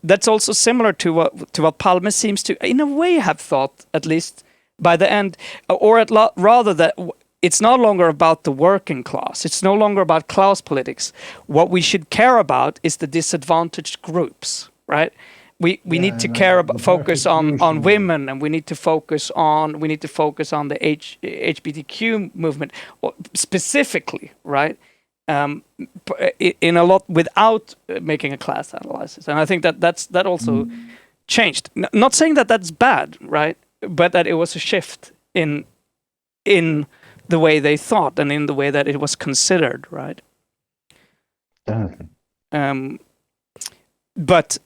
that's also similar to what Palme seems to, in a way, have thought, at least by the end, or rather that it's no longer about the working class. It's no longer about class politics. What we should care about is the disadvantaged groups, right? We need to care about, focus on women, and we need to focus on the HBTQ movement specifically, right? In a lot, without making a class analysis, and I think that also changed. Not saying that that's bad, right? But that it was a shift in the way they thought and in the way that it was considered, right? But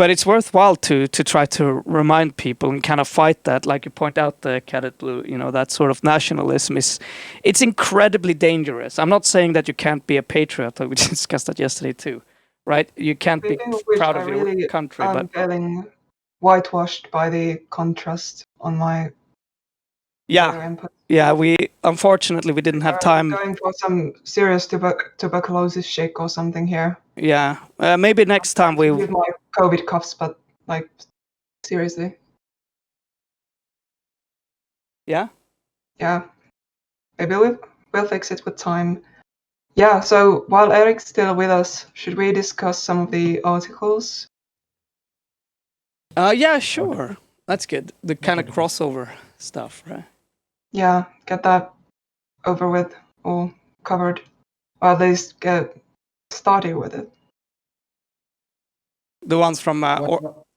it's worthwhile to try to remind people and kind of fight that, like you point out, the Cadet Blue, that sort of nationalism it's incredibly dangerous. I'm not saying that you can't be a patriot. We discussed that yesterday too, right? You can't be proud of your country, but feeling whitewashed by the contrast on my input. Yeah, we didn't have time. Going for some serious tuberculosis shake or something here. Yeah, maybe next time we with my COVID cuffs, but like seriously. Yeah. Maybe we'll fix it with time. Yeah. So while Eric's still with us, should we discuss some of the articles? Yeah, sure. That's good. The kind of crossover stuff, right? Yeah, get that over with or covered, or at least get started with it. The ones from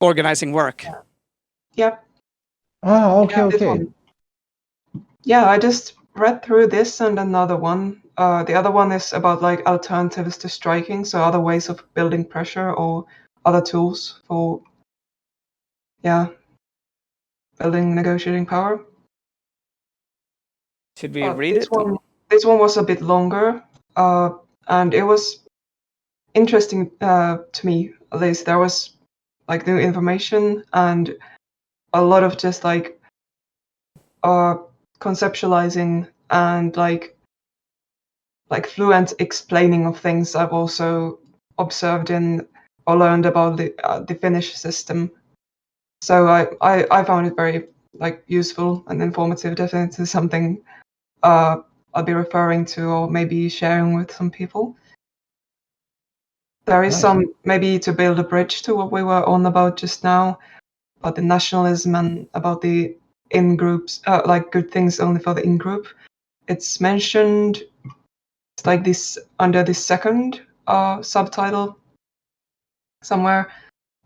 organizing work. Yep. Oh, okay. Yeah, I just read through this and another one. The other one is about like alternatives to striking, so other ways of building pressure or other tools for, building negotiating power. Should we read it? This one was a bit longer, and it was interesting to me, at least. There was like new information and a lot of just like conceptualizing and like fluent explaining of things I've also observed in or learned about the Finnish system. So I found it very like useful and informative. Definitely something I'll be referring to or maybe sharing with some people. There is some, maybe to build a bridge to what we were on about just now, about the nationalism and about the in-groups, like good things only for the in-group. It's mentioned, it's like this under the second subtitle somewhere.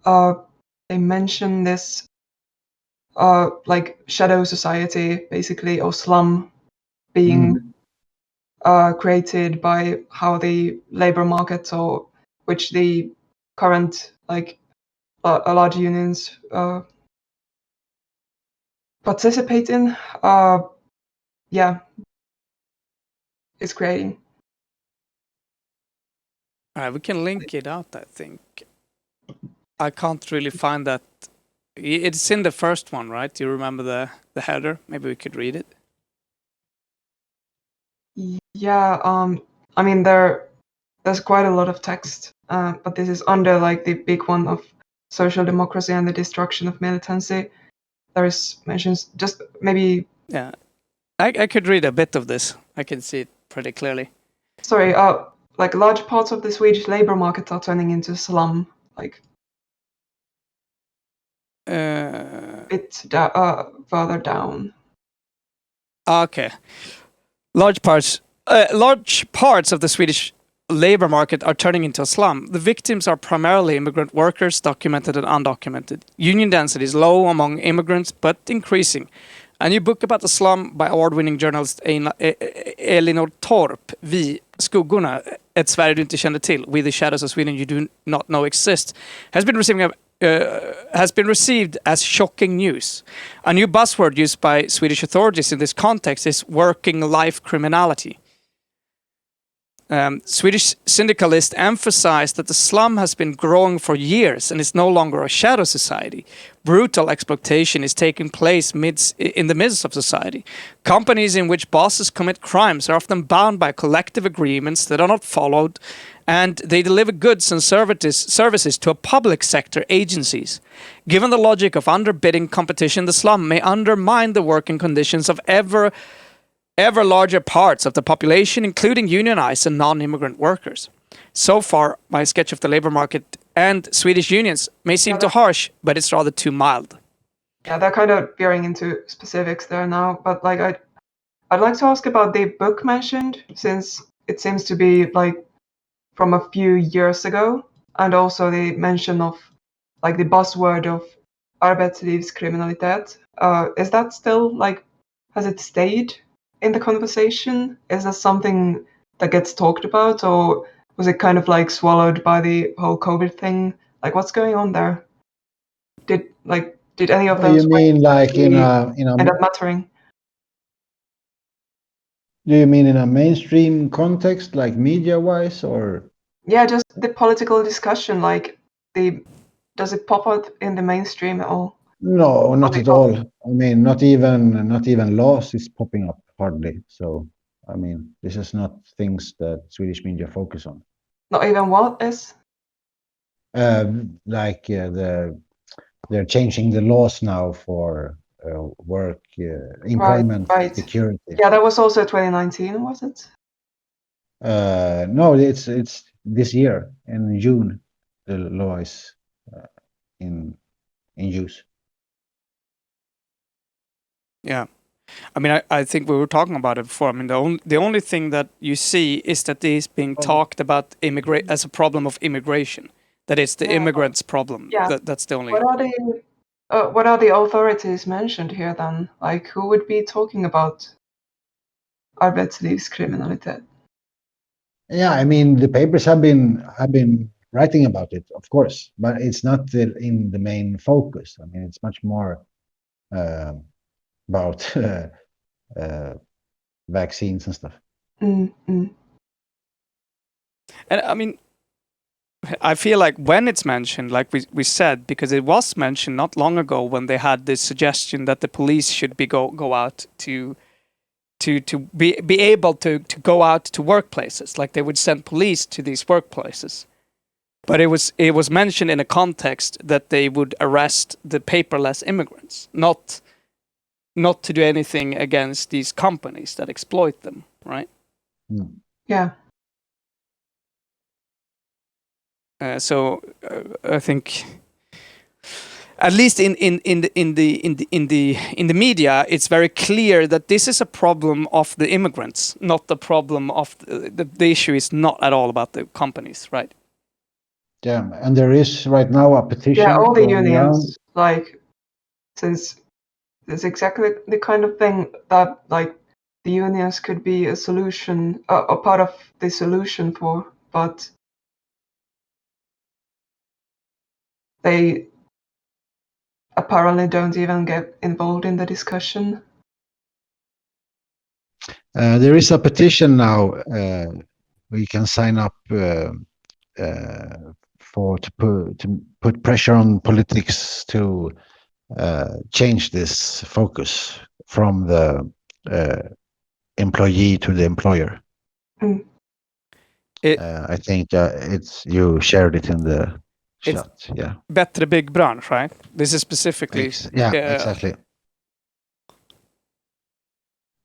They mention this like shadow society, basically, or slum being created by how the labor market, or which the current like large unions participate in, is creating. We can link it out, I think. I can't really find that. It's in the first one, right? Do you remember the header? Maybe we could read it. Yeah, I mean there's quite a lot of text, but this is under like the big one of social democracy and the destruction of militancy. There is mentions just maybe. Yeah, I could read a bit of this. I can see it pretty clearly. Sorry, like large parts of the Swedish labor market are turning into slum, like. Bit further down. Okay. Large parts of the Swedish labor market are turning into a slum. The victims are primarily immigrant workers, documented and undocumented. Union density is low among immigrants, but increasing. A new book about the slum by award-winning journalist Elinor Torp, Vi, Skuggorna, ett Sverige du inte känner till, We the Shadows of Sweden You Do Not Know Exist, has been received as shocking news. A new buzzword used by Swedish authorities in this context is working life criminality. Swedish syndicalist emphasized that the slum has been growing for years and is no longer a shadow society. Brutal exploitation is taking place in the midst of society. Companies in which bosses commit crimes are often bound by collective agreements that are not followed, and they deliver goods and services to a public sector agencies. Given the logic of underbidding competition, the slum may undermine the working conditions of ever larger parts of the population, including unionized and non-immigrant workers. So far, my sketch of the labor market and Swedish unions may seem too harsh, but it's rather too mild. Yeah, they're kind of veering into specifics there now, but like I'd like to ask about the book mentioned, since it seems to be like from a few years ago, and also the mention of like the buzzword of arbetslivskriminalitet. Is that still like, has it stayed in the conversation? Is that something that gets talked about, or was it kind of like swallowed by the whole COVID thing? Like, what's going on there? Did any of those? You mean like in a end up mattering? Do you mean in a mainstream context, like media-wise, or? Yeah, just the political discussion. Like, does it pop out in the mainstream at all? No, not at all. I mean, not even laws is popping up hardly. So, I mean, this is not things that Swedish media focus on. Not even what is? They're changing the laws now for work, employment, right. security. Yeah, that was also 2019, was it? No, it's this year in June. The law is in use. Yeah, I mean, I think we were talking about it before. I mean, the only thing that you see is that this being talked about as a problem of immigration. That it's the immigrants' problem. Yeah. That's the only. What are the authorities mentioned here then? Like, who would be talking about arbetslivskriminalitet? Yeah, I mean, the papers have been writing about it, of course, but it's not in the main focus. I mean, it's much more about vaccines and stuff. Mm-hmm. And I mean, I feel like when it's mentioned, like we said, because it was mentioned not long ago when they had this suggestion that the police should go out to be able to go out to workplaces, like they would send police to these workplaces. But it was mentioned in a context that they would arrest the paperless immigrants, not to do anything against these companies that exploit them, right? Mm. Yeah. So I think, at least in the media, it's very clear that this is a problem of the immigrants, not the problem of the issue is not at all about the companies, right? Yeah, and there is right now a petition. Yeah, all the unions, like, since it's exactly the kind of thing that like the unions could be a solution, a part of the solution for, but they apparently don't even get involved in the discussion. There is a petition now. We can sign up to put pressure on politics to change this focus from the employee to the employer. Mm. I think you shared it in the chat. Yeah. Bättre byggbransch, right? This is specifically. Exactly.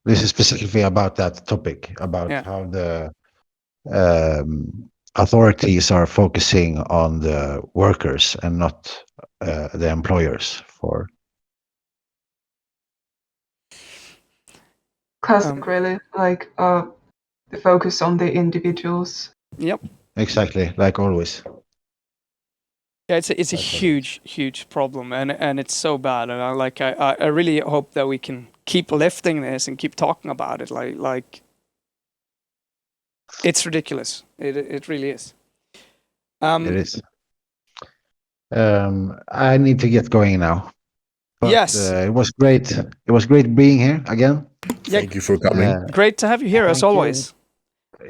This is specifically about that topic, about how the authorities are focusing on the workers and not the employers for. Classic, really, like the focus on the individuals. Yep. Exactly, like always. Yeah, it's a huge problem, and it's so bad, and I really hope that we can keep lifting this and keep talking about it. Like it's ridiculous. It really is. It is. I need to get going now. But, yes. It was great. It was great being here again. Thank you for coming. Great to have you here as always.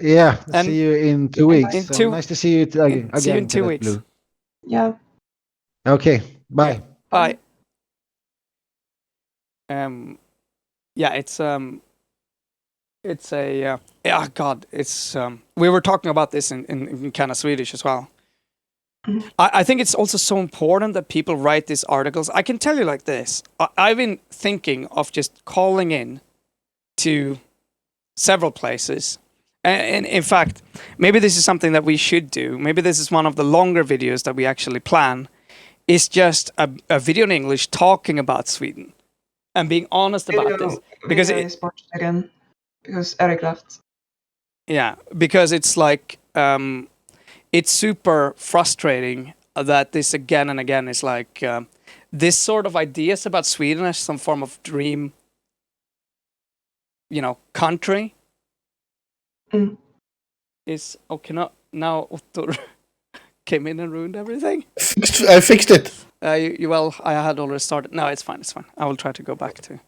Yeah, And see you in 2 weeks. in So two- nice to see you again. see you in 2 Cadet weeks. Blue. Yeah. Okay, bye. Bye. Yeah, it's a God. It's we were talking about this in kind of Swedish as well. I think it's also so important that people write these articles. I can tell you like this. I've been thinking of just calling in to several places. And in fact, maybe this is something that we should do. Maybe this is one of the longer videos that we actually plan. Is just a video in English talking about Sweden and being honest about this. Because it's watched again. Because Eric left. Yeah, because it's like it's super frustrating that this again and again is like this sort of ideas about Sweden as some form of dream, country. Is okay. Now Otto came in and ruined everything. I fixed it. Well, I had already started. No, it's fine. It's fine. I will try to go back to.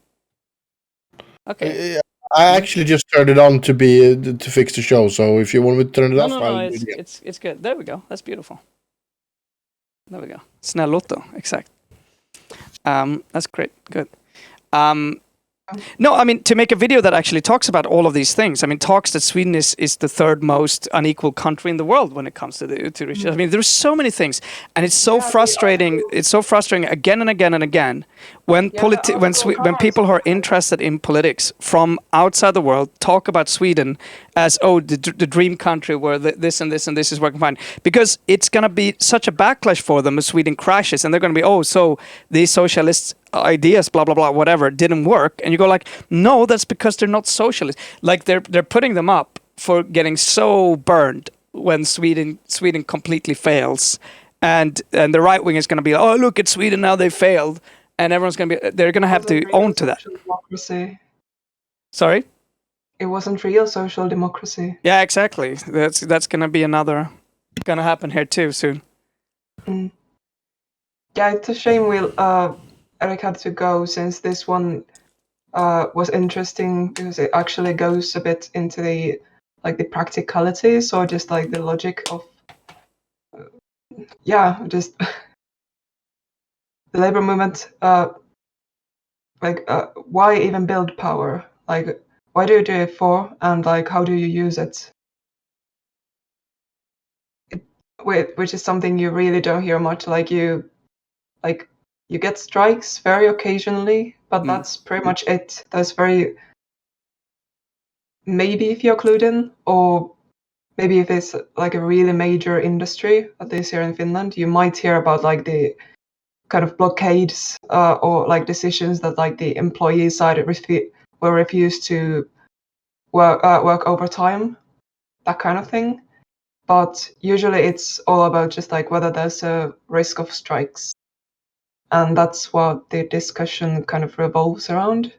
Okay. I actually just turned it on to fix the show. So if you want me to turn it off, No, it's good. There we go. That's beautiful. There we go. Snäll Otto, exact. That's great. Good. No, I mean, to make a video that actually talks about all of these things. I mean, talks that Sweden is the third most unequal country in the world when it comes to riches. I mean, there's so many things, and it's so frustrating. It's so frustrating again and again and again when when people who are interested in politics from outside the world talk about Sweden as the dream country where this and this and this is working fine, because it's gonna be such a backlash for them if Sweden crashes, and they're gonna be so these socialists ideas, blah blah blah, whatever, didn't work, and you go like, no, that's because they're not socialist. Like they're putting them up for getting so burned when Sweden completely fails, and the right wing is going to be, oh, look at Sweden now, they failed, and everyone's going to be, they're going to have to own to that. Democracy. Sorry? It wasn't real social democracy. Yeah, exactly. That's going to be going to happen here too soon. Yeah, it's a shame Eric had to go, since this one was interesting because it actually goes a bit into the practicalities, or just like the logic of just the labor movement. Why even build power? Like, why do you do it for, and like how do you use it? Which is something you really don't hear much. You get strikes very occasionally, but that's pretty much it. That's maybe if you're clued in, or maybe if it's like a really major industry, at least here in Finland, you might hear about like the kind of blockades or like decisions that like the employee side will refuse to work overtime, that kind of thing. But usually it's all about just like whether there's a risk of strikes. And that's what the discussion kind of revolves around,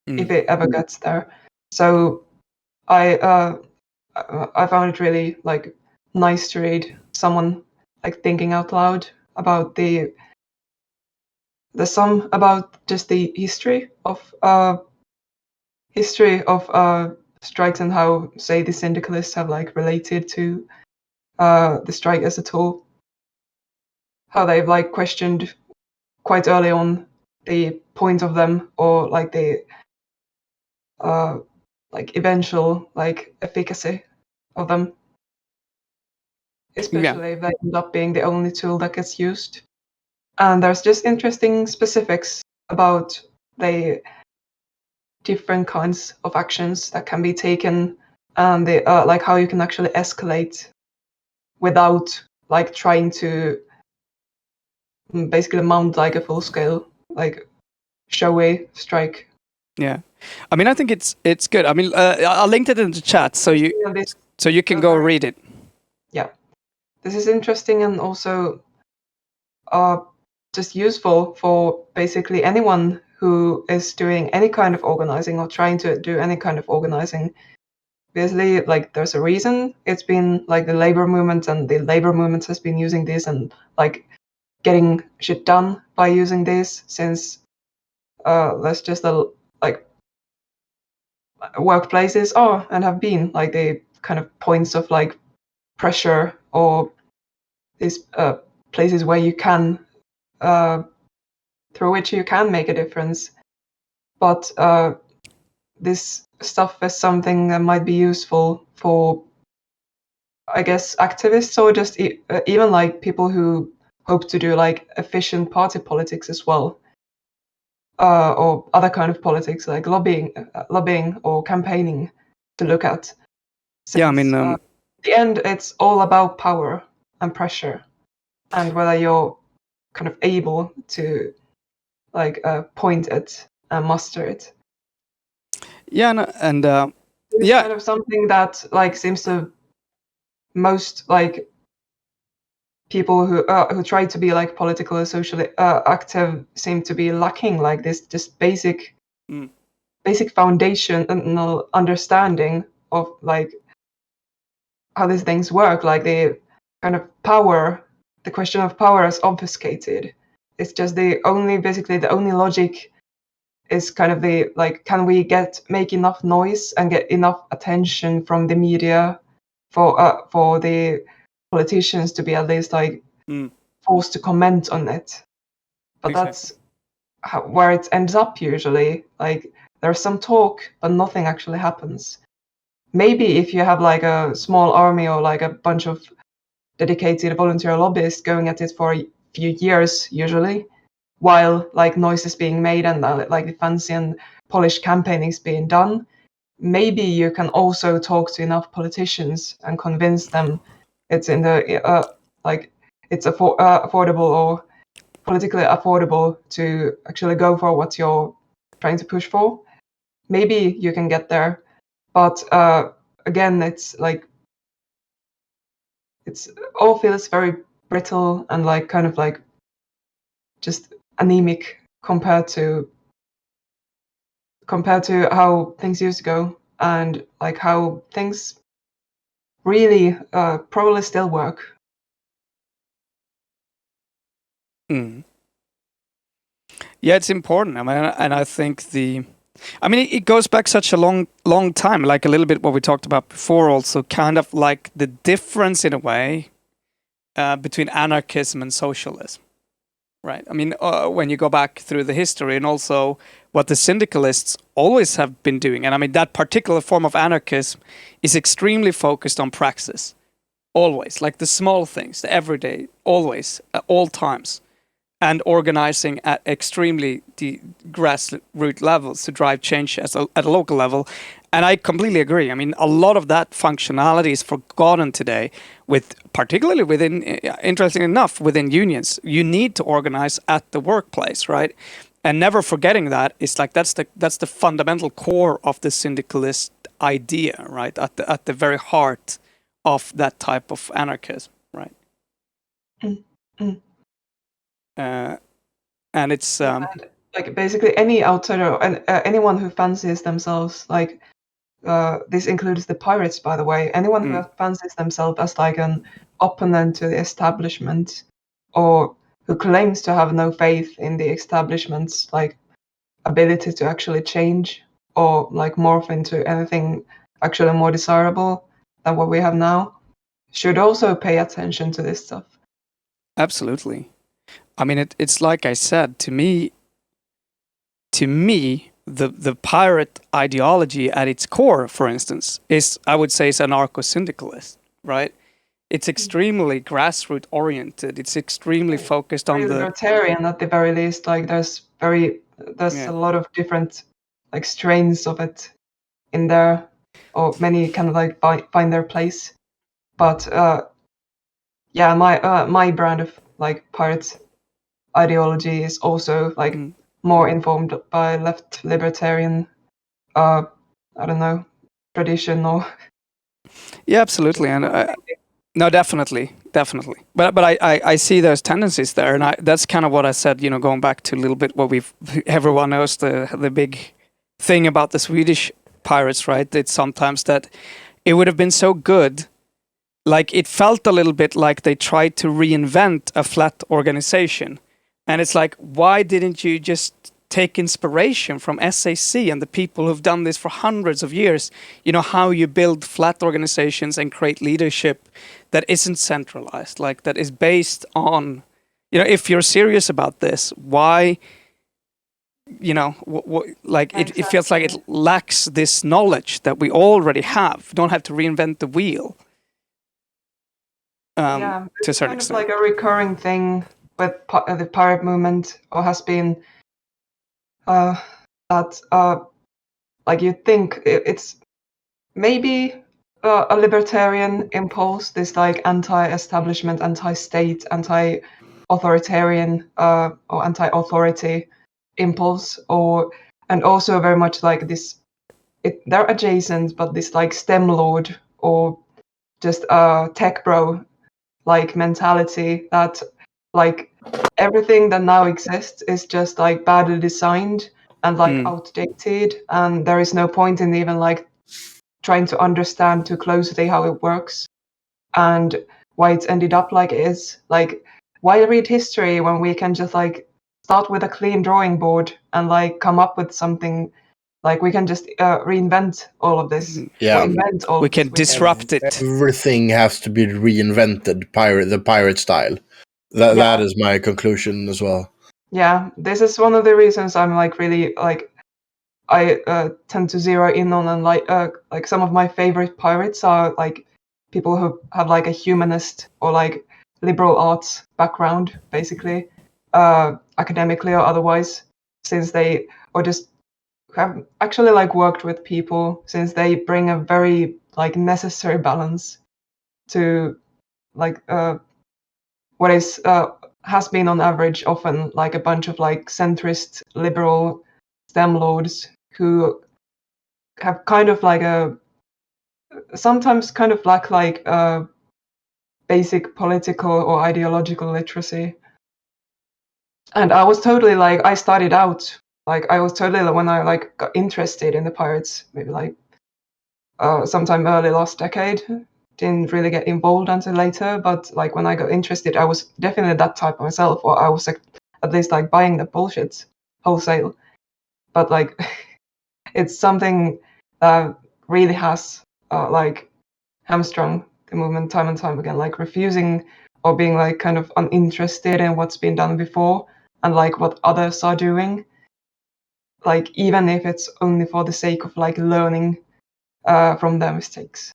if it ever gets there. So I found it really like nice to read someone like thinking out loud about some about just the history of strikes, and how, say, the syndicalists have like related to the strike as a tool. How they've like questioned quite early on the point of them, or like the eventual like efficacy of them, especially if they end up being the only tool that gets used. And there's just interesting specifics about the different kinds of actions that can be taken, and the like how you can actually escalate without like trying to basically mount like a full scale like showy strike. Yeah, I mean, I think it's good. I mean, I'll link it in the chat so you can go read it. Yeah, this is interesting, and also just useful for basically anyone who is doing any kind of organizing or trying to do any kind of organizing. Basically, like, there's a reason it's been like the labor movement, and the labor movement has been using this and like getting shit done by using this since there's just like workplaces are and have been like the kind of points of like pressure, or these places where you can, through which you can make a difference. But this stuff is something that might be useful for, I guess, activists, or just even like people who hope to do like efficient party politics as well, or other kind of politics like lobbying or campaigning to look at. Since, yeah, I mean, at the end, it's all about power and pressure, and whether you're kind of able to like point it and muster it. Yeah, and It's yeah, kind of something that like seems to most like people who try to be like politically or socially active seem to be lacking, like this just basic foundational understanding of like how these things work, like the kind of power, the question of power is obfuscated. It's just the only logic is kind of the like, can we make enough noise and get enough attention from the media for the politicians to be at least like forced to comment on it. But Exactly. that's where it ends up usually. Like there's some talk, but nothing actually happens. Maybe if you have like a small army or like a bunch of dedicated volunteer lobbyists going at it for a few years, usually, while like noise is being made and like the fancy and polished campaigning is being done, maybe you can also talk to enough politicians and convince them it's in the like it's affordable or politically affordable to actually go for what you're trying to push for. Maybe you can get there, but again, it's like it's all feels very brittle and like kind of like just anemic compared to how things used to go, and like how things really probably still work. Yeah, it's important. I mean, and I think it goes back such a long time, like a little bit what we talked about before, also kind of like the difference in a way between anarchism and socialism, right? I mean, when you go back through the history, and also what the syndicalists always have been doing, and I mean that particular form of anarchism is extremely focused on praxis, always, like the small things, the everyday, always, at all times. And organizing at extremely grassroots levels to drive change at a local level. And I completely agree. I mean, a lot of that functionality is forgotten today, particularly within, interesting enough, within unions. You need to organize at the workplace, right? And never forgetting that, it's like that's the fundamental core of the syndicalist idea, right? At the very heart of that type of anarchism, right? And it's like basically any outsider and anyone who fancies themselves like this includes the pirates, by the way. Anyone who fancies themselves as like an opponent to the establishment, or who claims to have no faith in the establishment's like ability to actually change or like morph into anything actually more desirable than what we have now, should also pay attention to this stuff. Absolutely. I mean, it's like I said, to me, the pirate ideology at its core, for instance, is, I would say, is anarcho-syndicalist, right? It's extremely grassroots oriented. It's extremely focused on the libertarian at the very least. Like there's a lot of different like strains of it in there, or many kind of like find their place. But my brand of like pirates ideology is also like more informed by left libertarian I don't know, tradition or absolutely. And no, definitely but I see those tendencies there, and that's kind of what I said, going back to a little bit what everyone knows, the big thing about the Swedish pirates, right? It's sometimes that it would have been so good, like it felt a little bit like they tried to reinvent a flat organization. And it's like, why didn't you just take inspiration from SAC and the people who've done this for hundreds of years. How you build flat organizations and create leadership that isn't centralized, like that is based on, if you're serious about this, why, it feels like it lacks this knowledge that we already have. We don't have to reinvent the wheel. To a certain extent. Like a recurring thing with the pirate movement, or has been that like you think it's maybe a libertarian impulse, this like anti-establishment, anti-state, anti-authoritarian or anti-authority impulse, and also very much like this. They're adjacent, but this like STEM lord or just tech bro like mentality that like everything that now exists is just like badly designed and like outdated, and there is no point in even like trying to understand too closely how it works and why it's ended up like it is. Like, why read history when we can just like start with a clean drawing board and like come up with something? Like, we can just reinvent all of this. Yeah, we can disrupt it. Everything has to be reinvented, the pirate style. That is my conclusion as well. Yeah, this is one of the reasons I'm like really like I tend to zero in on, and like some of my favorite pirates are like people who have like a humanist or like liberal arts background, basically, academically or otherwise, since they or just have actually like worked with people, since they bring a very like necessary balance to like what is has been on average often like a bunch of like centrist liberal STEM lords who have kind of like sometimes kind of lack like basic political or ideological literacy. And I was totally like, I started out like, I was totally when I like got interested in the pirates, maybe like sometime early last decade. Didn't really get involved until later, but like when I got interested, I was definitely that type myself, or I was like, at least like buying the bullshit wholesale. But like, it's something that really has like hamstrung the movement time and time again, like refusing or being like kind of uninterested in what's been done before and like what others are doing, like even if it's only for the sake of like learning from their mistakes.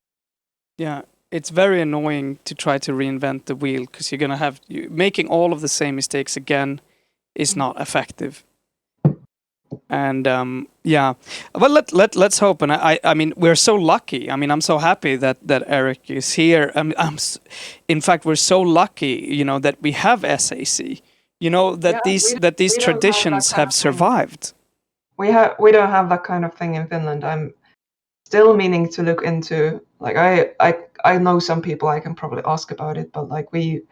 Yeah, it's very annoying to try to reinvent the wheel, because you're gonna have making all of the same mistakes again is not effective. And yeah, well, let's hope. And I mean, we're so lucky. I mean, I'm so happy that Eric is here. In fact, we're so lucky, that we have SAC. That these traditions have survived. We don't have that kind of thing in Finland. I'm still meaning to look into. Like, I know some people I can probably ask about it, but like we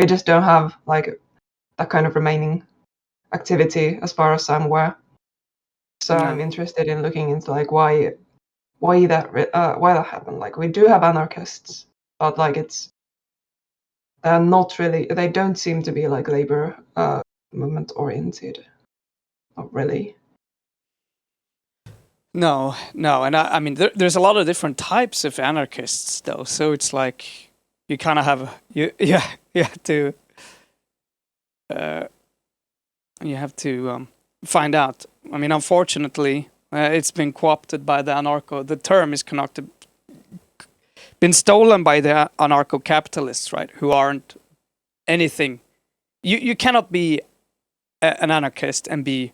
just don't have like that kind of remaining activity as far as I'm aware. So I'm interested in looking into like why that happened. Like, we do have anarchists, but like they're not really. They don't seem to be like labor movement oriented. Not really. No, and I mean there's a lot of different types of anarchists though. So it's like you kind of have you have to find out. I mean, unfortunately, it's been co-opted by the anarcho. The term is been stolen by the anarcho-capitalists, right? Who aren't anything. You cannot be an anarchist and be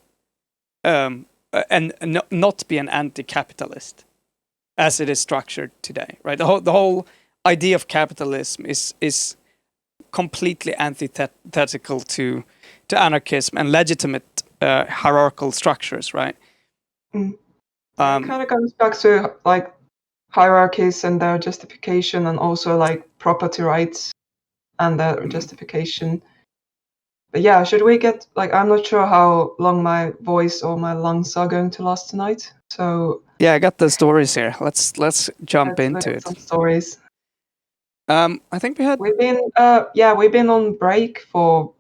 and not be an anti-capitalist, as it is structured today, right? The whole idea of capitalism is completely antithetical to anarchism and legitimate hierarchical structures, right? It kind of comes back to like hierarchies and their justification, and also like property rights and their justification. But yeah, should we get like, I'm not sure how long my voice or my lungs are going to last tonight. So yeah, I got the stories here. Let's jump into it. Some stories. I think we've been on break for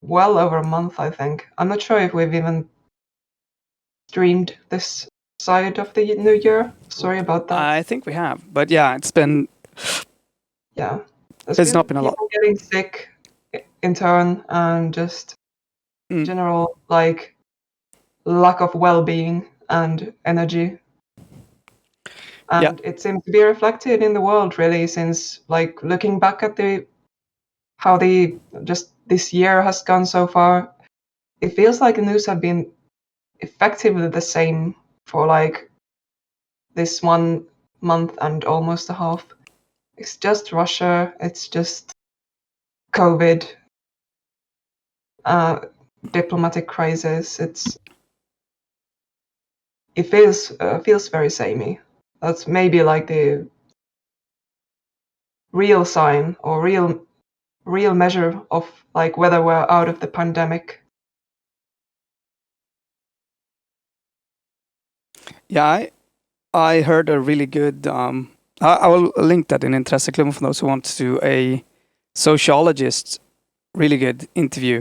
well over a month, I think. I'm not sure if we've even streamed this side of the new year. Sorry about that. I think we have, but yeah, it's been. Yeah, it's not been a lot. People getting sick in turn, and just general like lack of well-being and energy. And it seems to be reflected in the world, really, since like looking back at how just this year has gone so far, it feels like the news have been effectively the same for like this 1 month and almost a half. It's just Russia, it's just COVID, diplomatic crisis. It feels very samey. That's maybe like the real sign or real measure of like whether we're out of the pandemic. Yeah, I heard a really good. I will link that in Intresseklubben for those who want to do a sociologist. Really good interview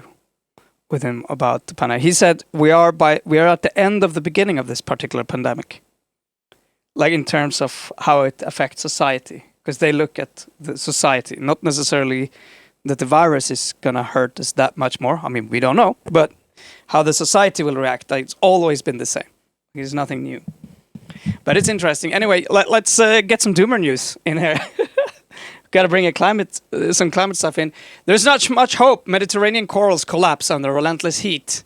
with him about the pandemic. He said we are at the end of the beginning of this particular pandemic. Like in terms of how it affects society, because they look at the society, not necessarily that the virus is gonna hurt us that much more. I mean, we don't know, but how the society will react, it's always been the same. There's nothing new. But it's interesting. Anyway, let's get some doomer news in here. Got to bring some climate stuff in. There's not much hope. Mediterranean corals collapse under relentless heat.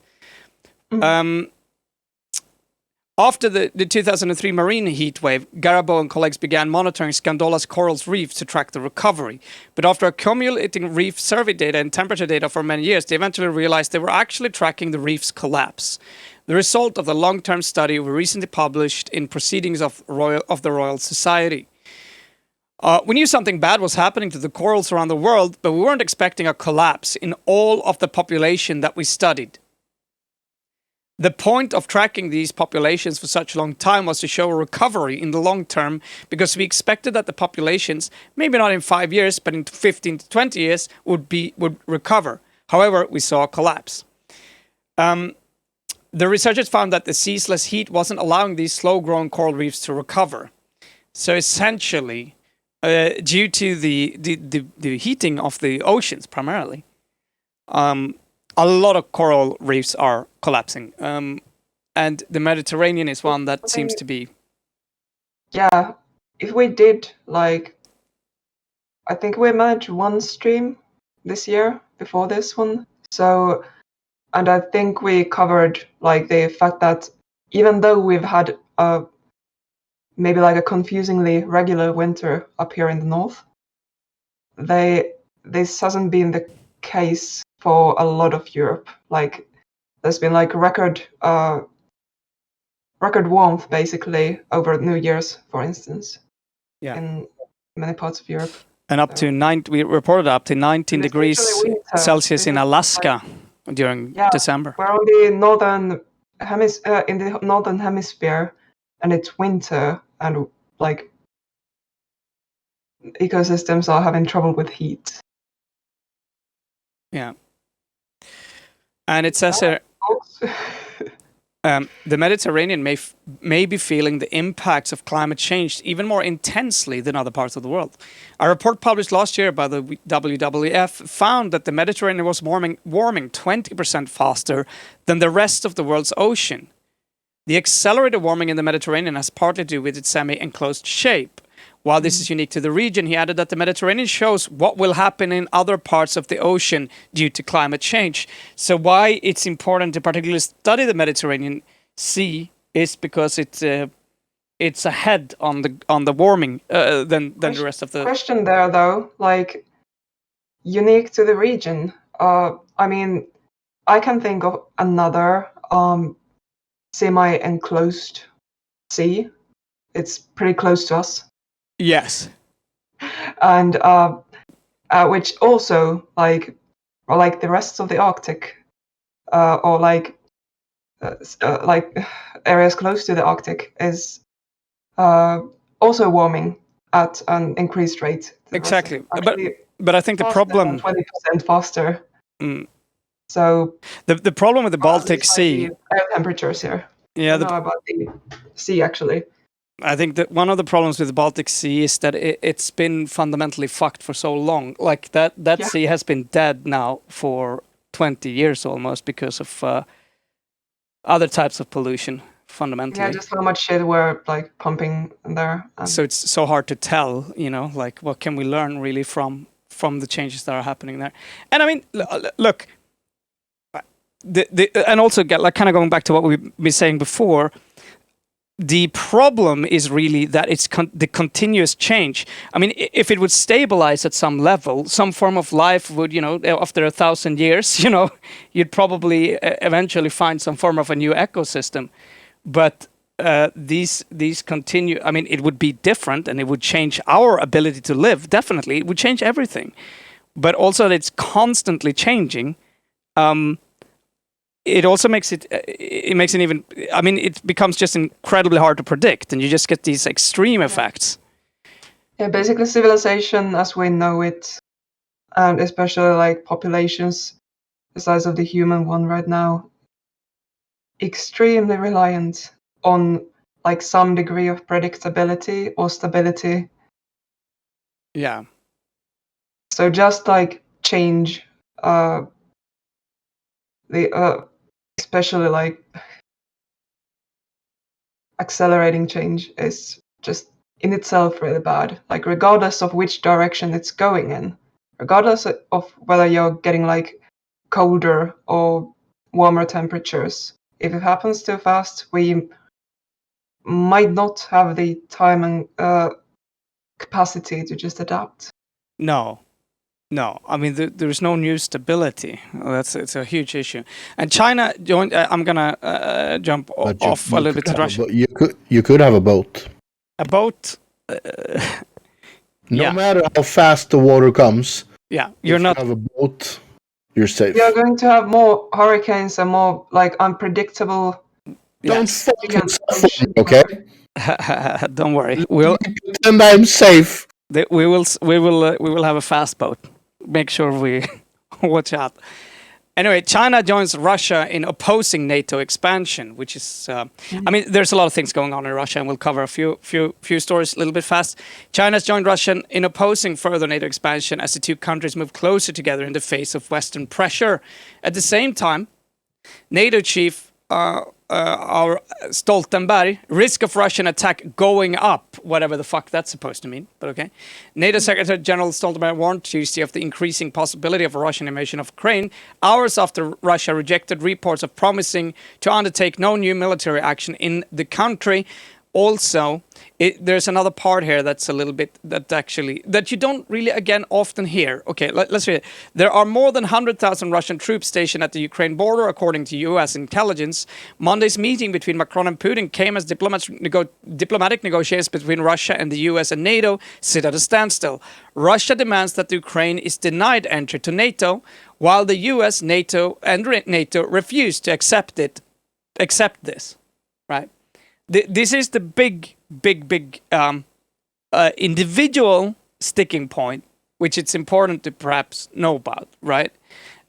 After the 2003 marine heat wave, Garabo and colleagues began monitoring Scandola's corals reef to track the recovery. But after accumulating reef survey data and temperature data for many years, they eventually realized they were actually tracking the reef's collapse. The result of the long-term study were recently published in Proceedings of the Royal Society. We knew something bad was happening to the corals around the world, but we weren't expecting a collapse in all of the population that we studied. The point of tracking these populations for such a long time was to show a recovery in the long term, because we expected that the populations, maybe not in 5 years, but in 15 to 20 years, would recover. However, we saw a collapse. The researchers found that the ceaseless heat wasn't allowing these slow-growing coral reefs to recover. So essentially, due to the heating of the oceans primarily, a lot of coral reefs are collapsing. And the Mediterranean is one that seems to be... Yeah, if we did, like... I think we managed one stream this year, before this one. So... And I think we covered like the fact that even though we've had maybe like a confusingly regular winter up here in the north, this hasn't been the case for a lot of Europe. Like there's been like record warmth basically over New Year's, for instance. Yeah. In many parts of Europe. And up to we reported up to 19 degrees Celsius in Alaska. During December. We're on the northern in the northern hemisphere, and it's winter, and like ecosystems are having trouble with heat. Yeah, and it says here the Mediterranean may be feeling the impacts of climate change even more intensely than other parts of the world. A report published last year by the WWF found that the Mediterranean was warming 20% faster than the rest of the world's ocean. The accelerated warming in the Mediterranean has partly to do with its semi-enclosed shape. While this is unique to the region, he added that the Mediterranean shows what will happen in other parts of the ocean due to climate change. So why it's important to particularly study the Mediterranean Sea is because it's ahead on the warming than the rest of the... Question there though, like unique to the region. I mean, I can think of another semi-enclosed sea. It's pretty close to us. Yes. And which also like the rest of the Arctic, or like areas close to the Arctic is also warming at an increased rate. Exactly. But I think the problem 20% faster. So the problem with the Baltic Sea, air temperatures here. Yeah, know about the sea actually. I think that one of the problems with the Baltic Sea is that it's been fundamentally fucked for so long. Like that sea has been dead now for 20 years almost because of other types of pollution. Fundamentally, yeah, just how much shit we're like pumping in there. So it's so hard to tell, like what can we learn really from the changes that are happening there. And I mean, look, and also like kind of going back to what we've been saying before. The problem is really that it's the continuous change. I mean, if it would stabilize at some level, some form of life would, after 1,000 years, you'd probably eventually find some form of a new ecosystem. But these continue. I mean, it would be different, and it would change our ability to live. Definitely, it would change everything. But also, that it's constantly changing. It also makes it even. I mean, it becomes just incredibly hard to predict, and you just get these extreme effects. Yeah, basically, civilization as we know it, and especially like populations the size of the human one right now, extremely reliant on like some degree of predictability or stability. Yeah. So just like change, especially like accelerating change is just in itself really bad. Like regardless of which direction it's going in, regardless of whether you're getting like colder or warmer temperatures, if it happens too fast, we might not have the time and capacity to just adapt. No. I mean, there's no new stability. It's a huge issue. And China joined. I'm gonna jump off a little bit to Russia. You could have a boat. A boat. No matter how fast the water comes. Yeah, you're not. You have a boat. You're safe. You're going to have more hurricanes and more like unpredictable. Don't fucking suffer, okay? Don't worry. We'll pretend I'm safe. We will have a fast boat. Make sure we watch out. Anyway, China joins Russia in opposing NATO expansion, which is, I mean, there's a lot of things going on in Russia, and we'll cover a few stories a little bit fast. China's joined Russia in opposing further NATO expansion as the two countries move closer together in the face of Western pressure. At the same time, NATO chief our Stoltenberg, risk of Russian attack going up, whatever the fuck that's supposed to mean, but okay. NATO Secretary General Stoltenberg warned Tuesday of the increasing possibility of a Russian invasion of Ukraine, hours after Russia rejected reports of promising to undertake no new military action in the country. Also, there's another part here that's a little bit that you don't really again often hear. Okay, let's read it. There are more than 100,000 Russian troops stationed at the Ukraine border, according to U.S. intelligence. Monday's meeting between Macron and Putin came as diplomatic negotiations between Russia and the U.S. and NATO sit at a standstill. Russia demands that the Ukraine is denied entry to NATO, while the U.S., NATO, and NATO refuse to accept this. Right. This is the big individual sticking point, which it's important to perhaps know about, right?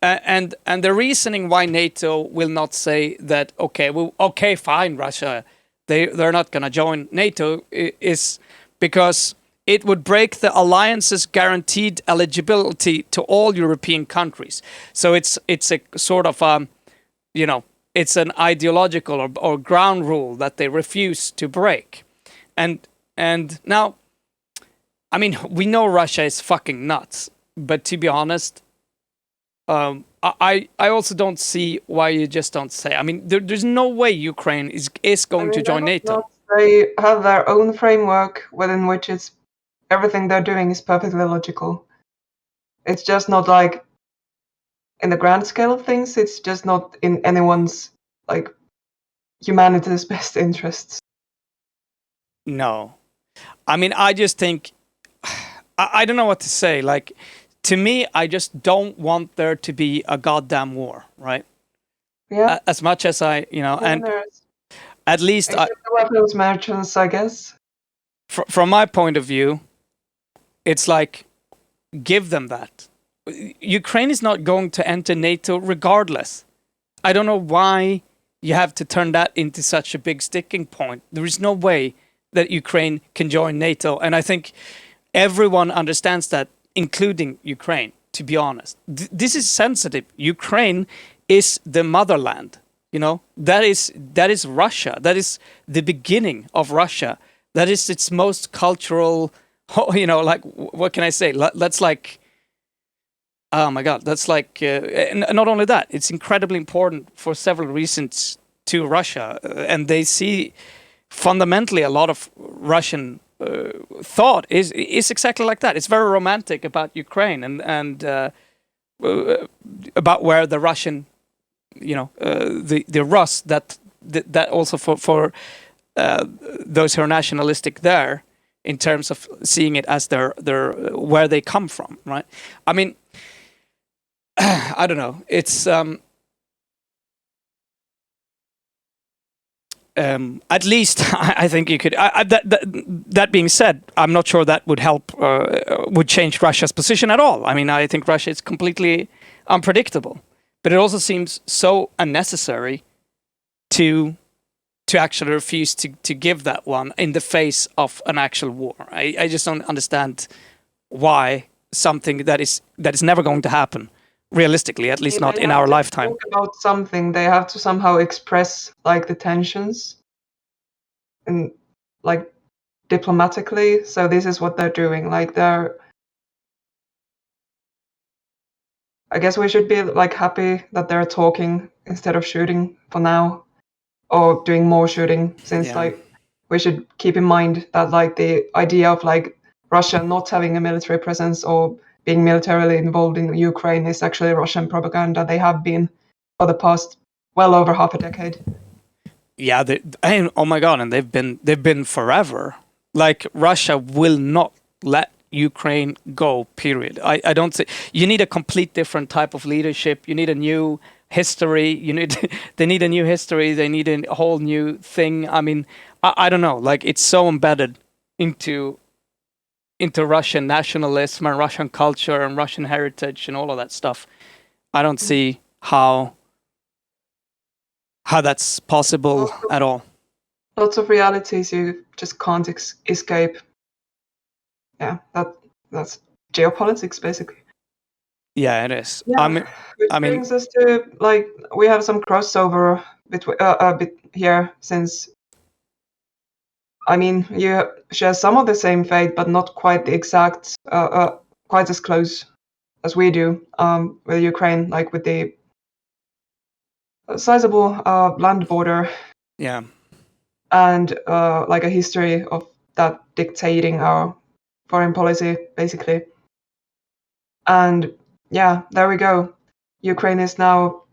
And the reasoning why NATO will not say that, okay, fine, Russia, they're not going to join NATO is because it would break the alliance's guaranteed eligibility to all European countries. So it's a sort of it's an ideological or ground rule that they refuse to break. And now, I mean, we know Russia is fucking nuts, but to be honest, I also don't see why you just don't say. I mean, there's no way Ukraine is going to join NATO. They have their own framework within which everything they're doing is perfectly logical. It's just not like, in the grand scale of things, it's just not in anyone's, like, humanity's best interests. No. I mean, I just think, I don't know what to say. Like, to me, I just don't want there to be a goddamn war, right? Yeah. As much as and at least... weapons merchants, I guess. From my point of view, it's like, give them that. Ukraine is not going to enter NATO regardless. I don't know why you have to turn that into such a big sticking point. There is no way that Ukraine can join NATO. And I think everyone understands that, including Ukraine, to be honest. This is sensitive. Ukraine is the motherland, That is Russia. That is the beginning of Russia. That is its most cultural, like, what can I say? That's like, oh my God, that's like, and not only that, it's incredibly important for several reasons to Russia. And they see fundamentally a lot of Russian thought is exactly like that. It's very romantic about Ukraine and about where the Russian, the Rus that also for those who are nationalistic there, in terms of seeing it as their where they come from, right? I mean, I don't know. It's at least I think you could. That being said, I'm not sure that would help, would change Russia's position at all. I mean, I think Russia is completely unpredictable, but it also seems so unnecessary to actually refuse to give that one in the face of an actual war. I just don't understand why something that is never going to happen, realistically, at least not in our lifetime. Talk about something, they have to somehow express like the tensions and like diplomatically. So this is what they're doing. Like I guess we should be like happy that they're talking instead of shooting for now, or doing more shooting, since like we should keep in mind that like the idea of like Russia not having a military presence or being militarily involved in Ukraine is actually Russian propaganda. They have been for the past well over half a decade. Yeah, oh my God, and they've been forever. Like, Russia will not let Ukraine go, period. I don't say you need a complete different type of leadership. You need a new history. They need a new history. They need a whole new thing. I mean, I don't know. Like, it's so embedded into Russian nationalism and Russian culture and Russian heritage and all of that stuff. I don't see how that's possible at all. Lots of realities you just can't escape. Yeah, that's geopolitics basically. Yeah, it is. Yeah, which brings us to like we have some crossover between a bit here, since I mean you share some of the same fate, but not quite the exact, quite as close as we do with Ukraine, like with the sizable land border. Yeah. And like a history of that dictating our foreign policy, basically. And yeah, there we go. Ukraine is now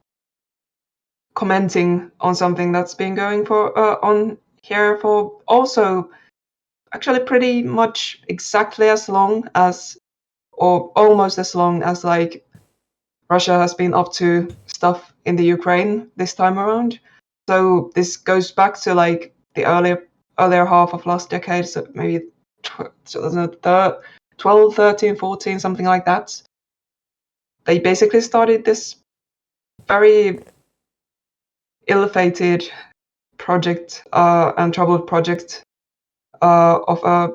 commenting on something that's been going on here for also actually pretty much exactly as long as, or almost as long as, like Russia has been up to stuff in the Ukraine this time around. So this goes back to like the earlier half of last decade, so maybe 2012, 13, 14, something like that. They basically started this very ill-fated project and troubled project of a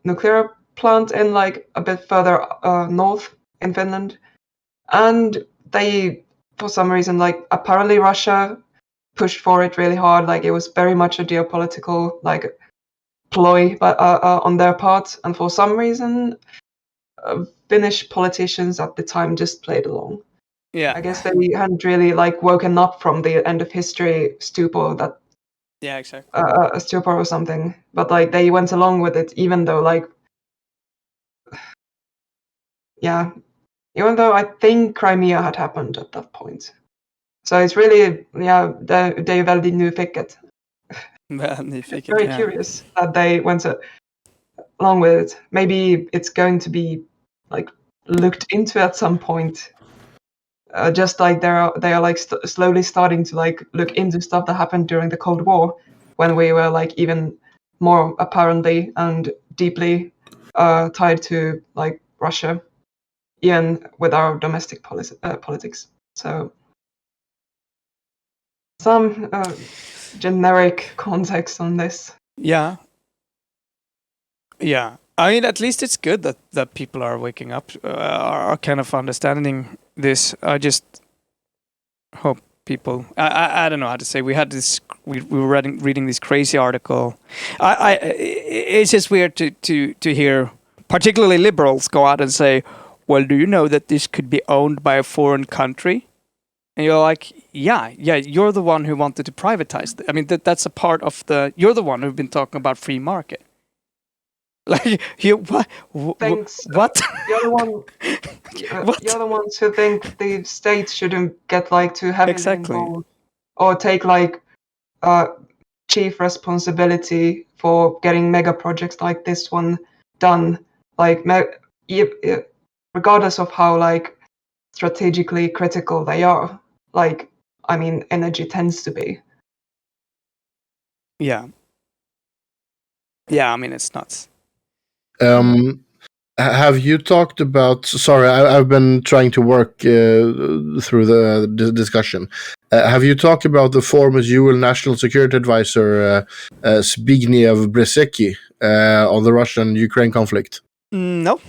nuclear plant in like a bit further north in Finland. And they, for some reason, like apparently Russia pushed for it really hard. Like it was very much a geopolitical like ploy on their part. And for some reason, Finnish politicians at the time just played along. Yeah, I guess they hadn't really like woken up from the end of history stupor that. Yeah, exactly. A stupor or something, but like they went along with it, even though like, yeah, even though I think Crimea had happened at that point. So it's really, yeah, det är väldigt nyfiket. Very curious that they went along with it. Maybe it's going to be like looked into at some point. Just like they are like slowly starting to like look into stuff that happened during the Cold War, when we were like even more apparently and deeply tied to like Russia, even with our domestic politics. So some generic context on this. Yeah. Yeah. I mean, at least it's good that people are waking up, are kind of understanding this. I just hope people. I don't know how to say. We had this. We were reading this crazy article. It's just weird to hear, particularly liberals, go out and say, "Well, do you know that this could be owned by a foreign country?" And you're like, yeah, you're the one who wanted to privatize it. I mean, that's a part of the. You're the one who've been talking about free market. Like you, what? Thanks. What? You're the one. You're the ones who think the state shouldn't get like too heavily involved, or take like chief responsibility for getting mega projects like this one done. Like, regardless of how like strategically critical they are. Like, I mean, energy tends to be. Yeah. Yeah, I mean, it's nuts. Have you talked about? Sorry, I've been trying to work through the discussion. Have you talked about the former UN National Security Advisor Zbigniew Brzezinski on the Russian-Ukraine conflict? No.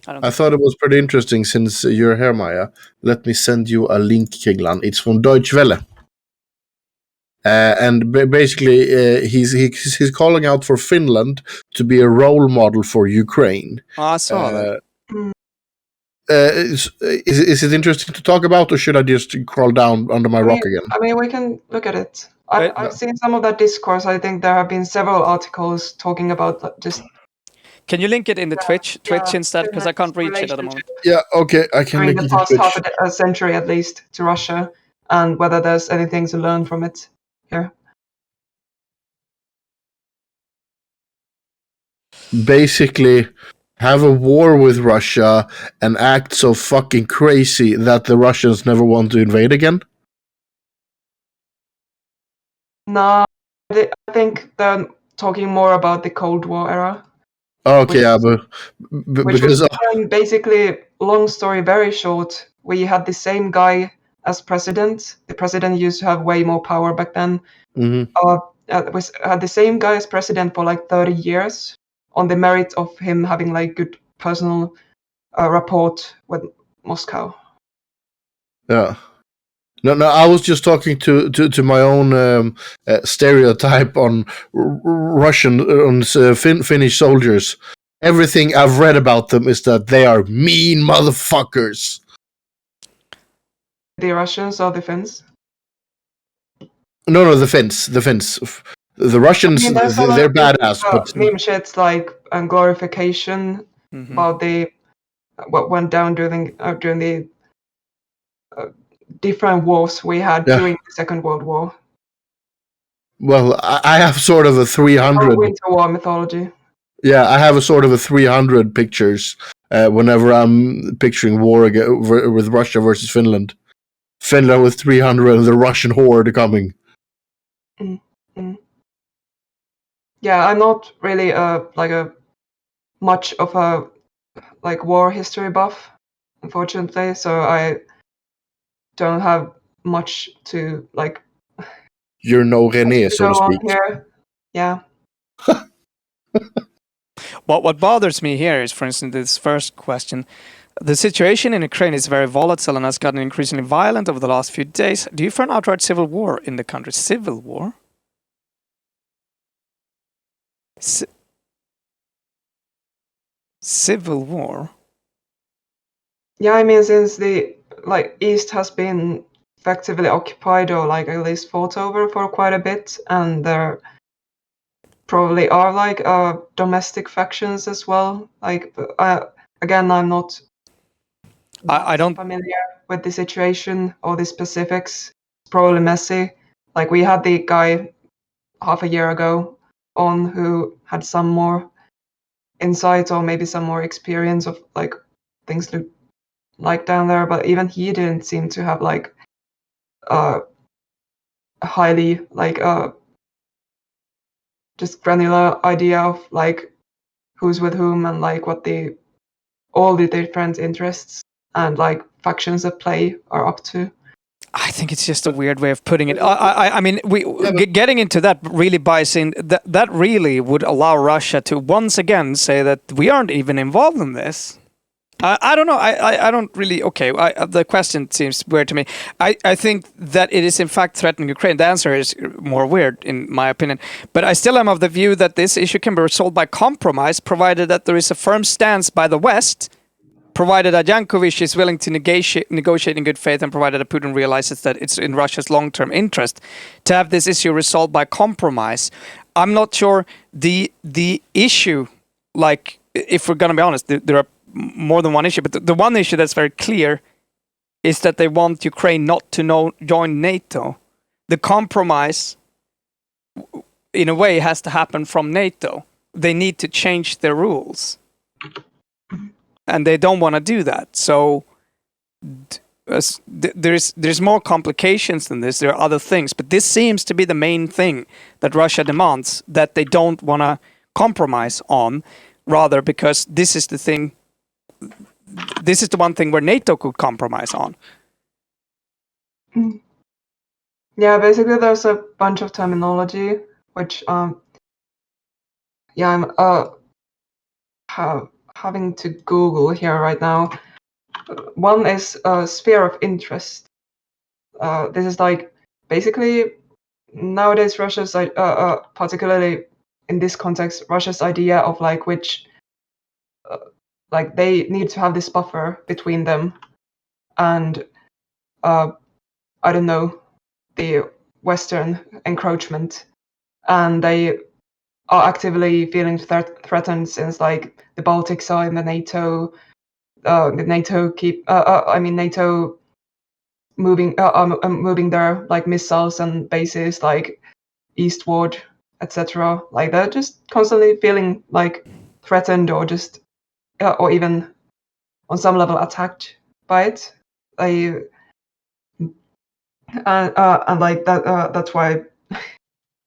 I thought it was pretty interesting since you're here, Maya. Let me send you a link, Kiglan. It's from Deutsche Welle. And basically, he's calling out for Finland to be a role model for Ukraine. I saw that. Is it interesting to talk about, or should I just crawl down under my rock again? I mean, we can look at it. I've seen some of that discourse. I think there have been several articles talking about just. Can you link it in the Twitch instead? Because I can't reach it at the moment. Yeah, okay, I can link it in Twitch. During the past half a century, at least, to Russia, and whether there's anything to learn from it here. Basically, have a war with Russia and act so fucking crazy that the Russians never want to invade again? No, I think they're talking more about the Cold War era. Okay, but because basically, long story very short, we had the same guy as president. The president used to have way more power back then. Had the same guy as president for like 30 years on the merit of him having like good personal rapport with Moscow. Yeah. No, I was just talking to my own stereotype on Finnish soldiers. Everything I've read about them is that they are mean motherfuckers. The Russians or the Finns? No, the Finns. The Russians, I mean, they're badass. But meme shits like glorification about what went down during the different wars we had during the Second World War. Well, I have sort of a 300 Winter War mythology. Yeah, I have a sort of a 300 pictures whenever I'm picturing war with Russia versus Finland. Finland with 300 and the Russian horde coming. Yeah, I'm not really much of a like war history buff, unfortunately. So I don't have much to like. You're no René, so to speak. Here. Yeah. What bothers me here is, for instance, this first question. The situation in Ukraine is very volatile and has gotten increasingly violent over the last few days. Do you fear an outright civil war in the country? Civil war? Civil war? Yeah, I mean, since the East has been effectively occupied or like at least fought over for quite a bit, and there probably are like domestic factions as well. Like again, I'm not. I don't familiar with the situation or the specifics. It's probably messy. Like we had the guy half a year ago on who had some more insight or maybe some more experience of like things look like down there, but even he didn't seem to have like a highly like just granular idea of like who's with whom and like what all the different interests and like factions at play are up to. I think it's just a weird way of putting it. I mean, getting into that really buys in. That really would allow Russia to once again say that we aren't even involved in this. I don't know. I don't really. Okay, the question seems weird to me. I think that it is in fact threatening Ukraine. The answer is more weird, in my opinion. But I still am of the view that this issue can be resolved by compromise, provided that there is a firm stance by the West, provided that Yankovic is willing to negotiate in good faith, and provided that Putin realizes that it's in Russia's long-term interest to have this issue resolved by compromise. I'm not sure the issue, like, if we're going to be honest, there are more than one issue, but the one issue that's very clear is that they want Ukraine not to join NATO. The compromise, in a way, has to happen from NATO. They need to change their rules. And they don't want to do that. So there's more complications than this. There are other things. But this seems to be the main thing that Russia demands, that they don't want to compromise on, rather because this is the thing. This is the one thing where NATO could compromise on. Yeah, basically there's a bunch of terminology which I'm having to Google here right now. One is sphere of interest. This is like basically nowadays Russia's particularly in this context Russia's idea of like which like they need to have this buffer between them and I don't know, the Western encroachment, and they are actively feeling threatened since like the Baltics are in the NATO. NATO moving their like missiles and bases like eastward, etc. Like they're just constantly feeling like threatened or just or even on some level attacked by it. And like that. That's why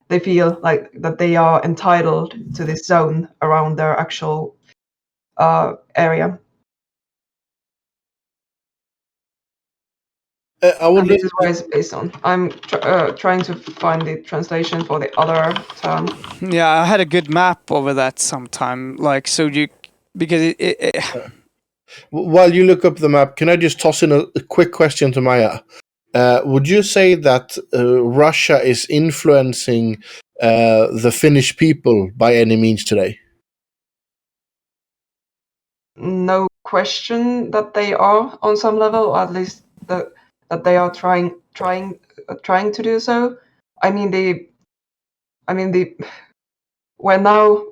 they feel like that they are entitled to this zone around their actual area. And this is what it's based on. I'm trying to find the translation for the other term. Yeah, I had a good map over that sometime. Like, so you, because While you look up the map, can I just toss in a quick question to Maya? Would you say that Russia is influencing the Finnish people by any means today? No question that they are on some level, or at least that they are trying to do so. We're now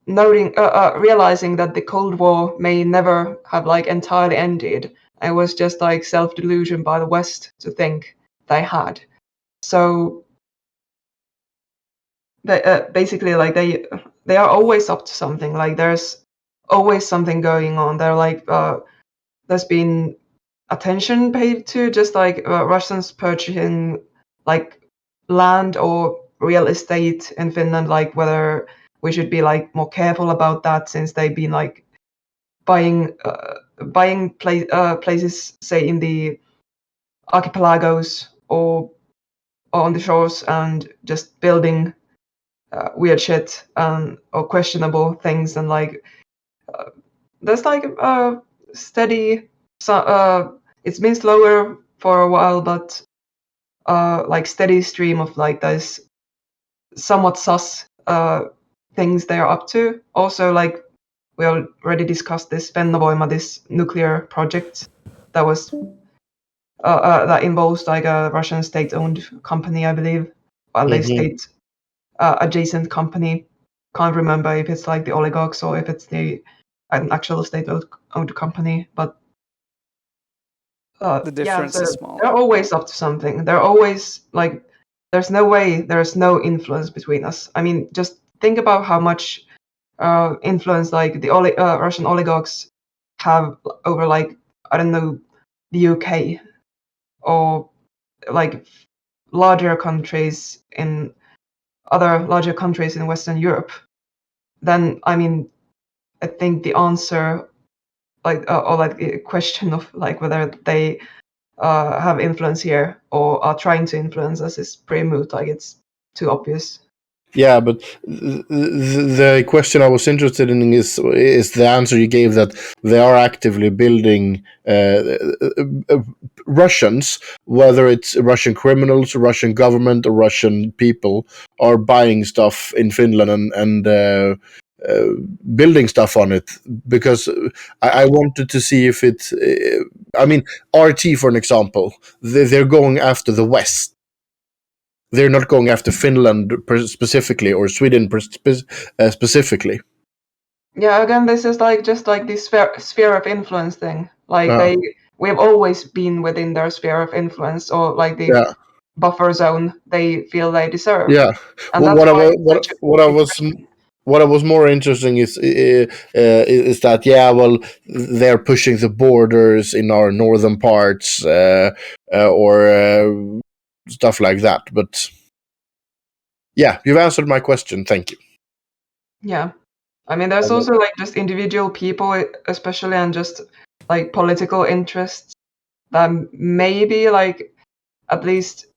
realizing that the Cold War may never have like entirely ended. It was just like self-delusion by the West to think they had. So they basically like they are always up to something. Like there's always something going on. They're like there's been attention paid to just like Russians purchasing like land or real estate in Finland, like whether we should be like more careful about that since they've been like buying places, say in the archipelagos or on the shores, and just building weird shit or questionable things, and like there's like steady. It's been slower for a while, but like steady stream of like those somewhat sus things they are up to. Also, like we already discussed this Fennovoima, this nuclear project that was that involves like a Russian state-owned company, I believe, or at least state adjacent company. Can't remember if it's like the oligarchs or if it's an actual state-owned company, but the difference is small. They're always up to something. They're always like, there's no way there's no influence between us. I mean, just think about how much influence like the Russian oligarchs have over like, I don't know, the UK or like larger countries in Western Europe. Then I mean, I think the answer, like or like the question of like whether they have influence here or are trying to influence us is pretty moot. Like, it's too obvious. Yeah, but the question I was interested in is the answer you gave, that they are actively building Russians, whether it's Russian criminals, Russian government, or Russian people, are buying stuff in Finland and building stuff on it, because I wanted to see if it's. I mean, RT, for an example, they're going after the West. They're not going after Finland specifically or Sweden specifically. Yeah, again, this is like just like this sphere of influence thing. Like we've always been within their sphere of influence, or like the buffer zone they feel they deserve. Yeah. And Well, that's what I was more interesting is that, yeah, well, they're pushing the borders in our northern parts or stuff like that. But yeah, you've answered my question. Thank you. Yeah. I mean, there's also like just individual people, especially, and just like political interests that maybe like at least.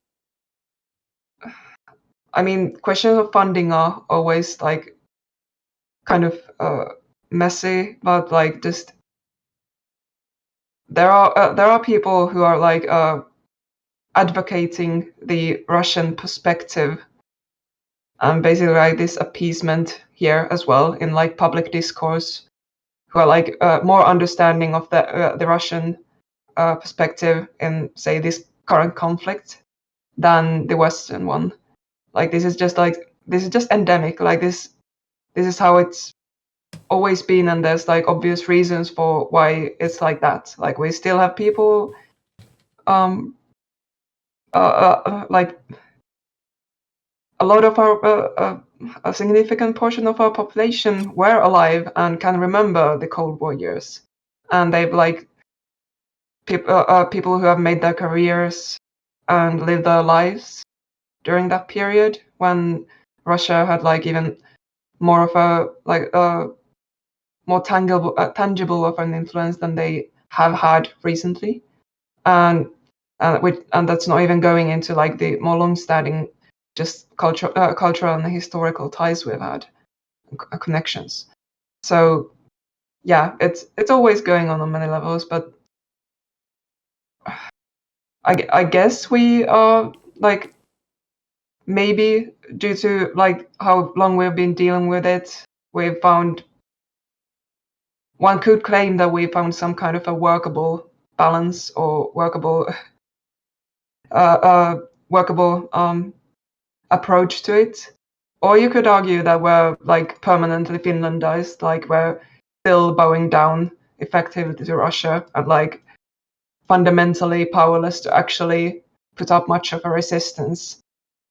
I mean, questions of funding are always like kind of messy, but like just there are people who are like advocating the Russian perspective and basically like this appeasement here as well in like public discourse, who are like more understanding of the Russian perspective in, say, this current conflict than the Western one. Like this is just endemic. Like this is how it's always been, and there's like obvious reasons for why it's like that. Like we still have people like a lot of our a significant portion of our population were alive and can remember the Cold War years, and they've like people who have made their careers and lived their lives during that period when Russia had like even more of a like more tangible of an influence than they have had recently, and that's not even going into like the more long-standing just cultural and historical ties we've had, connections. So yeah, it's always going on many levels, but I guess we are like, maybe due to like how long we've been dealing with it, we've found, one could claim that we found some kind of a workable balance or workable approach to it. Or you could argue that we're like permanently Finlandized, like we're still bowing down effectively to Russia and like fundamentally powerless to actually put up much of a resistance.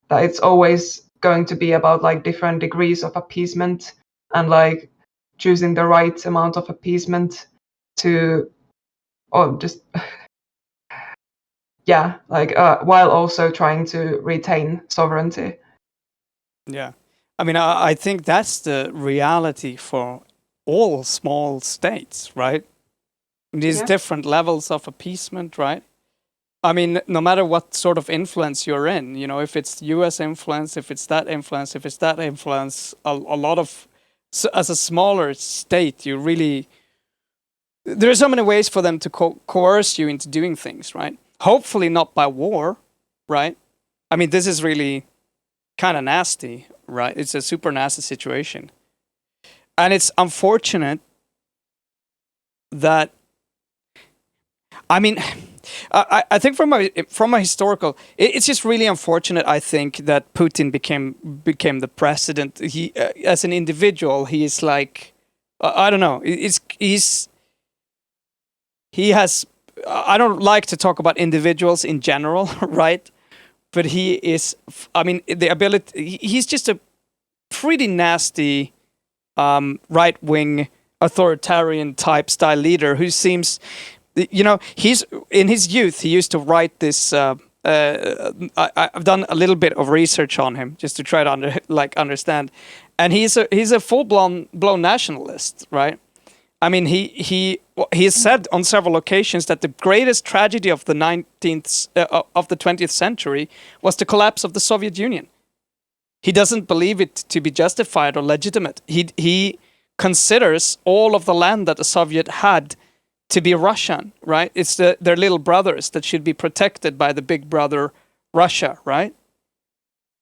That it's always going to be about like different degrees of appeasement and like choosing the right amount of appeasement to, or just yeah, like while also trying to retain sovereignty. Yeah, I mean, I think that's the reality for all small states, right? These different levels of appeasement, right? I mean, no matter what sort of influence you're in, you know, if it's US influence, if it's that influence, if it's that influence, a lot of, so as a smaller state, you really, there are so many ways for them to coerce you into doing things, right? Hopefully not by war, right? I mean, this is really kind of nasty, right? It's a super nasty situation. And it's unfortunate that, I mean, I think from a historical, it's just really unfortunate. I think that Putin became the president. He, as an individual, he is like, I don't know. He has. I don't like to talk about individuals in general, right? But he is. I mean, the ability. He's just a pretty nasty, right-wing authoritarian type style leader who seems. You know, he's in his youth. He used to write this. I've done a little bit of research on him just to try to understand, and he's a full blown nationalist, right? I mean, he has said on several occasions that the greatest tragedy of the 20th century was the collapse of the Soviet Union. He doesn't believe it to be justified or legitimate. He considers all of the land that the Soviet had to be Russian, right? It's their little brothers that should be protected by the big brother Russia, right?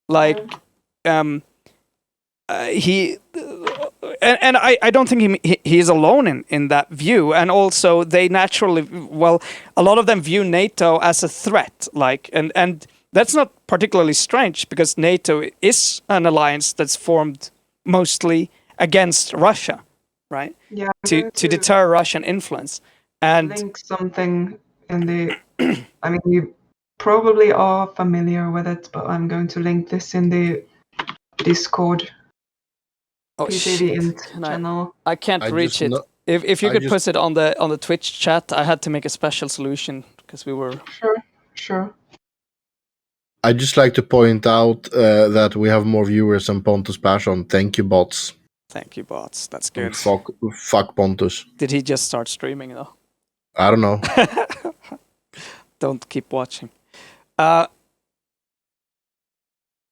Like, I don't think he is alone in that view. And also they naturally, well, a lot of them view NATO as a threat, like, and that's not particularly strange because NATO is an alliance that's formed mostly against Russia, right? Yeah. To deter Russian influence. And link something in the, I mean, you probably are familiar with it, but I'm going to link this in the Discord. Oh, PTVINT channel. I can't reach it. If you could put it on the Twitch chat, I had to make a special solution because we were... Sure. I'd just like to point out that we have more viewers than Pontus Persson. Thank you, bots. Thank you, bots. That's good. Fuck Pontus. Did he just start streaming, though? I don't know. Don't keep watching.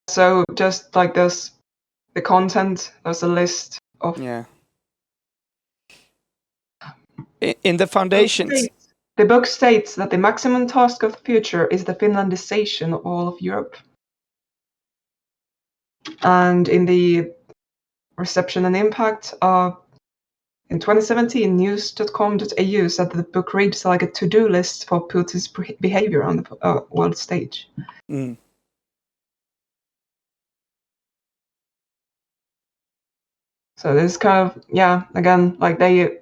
So just like this, the content, there's a list of... Yeah. In the foundations... The book states that the maximum task of the future is the Finlandization of all of Europe. And in the reception and impact in 2017, news.com.au said that the book reads like a to-do list for Putin's behavior on the world stage. Mm. So this kind of, again, like they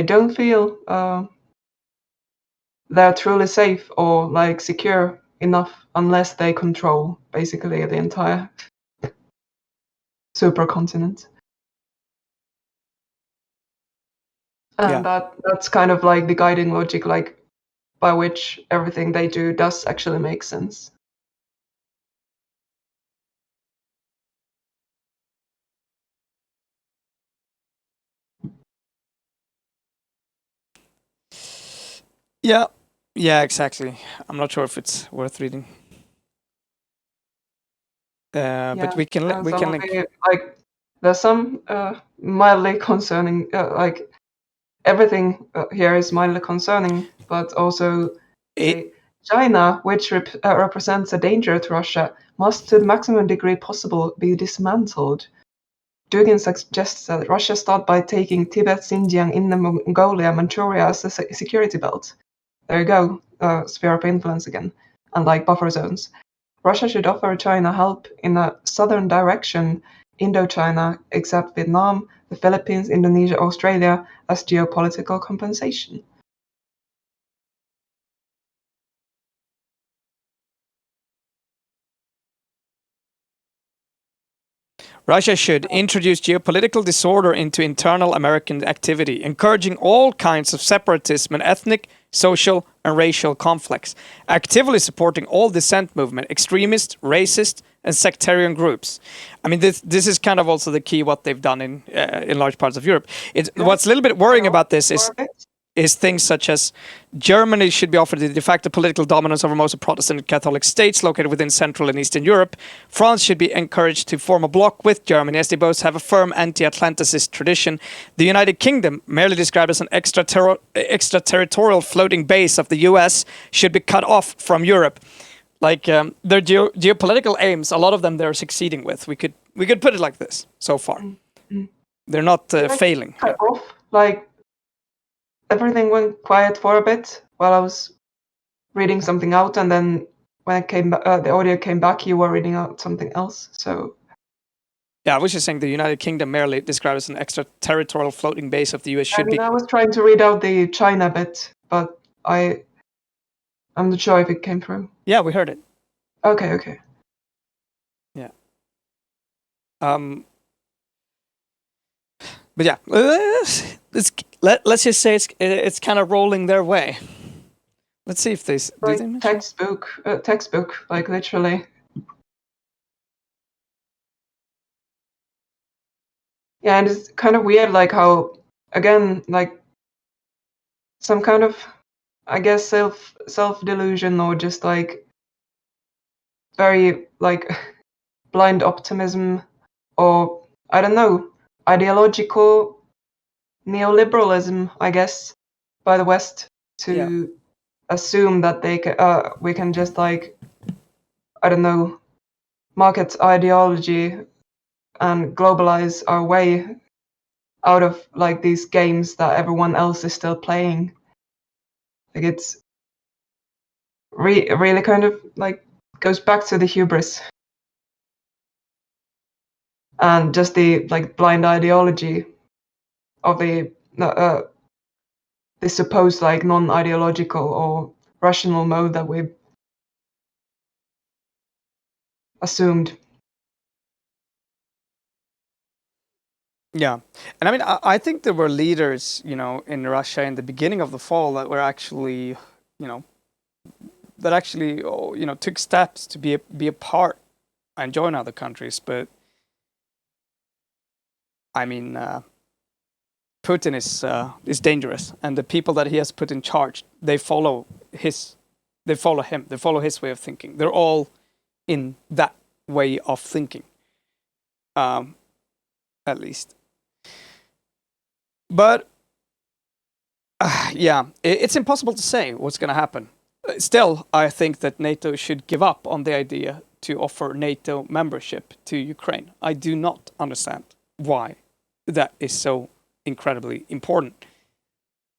don't feel they're truly safe or like secure enough unless they control basically the entire supercontinent. And that's kind of like the guiding logic, like by which everything they do does actually make sense. Yeah, exactly. I'm not sure if it's worth reading. But we can link. Like, there's some mildly concerning, like everything here is mildly concerning, but also China, which represents a danger to Russia, must to the maximum degree possible be dismantled. Dugin suggests that Russia start by taking Tibet, Xinjiang, Inner Mongolia, Manchuria as a security belt. There you go, sphere of influence again, and like buffer zones. Russia should offer China help in a southern direction, Indochina, except Vietnam, the Philippines, Indonesia, Australia, as geopolitical compensation. Russia should introduce geopolitical disorder into internal American activity, encouraging all kinds of separatism and ethnic, social, and racial conflicts, actively supporting all dissent movement, extremist, racist, and sectarian groups. I mean, this is kind of also the key what they've done in large parts of Europe. What's a little bit worrying about this is things such as Germany should be offered the de facto political dominance over most of Protestant Catholic states located within Central and Eastern Europe. France should be encouraged to form a bloc with Germany, as they both have a firm anti-Atlanticist tradition. The United Kingdom, merely described as an extraterritorial floating base of the US, should be cut off from Europe. Like their geopolitical aims, a lot of them they're succeeding with. We could put it like this so far. Mm-hmm. They're not failing. Cut off, like. Everything went quiet for a bit while I was reading something out, and then when it came, the audio came back, you were reading out something else. So, yeah, I was just saying the United Kingdom, merely described as an extraterritorial floating base of the US, should be. I was trying to read out the China bit, but I'm not sure if it came through. Yeah, we heard it. Okay. Yeah. But yeah, let's just say it's kind of rolling their way. Let's see if this textbook, like literally. Yeah, and it's kind of weird, like how again, like some kind of, I guess, self delusion, or just like very like blind optimism, or I don't know, ideological neoliberalism, I guess, by the West to assume that we can just like, I don't know, market ideology and globalize our way out of like these games that everyone else is still playing. Like it's really kind of like goes back to the hubris and just the like blind ideology of the supposed like non-ideological or rational mode that we assumed. Yeah. And I mean, I think there were leaders, you know, in Russia in the beginning of the fall that were actually, you know, took steps to be a part and join other countries. But I mean, Putin is dangerous, and the people that he has put in charge, they follow him, they follow his way of thinking. They're all in that way of thinking, at least. But yeah, it's impossible to say what's going to happen. Still, I think that NATO should give up on the idea to offer NATO membership to Ukraine. I do not understand why that is so incredibly important.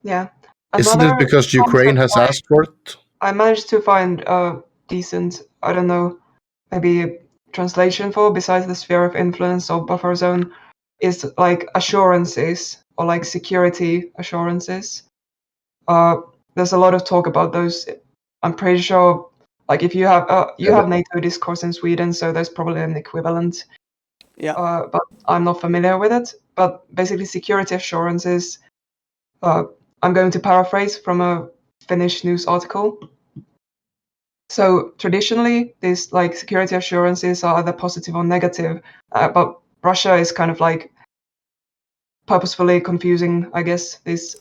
Yeah. Isn't it because Ukraine has asked for it? I managed to find a decent, I don't know, maybe translation for, besides the sphere of influence or buffer zone, is like assurances or like security assurances. There's a lot of talk about those. I'm pretty sure, like if you have have NATO discourse in Sweden, so there's probably an equivalent. Yeah. But I'm not familiar with it. But basically, security assurances. I'm going to paraphrase from a Finnish news article. So traditionally, these like security assurances are either positive or negative, but Russia is kind of like purposefully confusing, I guess, these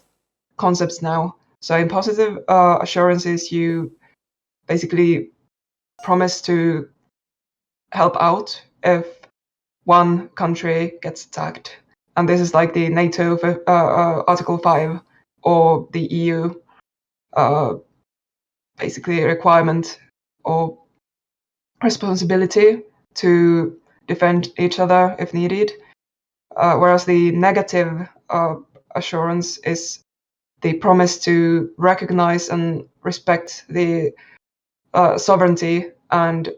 concepts now. So in positive assurances, you basically promise to help out if one country gets attacked. And this is like the NATO Article 5 or the EU basically requirement or responsibility to defend each other if needed. Whereas the negative assurance is the promise to recognize and respect the sovereignty and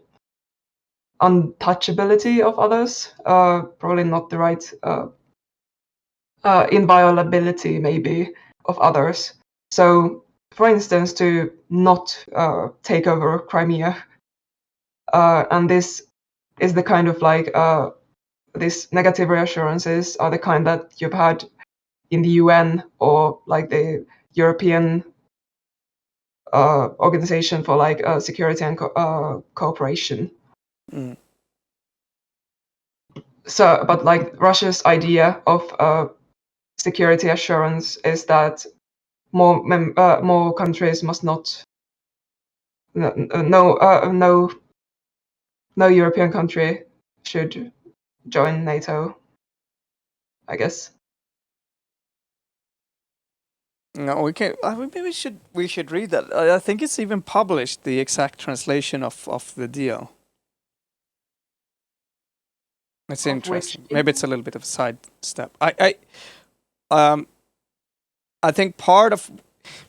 untouchability of others. Probably not the right inviolability, maybe, of others. So, for instance, to not take over Crimea. And this is the kind of like these negative reassurances are the kind that you've had in the UN or like the European organization for like security and cooperation. Mm. So, but like Russia's idea of security assurance is that more countries must not no European country should join NATO, I guess. No, we can. Maybe we should read that. I think it's even published, the exact translation of the deal. It's interesting. Maybe it's a little bit of a sidestep. I think part of,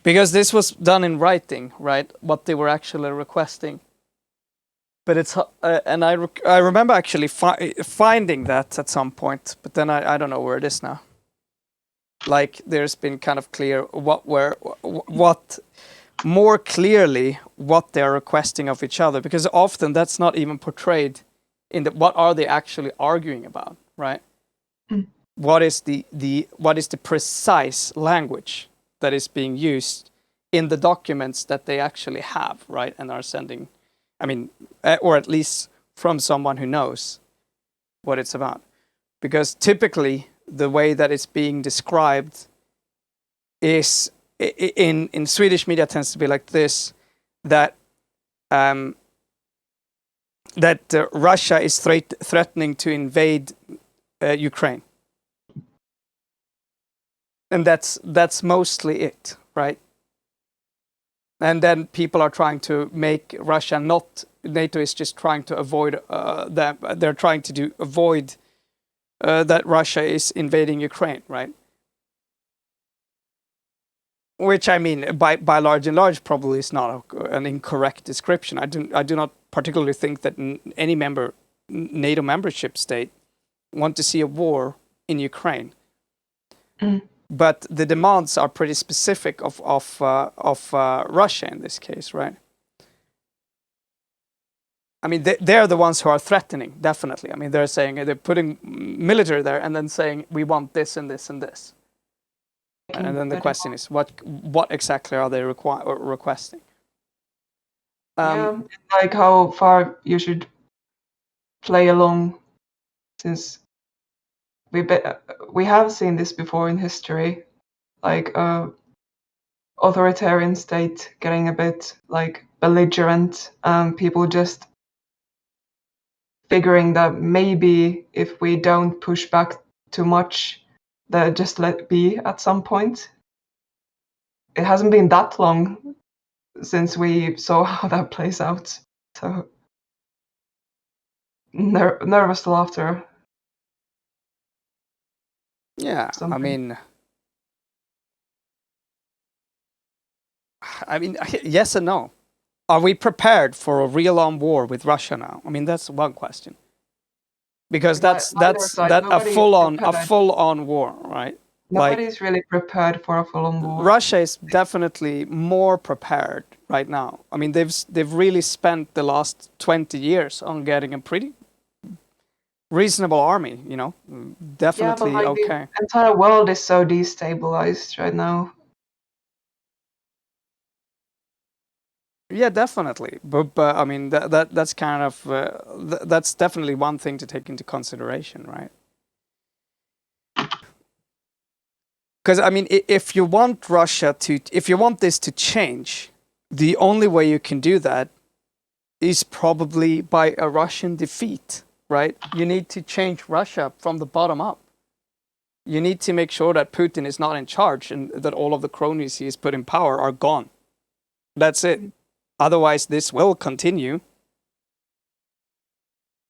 because this was done in writing, right? What they were actually requesting. But it's and I remember actually finding that at some point, but then I don't know where it is now. Like there's been kind of clear what more clearly what they're requesting of each other, because often that's not even portrayed in what are they actually arguing about, right? Mm. What is the precise language that is being used in the documents that they actually have, right, and are sending, I mean, or at least from someone who knows what it's about. Because typically the way that it's being described is in Swedish media tends to be like this, that Russia is threatening to invade Ukraine, and that's mostly it, right? And then people are trying to make Russia not. NATO is just trying to avoid that. They're trying to avoid that Russia is invading Ukraine, right? Which, I mean, by large and large, probably is not an incorrect description. I do not particularly think that any NATO membership state want to see a war in Ukraine. But the demands are pretty specific of Russia in this case, right? I mean, they're the ones who are threatening, definitely. I mean, they're saying, they're putting military there and then saying, we want this and this and this. And then the question is, what exactly are they requesting? Like how far you should play along, since we have seen this before in history, like authoritarian state getting a bit like belligerent, people just figuring that maybe if we don't push back too much, that just let it be at some point. It hasn't been that long since we saw how that plays out. So nervous laughter. Yeah, Something. I mean, yes and no. Are we prepared for a real-on war with Russia now? I mean, that's one question. Because that's a full-on war, right? Nobody's really prepared for a full-on war. Russia is definitely more prepared right now. I mean, they've really spent the last 20 years on getting a pretty reasonable army, you know, definitely okay. The entire world is so destabilized right now. Yeah, definitely. But I mean, that's kind of that's definitely one thing to take into consideration, right? Because I mean, if you want this to change, the only way you can do that is probably by a Russian defeat, right? You need to change Russia from the bottom up. You need to make sure that Putin is not in charge and that all of the cronies he has put in power are gone. That's it. Otherwise, this will continue.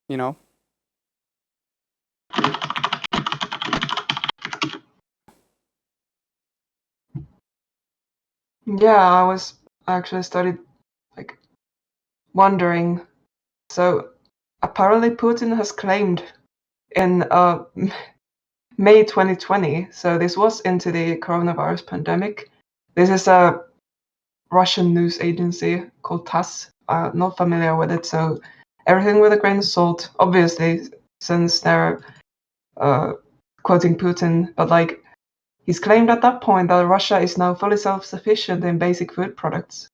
You know? Yeah, I was actually started like wondering. So apparently Putin has claimed in May 2020, so this was into the coronavirus pandemic. This is a Russian news agency called TASS. Not familiar with it, so everything with a grain of salt, obviously, since they're quoting Putin. But like, he's claimed at that point that Russia is now fully self-sufficient in basic food products,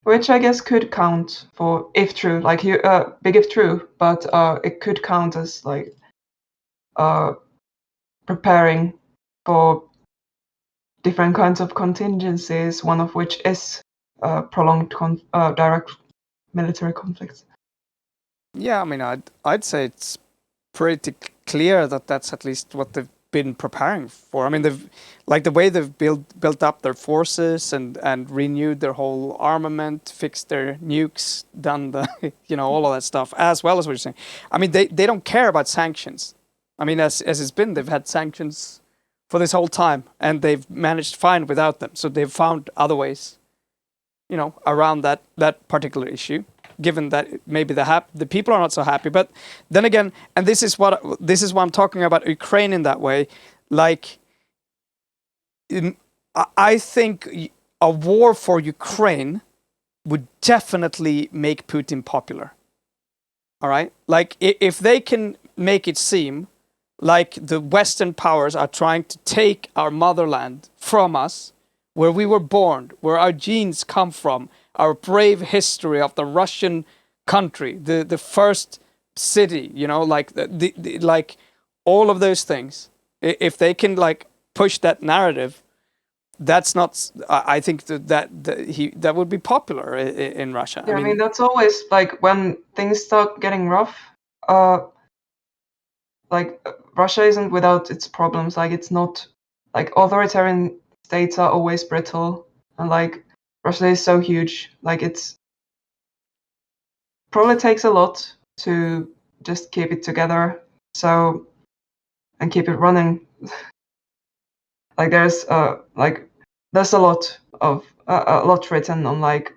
which I guess could count for, if true, like big if true, but it could count as like preparing for different kinds of contingencies, one of which is prolonged direct military conflicts. Yeah, I mean, I'd say it's pretty clear that that's at least what they've been preparing for. I mean, the way they've built up their forces and renewed their whole armament, fixed their nukes, done the all of that stuff, as well as what you're saying. I mean, they don't care about sanctions. I mean, as it's been, they've had sanctions for this whole time, and they've managed fine without them. So they've found other ways, around that particular issue. Given that maybe the people are not so happy, but then again, and this is why I'm talking about Ukraine in that way. Like, I think a war for Ukraine would definitely make Putin popular. All right, like if they can make it seem like the Western powers are trying to take our motherland from us, where we were born, where our genes come from, our brave history of the Russian country, the first city, like like all of those things. If they can like push that narrative, that's not. I think that would be popular in Russia. Yeah, I mean that's always like when things start getting rough. Like Russia isn't without its problems. Like it's not like authoritarian states are always brittle, and like Russia is so huge. Like it's probably takes a lot to just keep it together. So and keep it running. Like there's a lot written on like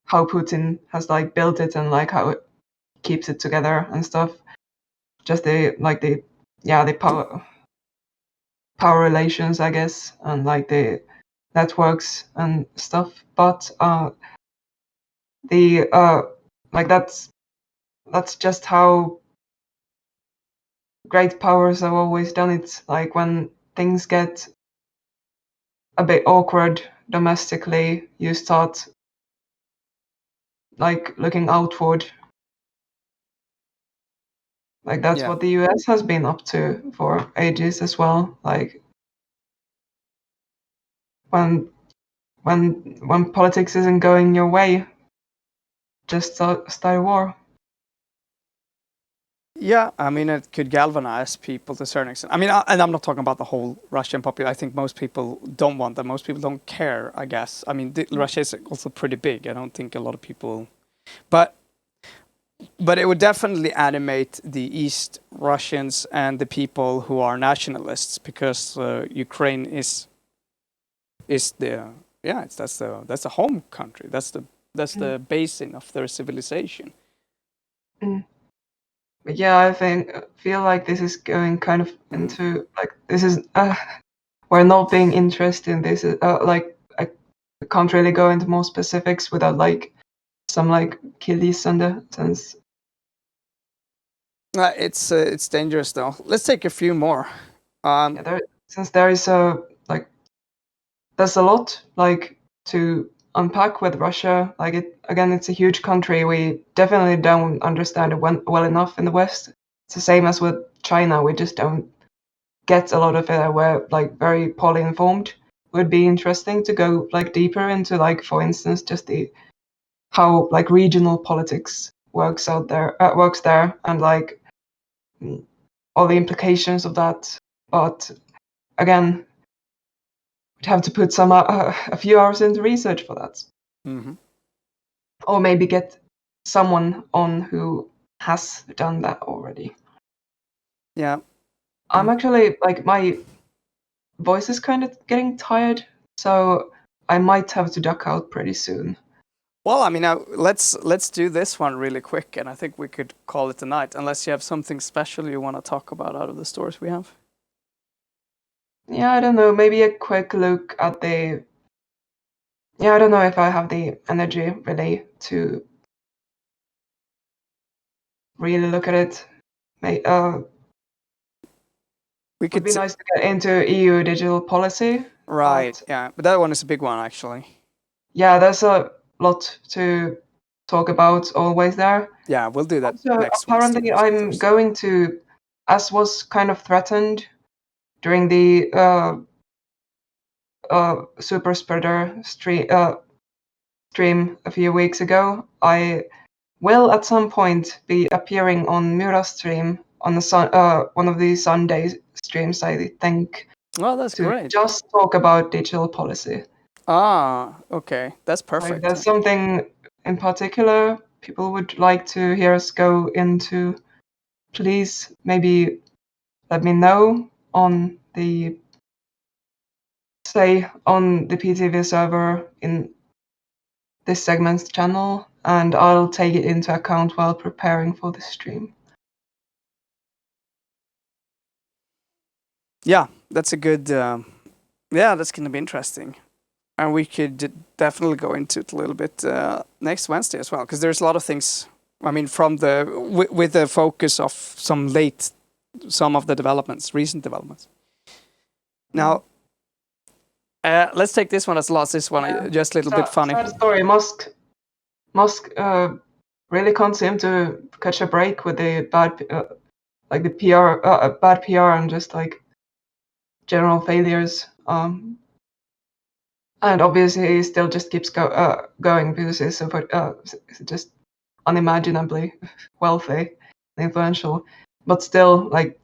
how Putin has like built it and like how it keeps it together and stuff. Just the power relations, I guess, and like the networks and stuff. But that's just how great powers have always done it. Like when things get a bit awkward domestically, you start like looking outward. Like that's what the US has been up to for ages as well. Like when politics isn't going your way, just start a war. Yeah, I mean, it could galvanize people to a certain extent. I mean, and I'm not talking about the whole Russian population. I think most people don't want that. Most people don't care, I guess. I mean, Russia is also pretty big. I don't think a lot of people... But it would definitely animate the East Russians and the people who are nationalists, because Ukraine is the... Yeah, that's the home country. That's the basin of their civilization. Mm. But yeah, I feel like this is going kind of into like this is we're not being interested in this. Like I can't really go into more specifics without like some like killies and the sense. It's dangerous though. Let's take a few more. Since there is there's a lot like to unpack with Russia. Like it's a huge country. We definitely don't understand it well enough in the West. It's the same as with China. We just don't get a lot of it. We're like very poorly informed. It would be interesting to go like deeper into like, for instance, just how like regional politics works there, and like all the implications of that. But again, we'd have to put a few hours into research for that. Mm-hmm. Or maybe get someone on who has done that already. Yeah. I'm actually like my voice is kind of getting tired, so I might have to duck out pretty soon. Well, I mean, let's do this one really quick, and I think we could call it a night, unless you have something special you want to talk about out of the stories we have. Yeah, I don't know. Maybe a quick look at the... Yeah, I don't know if I have the energy really to really look at it. It'd be nice to get into EU digital policy. Right, yeah. But that one is a big one, actually. Yeah, there's a lot to talk about always there. Yeah, we'll do that also, next apparently, I'm going to, as was kind of threatened during the super spreader stream a few weeks ago, I will at some point be appearing on Mura's stream on the one of the Sunday streams, I think. Oh, that's great. Just talk about digital policy. Ah, okay. That's perfect. Like, there's something in particular people would like to hear us go into. Please maybe let me know on the PTV server in this segment's channel, and I'll take it into account while preparing for the stream. Yeah, that's a good... yeah, that's going to be interesting. And we could definitely go into it a little bit next Wednesday as well, because there's a lot of things, I mean, from with the focus of some of the developments, recent developments. Now, let's take this one as last. This one, just a little bit funny. Sad story. Musk really can't seem to catch a break with the bad, like the PR, bad PR, and just like general failures. And obviously he still just keeps going because he's just unimaginably wealthy and influential. But still, like,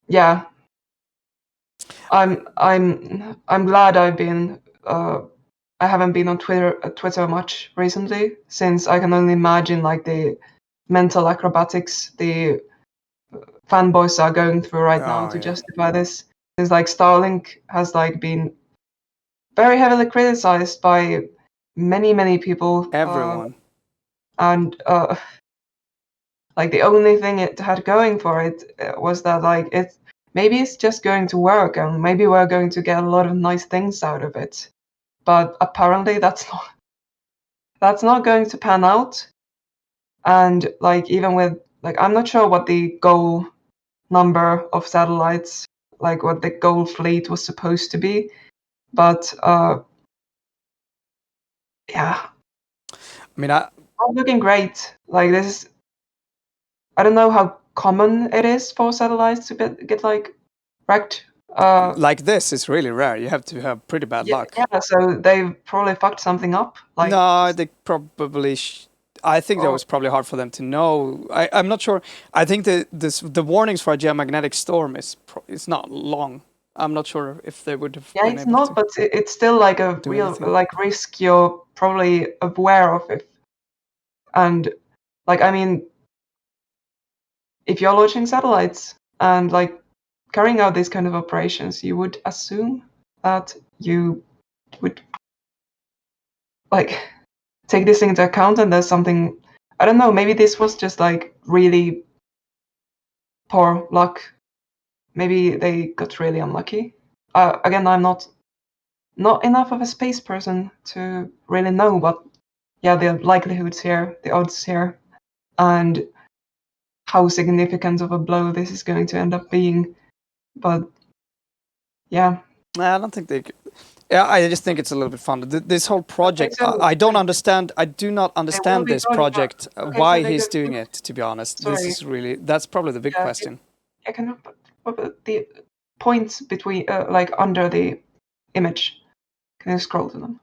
yeah, I'm glad I haven't been on Twitter much recently, since I can only imagine like the mental acrobatics the fanboys are going through right now to justify this. Because like Starlink has like been very heavily criticized by many people. Everyone. And like the only thing it had going for it was that like maybe it's just going to work, and maybe we're going to get a lot of nice things out of it. But apparently that's not going to pan out. And like even with like I'm not sure what the goal number of satellites, like what the goal fleet was supposed to be, but yeah. I mean, not looking great. Like this is, I don't know how common it is for satellites to get like wrecked. Like this is really rare. You have to have pretty bad luck. Yeah, so they probably fucked something up. Like, no, they probably. I think that was probably hard for them to know. I'm not sure. I think the warnings for a geomagnetic storm is not long. I'm not sure if they would have. Yeah, it's not, but it's still like a real like risk you're probably aware of it. And like, I mean, if you're launching satellites and like carrying out these kind of operations, you would assume that you would like take this into account, and there's something, I don't know, maybe this was just like really poor luck. Maybe they got really unlucky. Again, I'm not enough of a space person to really know, but yeah, the likelihoods here, the odds here, and how significant of a blow this is going to end up being. But yeah. I don't think they could. Yeah, I just think it's a little bit fun. This whole project, I don't understand. I do not understand this project. Why he's doing it, to be honest. Sorry. This is really, that's probably the big question. I can put the points between, like under the image. Can you scroll to them?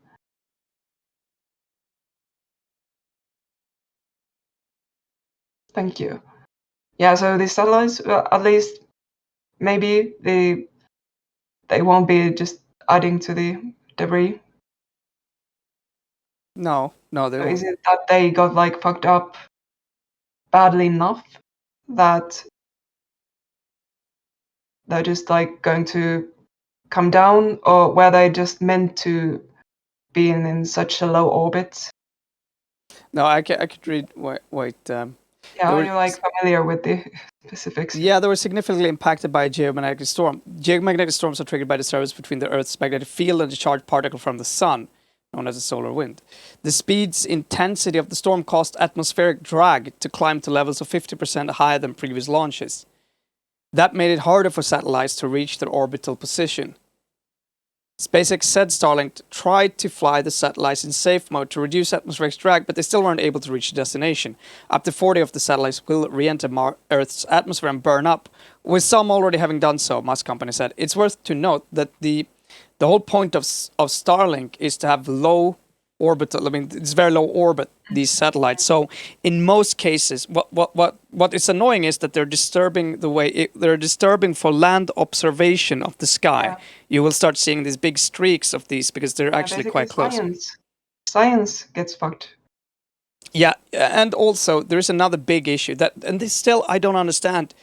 Thank you. Yeah, so the satellites, at least maybe they won't be just adding to the debris. No, they won't. Is it that they got like fucked up badly enough that they're just like going to come down, or were they just meant to be in such a low orbit? No, I could read. Wait. Yeah, are you like familiar with the specifics? Yeah, they were significantly impacted by a geomagnetic storm. Geomagnetic storms are triggered by the disturbance between the Earth's magnetic field and the charged particle from the sun, known as a solar wind. The speed's intensity of the storm caused atmospheric drag to climb to levels of 50% higher than previous launches. That made it harder for satellites to reach their orbital position. SpaceX said Starlink tried to fly the satellites in safe mode to reduce atmospheric drag, but they still weren't able to reach the destination. Up to 40 of the satellites will re-enter Earth's atmosphere and burn up, with some already having done so, Musk company said. It's worth to note that the whole point of Starlink is to have low orbital, I mean, it's very low orbit, these satellites. So in most cases, what is annoying is that they're disturbing they're disturbing for land observation of the sky. Yeah. You will start seeing these big streaks of these because they're actually quite close. Science gets fucked. Yeah, and also there is another big issue and this still I don't understand.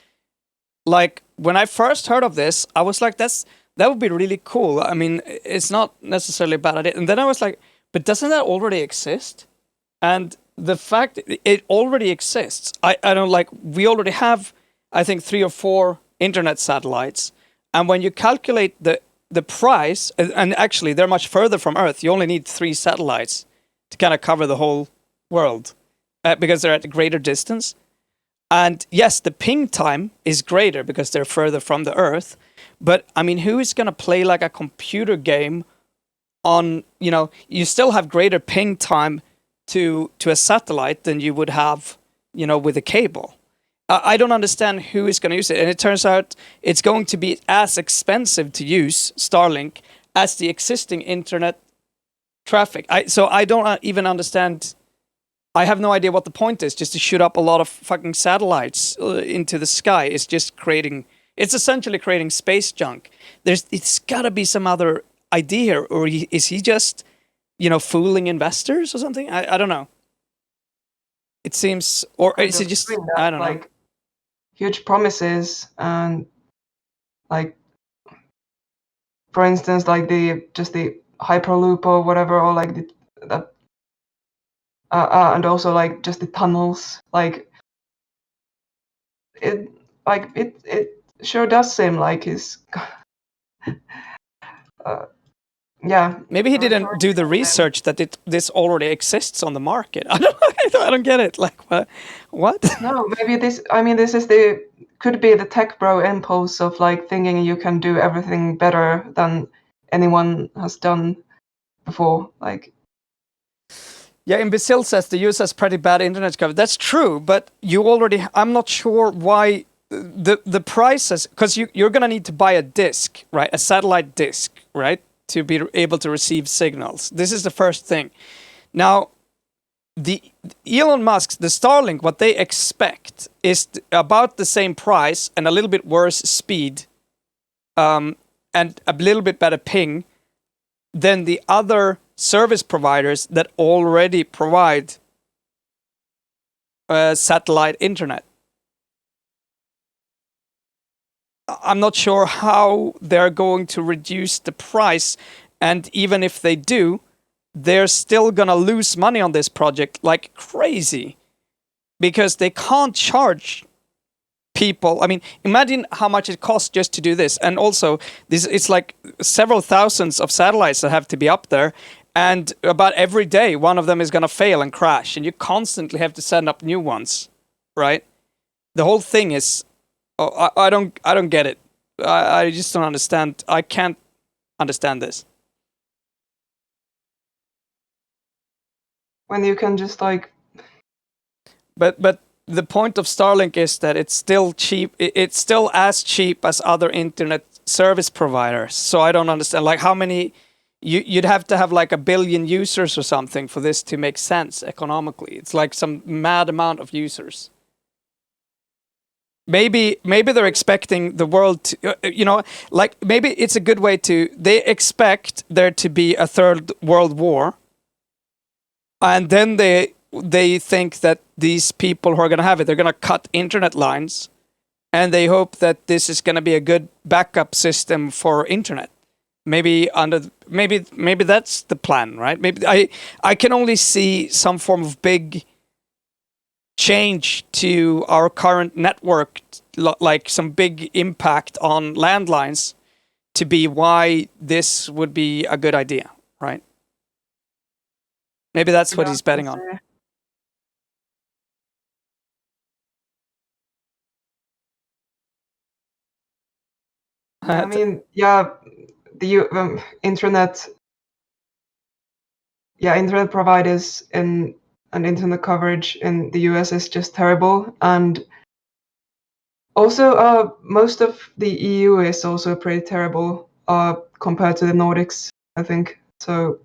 Like when I first heard of this, I was like, that would be really cool. I mean, it's not necessarily a bad idea. And then I was like, but doesn't that already exist? And the fact it already exists, I don't like, we already have, I think, 3 or 4 internet satellites. And when you calculate the price, and actually they're much further from Earth, you only need 3 satellites to kind of cover the whole world because they're at a greater distance. And yes, the ping time is greater because they're further from the Earth. But I mean, who is going to play like a computer game on, you still have greater ping time to a satellite than you would have, with a cable. I don't understand who is going to use it. And it turns out it's going to be as expensive to use Starlink as the existing internet traffic. So I don't even understand. I have no idea what the point is. Just to shoot up a lot of fucking satellites into the sky is just creating. It's essentially creating space junk. It's got to be some other idea here, or is he just, fooling investors or something? I don't know. It seems, or is it just? I don't know. Huge promises and for instance, the hyperloop or whatever, or and also just the tunnels. It sure does seem like he's yeah. Maybe he didn't do the research that this already exists on the market. I don't get it. What? No, maybe this is could be the tech bro impulse of thinking you can do everything better than anyone has done before. Yeah, Imbecile says the US has pretty bad internet coverage. That's true, but I'm not sure why the prices, because you're gonna need to buy a disk, right? A satellite disk, right? To be able to receive signals. This is the first thing. Now, the Elon Musk's, the Starlink, what they expect is about the same price and a little bit worse speed, and a little bit better ping than the other service providers that already provide satellite internet. I'm not sure how they're going to reduce the price, and even if they do, they're still gonna lose money on this project like crazy, because they can't charge people. I mean, imagine how much it costs just to do this, and also it's like several thousands of satellites that have to be up there, and about every day one of them is gonna fail and crash, and you constantly have to send up new ones, right? The whole thing is. Oh, I don't get it. I just don't understand. I can't understand this. When you can just But the point of Starlink is that it's still cheap. It's still as cheap as other internet service providers. So I don't understand. How many? You'd have to have 1 billion users or something for this to make sense economically. It's some mad amount of users. Maybe they're expecting the world to, maybe it's a good way to, they expect there to be a third world war. And then they think that these people who are going to have it, they're going to cut internet lines. And they hope that this is going to be a good backup system for internet. Maybe that's the plan, right? Maybe I can only see some form of big change to our current network, some big impact on landlines, to be why this would be a good idea, right? Maybe that's what he's betting on. I mean, yeah, the internet providers and internet coverage in the US is just terrible, and also most of the EU is also pretty terrible compared to the Nordics, I think. So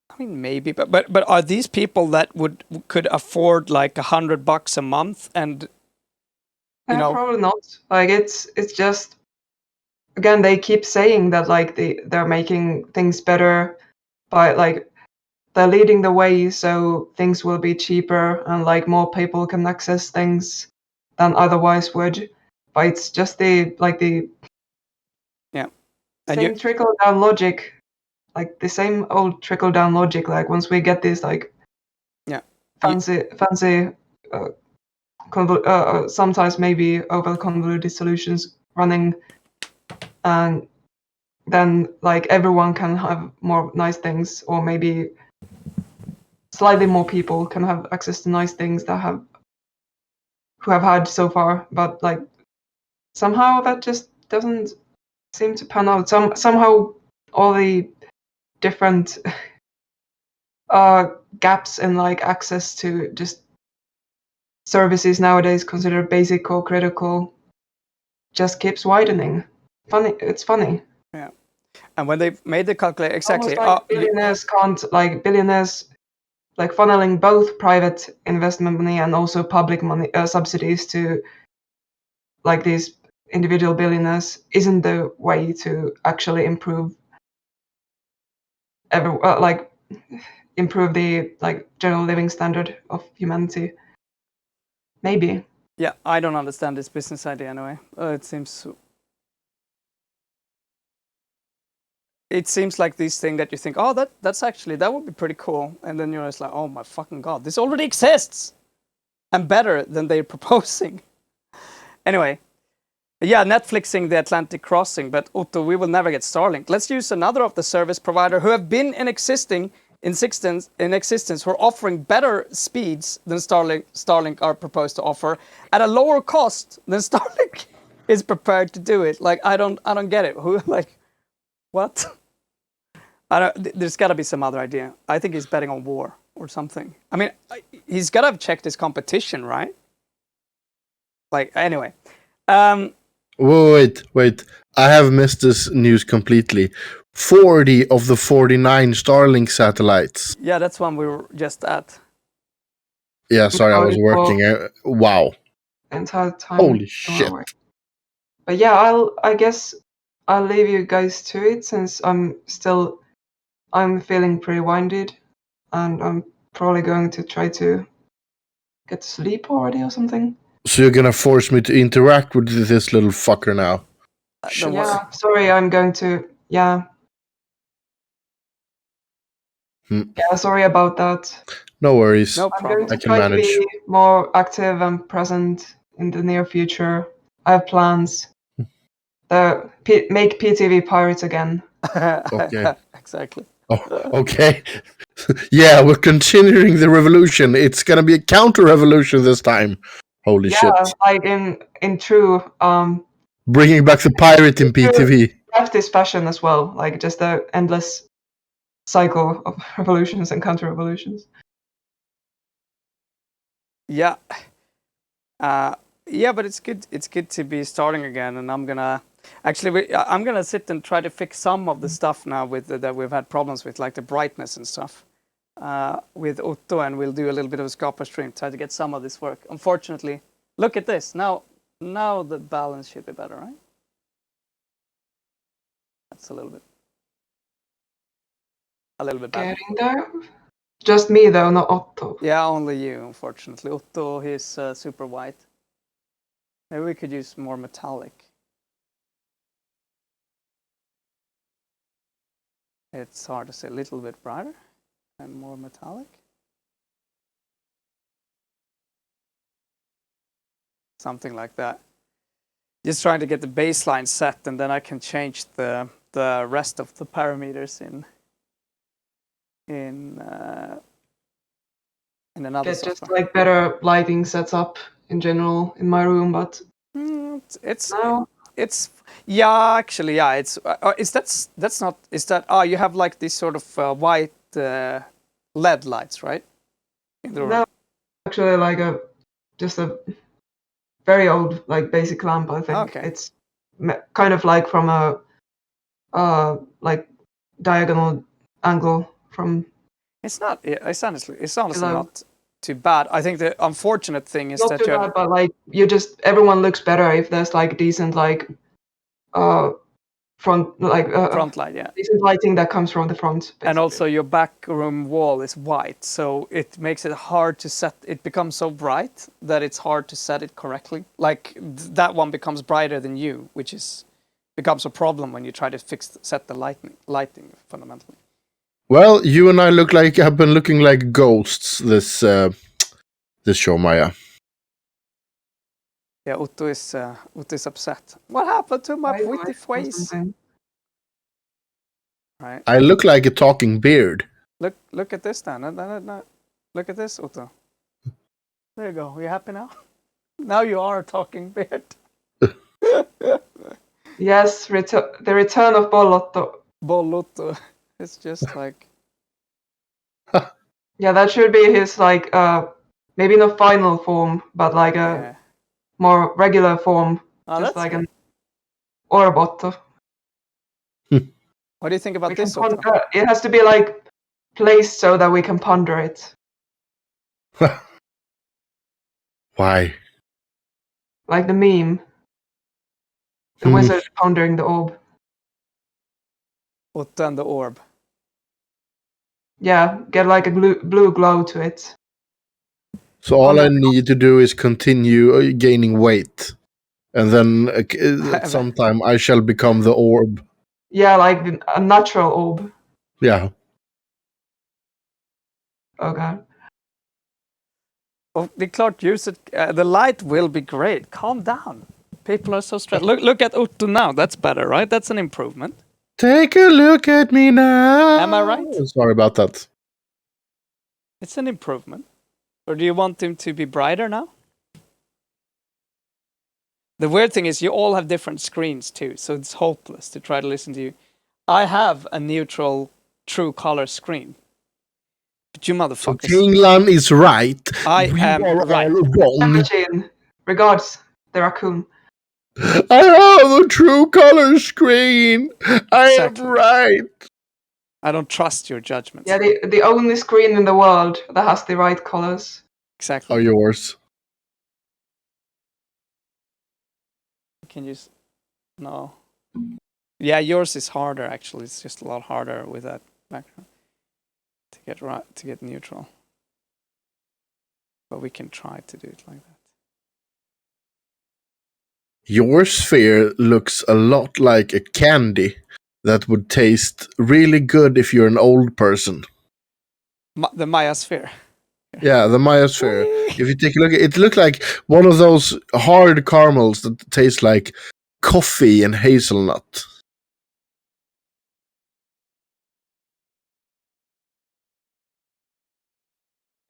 I mean, maybe, but are these people that could afford $100 a month, and probably not. It's just, again, they keep saying that they're making things better by they're leading the way, so things will be cheaper and more people can access things than otherwise would. But it's just the yeah, same trickle down logic, the same old trickle down logic. Once we get these fancy sometimes maybe over convoluted solutions running, and then everyone can have more nice things, or maybe slightly more people can have access to nice things who have had so far, but somehow that just doesn't seem to pan out. Somehow all the different gaps in like access to just services nowadays considered basic or critical just keeps widening. It's funny. Yeah. And when they made the calculation, exactly. Almost like billionaires like funneling both private investment money and also public money subsidies to like these individual billionaires isn't the way to actually improve improve the like general living standard of humanity. Maybe. Yeah, I don't understand this business idea anyway. It seems like this thing that you think, oh, that would be pretty cool, and then you're just like, oh my fucking god, this already exists, and better than they're proposing. Anyway, yeah, Netflixing the Atlantic crossing, but Otto, we will never get Starlink. Let's use another of the service provider who have been in existence, who are offering better speeds than Starlink are proposed to offer at a lower cost than Starlink is prepared to do it. Like, I don't get it. Who, like, what? There's got to be some other idea. I think he's betting on war or something. I mean, he's got to have checked his competition, right? Like, anyway. Wait. I have missed this news completely. 40 of the 49 Starlink satellites. Yeah, that's one we were just at. Yeah, sorry, I was working. Wow. Entire time. Holy shit. But yeah, I guess I'll leave you guys to it since I'm feeling pretty winded, and I'm probably going to try to get to sleep already or something. So you're gonna force me to interact with this little fucker now? Yeah, sorry, I'm going to. Yeah. Yeah, sorry about that. No worries. No problem. I'm going to try to be more active and present in the near future. I have plans. Make PTV pirates again. Okay. Exactly. Oh, okay. Yeah, we're continuing the revolution. It's gonna be a counter-revolution this time. Holy shit. Yeah, like in true bringing back the pirate in PTV. Leftist fashion as well, like just the endless cycle of revolutions and counter-revolutions. Yeah. Yeah, but it's good to be starting again, and I'm gonna sit and try to fix some of the stuff now that we've had problems with, like the brightness and stuff, with Otto, and we'll do a little bit of a Skapa stream, try to get some of this work. Unfortunately, look at this. Now the balance should be better, right? That's a little bit better. Getting there. Just me though, not Otto. Yeah, only you, unfortunately. Otto, he's super white. Maybe we could use more metallic. It's hard to say. A little bit brighter and more metallic. Something like that. Just trying to get the baseline set, and then I can change the rest of the parameters in another Get software. just like better lighting sets up in general in my room, but you have like this sort of white LED lights, right? In the room. No, actually like just a very old like basic lamp. I think it's kind of like from a like diagonal angle from. It's honestly not too bad. I think the unfortunate thing is not too bad, but like everyone looks better if there's like decent like front light, yeah, decent lighting that comes from the front. Basically. And also your back room wall is white, so it makes it hard to set. It becomes so bright that it's hard to set it correctly. Like that one becomes brighter than you, which becomes a problem when you try to set the lighting fundamentally. Well, you and I have been looking like ghosts this show, Maya. Yeah, Otto is upset. What happened to my pretty face? Right. I look like a talking beard. Look at this, Dan. No. Look at this, Otto. There you go. Are you happy now? Now you are a talking beard. Yes, the return of Bollotto. Bollotto. It's just like Yeah, that should be his like maybe not final form, but like a more regular form, just like an Orbotto. What do you think about this? It has to be like placed so that we can ponder it. Why? Like the meme. The wizard pondering the orb. Otto and the orb. Yeah, get like a blue glow to it. So all I need to do is continue gaining weight. And then sometime I shall become the orb. Yeah, like a natural orb. Yeah. Okay. Oh, det är klart ljuset, the light will be great. Calm down. People are so stressed. Look at Otto now. That's better, right? That's an improvement. Take a look at me now. Am I right? Sorry about that. It's an improvement. Or do you want him to be brighter now? The weird thing is you all have different screens too, so it's hopeless to try to listen to you. I have a neutral true color screen. But you motherfuckers. So Kingland is right. I am right. Wrong. Regards, the raccoon. I have a true color screen. I am right. I don't trust your judgments. Yeah, the only screen in the world that has the right colors. Exactly. Are yours. Can you... No. Yeah, yours is harder actually. It's just a lot harder with that background. To get neutral. But we can try to do it like that. Your sphere looks a lot like a candy that would taste really good if you're an old person. The Maya sphere. Yeah, the Maya sphere. If you take a look, it looks like one of those hard caramels that taste like coffee and hazelnut.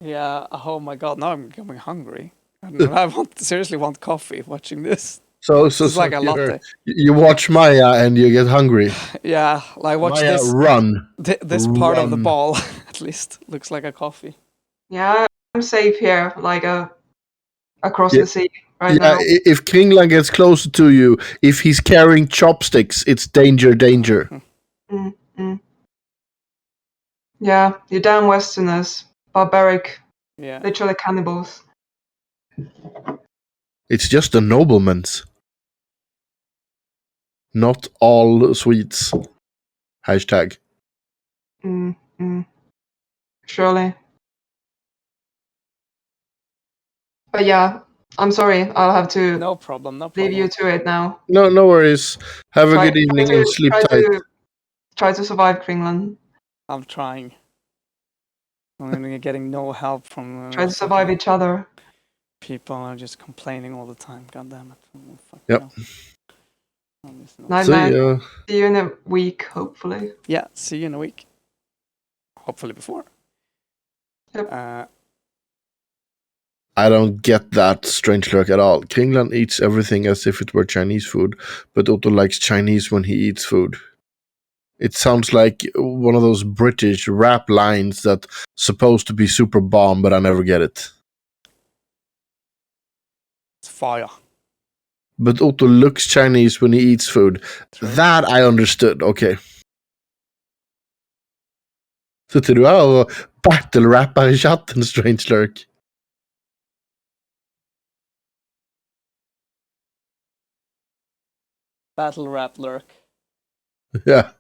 Yeah, oh my god, now I'm becoming hungry. I seriously want coffee watching this. So it's like a latte. You watch Maya and you get hungry. Yeah, like watch Maya, this. Run. This part of the ball, at least, looks like a coffee. Yeah, I'm safe here, like across the sea right now. If Kingland gets closer to you, if he's carrying chopsticks, it's danger. Yeah, you damn Westerners. Barbaric. Yeah. Literally cannibals. It's just the noblemen's. Not all Swedes. Hashtag. Surely. But yeah, I'm sorry. I'll have to no problem. leave you to it now. No worries. Have a good evening and sleep tight. Try to survive Kringland. I'm trying. I'm getting no help from... try to survive each other. People are just complaining all the time. God damn it. Yep. Night, man. See you in a week, hopefully. Yeah, see you in a week. Hopefully before. Yep. I don't get that strange lurk at all. Kringland eats everything as if it were Chinese food, but Otto likes Chinese when he eats food. It sounds like one of those British rap lines that's supposed to be super bomb, but I never get it. It's fire. But Otto looks Chinese when he eats food. Right. That I understood, okay. Sitter du här och battle-rappar i chatten, strange lurk? Battle rap lurk. Ja.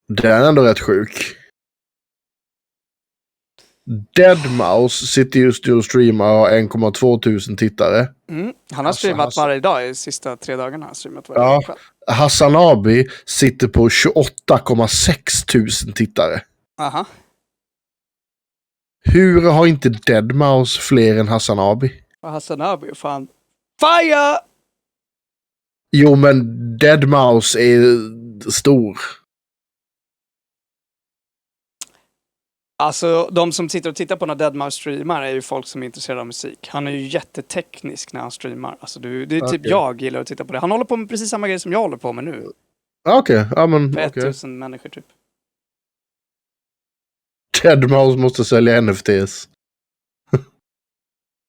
Den är ändå rätt sjuk. Deadmau5 sitter just nu och streamar och har 1,2 tusen tittare. Han har streamat varje dag i sista 3 dagarna. Han streamat varje dag. Hassan Abi sitter på 28,6 tusen tittare. Aha. Hur har inte Deadmau5 fler än Hassan Abi? Hassan Abi, fan. Fire! Jo, men Deadmau5 är stor. Alltså, de som sitter och tittar på när Deadmau5 streamar är ju folk som är intresserade av musik. Han är ju jätteteknisk när han streamar. Alltså, det är typ jag gillar att titta på det. Han håller på med precis samma grej som jag håller på med nu. Okej, ja men... För 1000 människor typ. Deadmau5 måste sälja NFTs.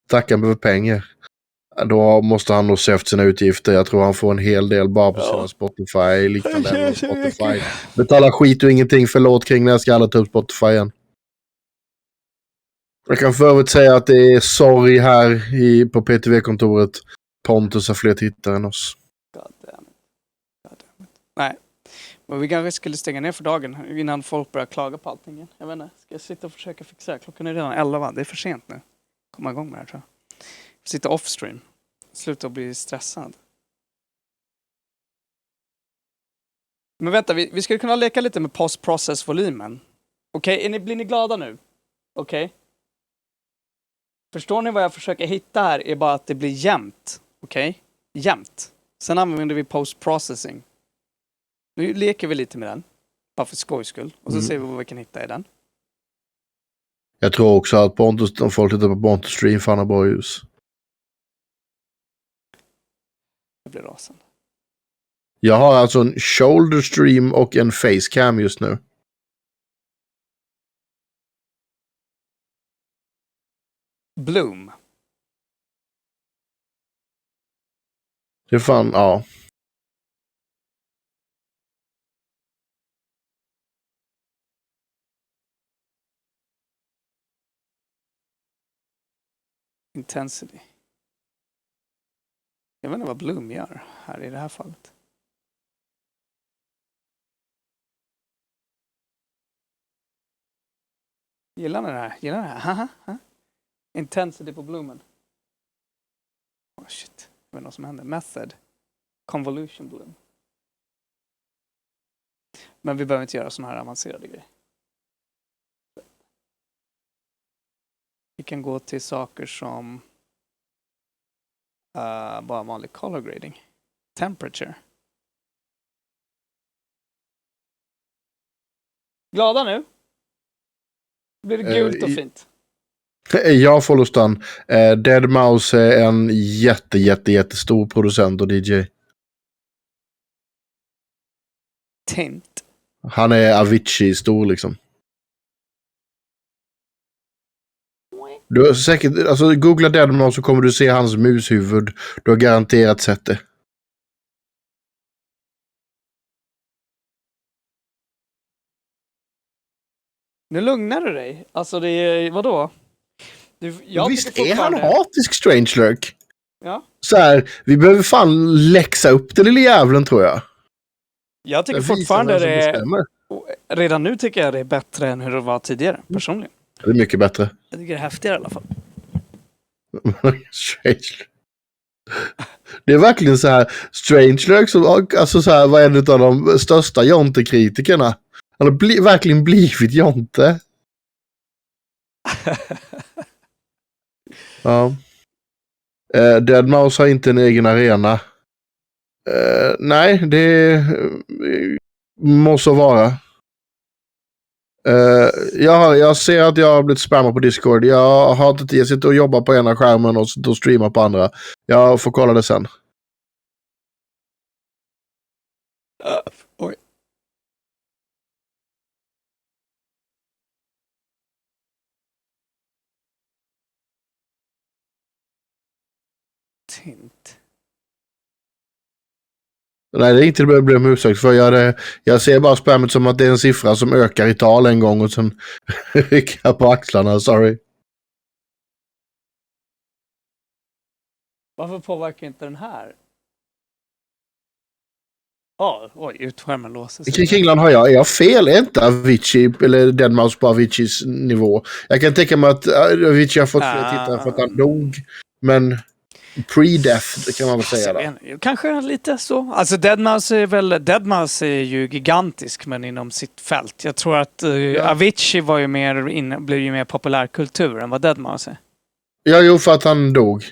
Tacka för pengar. Då måste han nog se efter sina utgifter. Jag tror han får en hel del bara på sina Spotify. Liknande än Spotify. Betala skit och ingenting för låt kring när jag ska alla ta upp Spotify igen. Jag kan för övrigt säga att det är sorg här på PTV-kontoret. Pontus har fler tittare än oss. God damn it. Nej. Men vi kanske skulle stänga ner för dagen innan folk börjar klaga på allting. Jag vet inte. Ska jag sitta och försöka fixa det? Klockan är redan 11. Det är för sent nu. Komma igång med det här, tror jag. Sitta off-stream. Sluta att bli stressad. Men vänta, vi skulle kunna leka lite med post-process-volymen. Okej, blir ni glada nu? Okej? Förstår ni vad jag försöker hitta här är bara att det blir jämnt. Okej? Jämnt. Sen använder vi post-processing. Nu leker vi lite med den. Bara för skojs skull. Och så ser vi vad vi kan hitta i den. Jag tror också att Pontus, om folk tittar på Pontus stream, fan har bra ljus. Jag blir rasande. Jag har alltså en shoulder stream och en facecam just nu. Bloom. Det är fan, ja. Intensity. Jag vet inte vad Bloom gör här i det här fallet. Gillar ni det här? Gillar ni det här? Haha. Intensity på Bloomen. Oh shit. Jag vet inte vad som händer. Method. Convolution Bloom. Men vi behöver inte göra såna här avancerade grejer. Vi kan gå till saker som bara vanlig color grading. Temperature. Glada nu? Blir det gult och fint? Jag får lustan. Deadmau5 är en jättestor producent och DJ. Tint. Han är Avicii stor liksom. Du har säkert, alltså googla Deadmau5 så kommer du se hans mushuvud. Du har garanterat sett det. Nu lugnar du dig. Alltså det är, vadå? Visst är han hatisk, Strangelurk? Ja. Så här, vi behöver fan läxa upp den lilla jävlen, tror jag. Jag tycker fortfarande det är... Redan nu tycker jag det är bättre än hur det var tidigare, personligen. Det är mycket bättre. Jag tycker det är häftigare i alla fall. Strangelurk. Det är verkligen så här, Strangelurk som, alltså så här, var en av de största Jonte-kritikerna. Han har verkligen blivit Jonte. Ja. Deadmau5 har inte en egen arena. Nej, det måste vara. Jag ser att jag har blivit spammad på Discord. Jag har inte tid. Jag sitter och jobbar på ena skärmen och då streamar på andra. Jag får kolla det sen. Oj. Tint. Nej, det är inte det jag blir utsökt för. Jag ser bara spammet som att det är en siffra som ökar i tal en gång och sen rycker jag på axlarna. Sorry. Varför påverkar inte den här? Oj, utskärmen låses. I Kringland har jag fel. Är inte Avicii eller Deadmau5 på Aviciis nivå? Jag kan tänka mig att Avicii har fått fler tittare för att han dog. Men pre-death kan man väl säga. Kanske lite så. Alltså Deadmau5 är ju gigantisk men inom sitt fält. Jag tror att Avicii var ju blev ju mer populärkultur än vad Deadmau5 är. Ja, jo, för att han dog.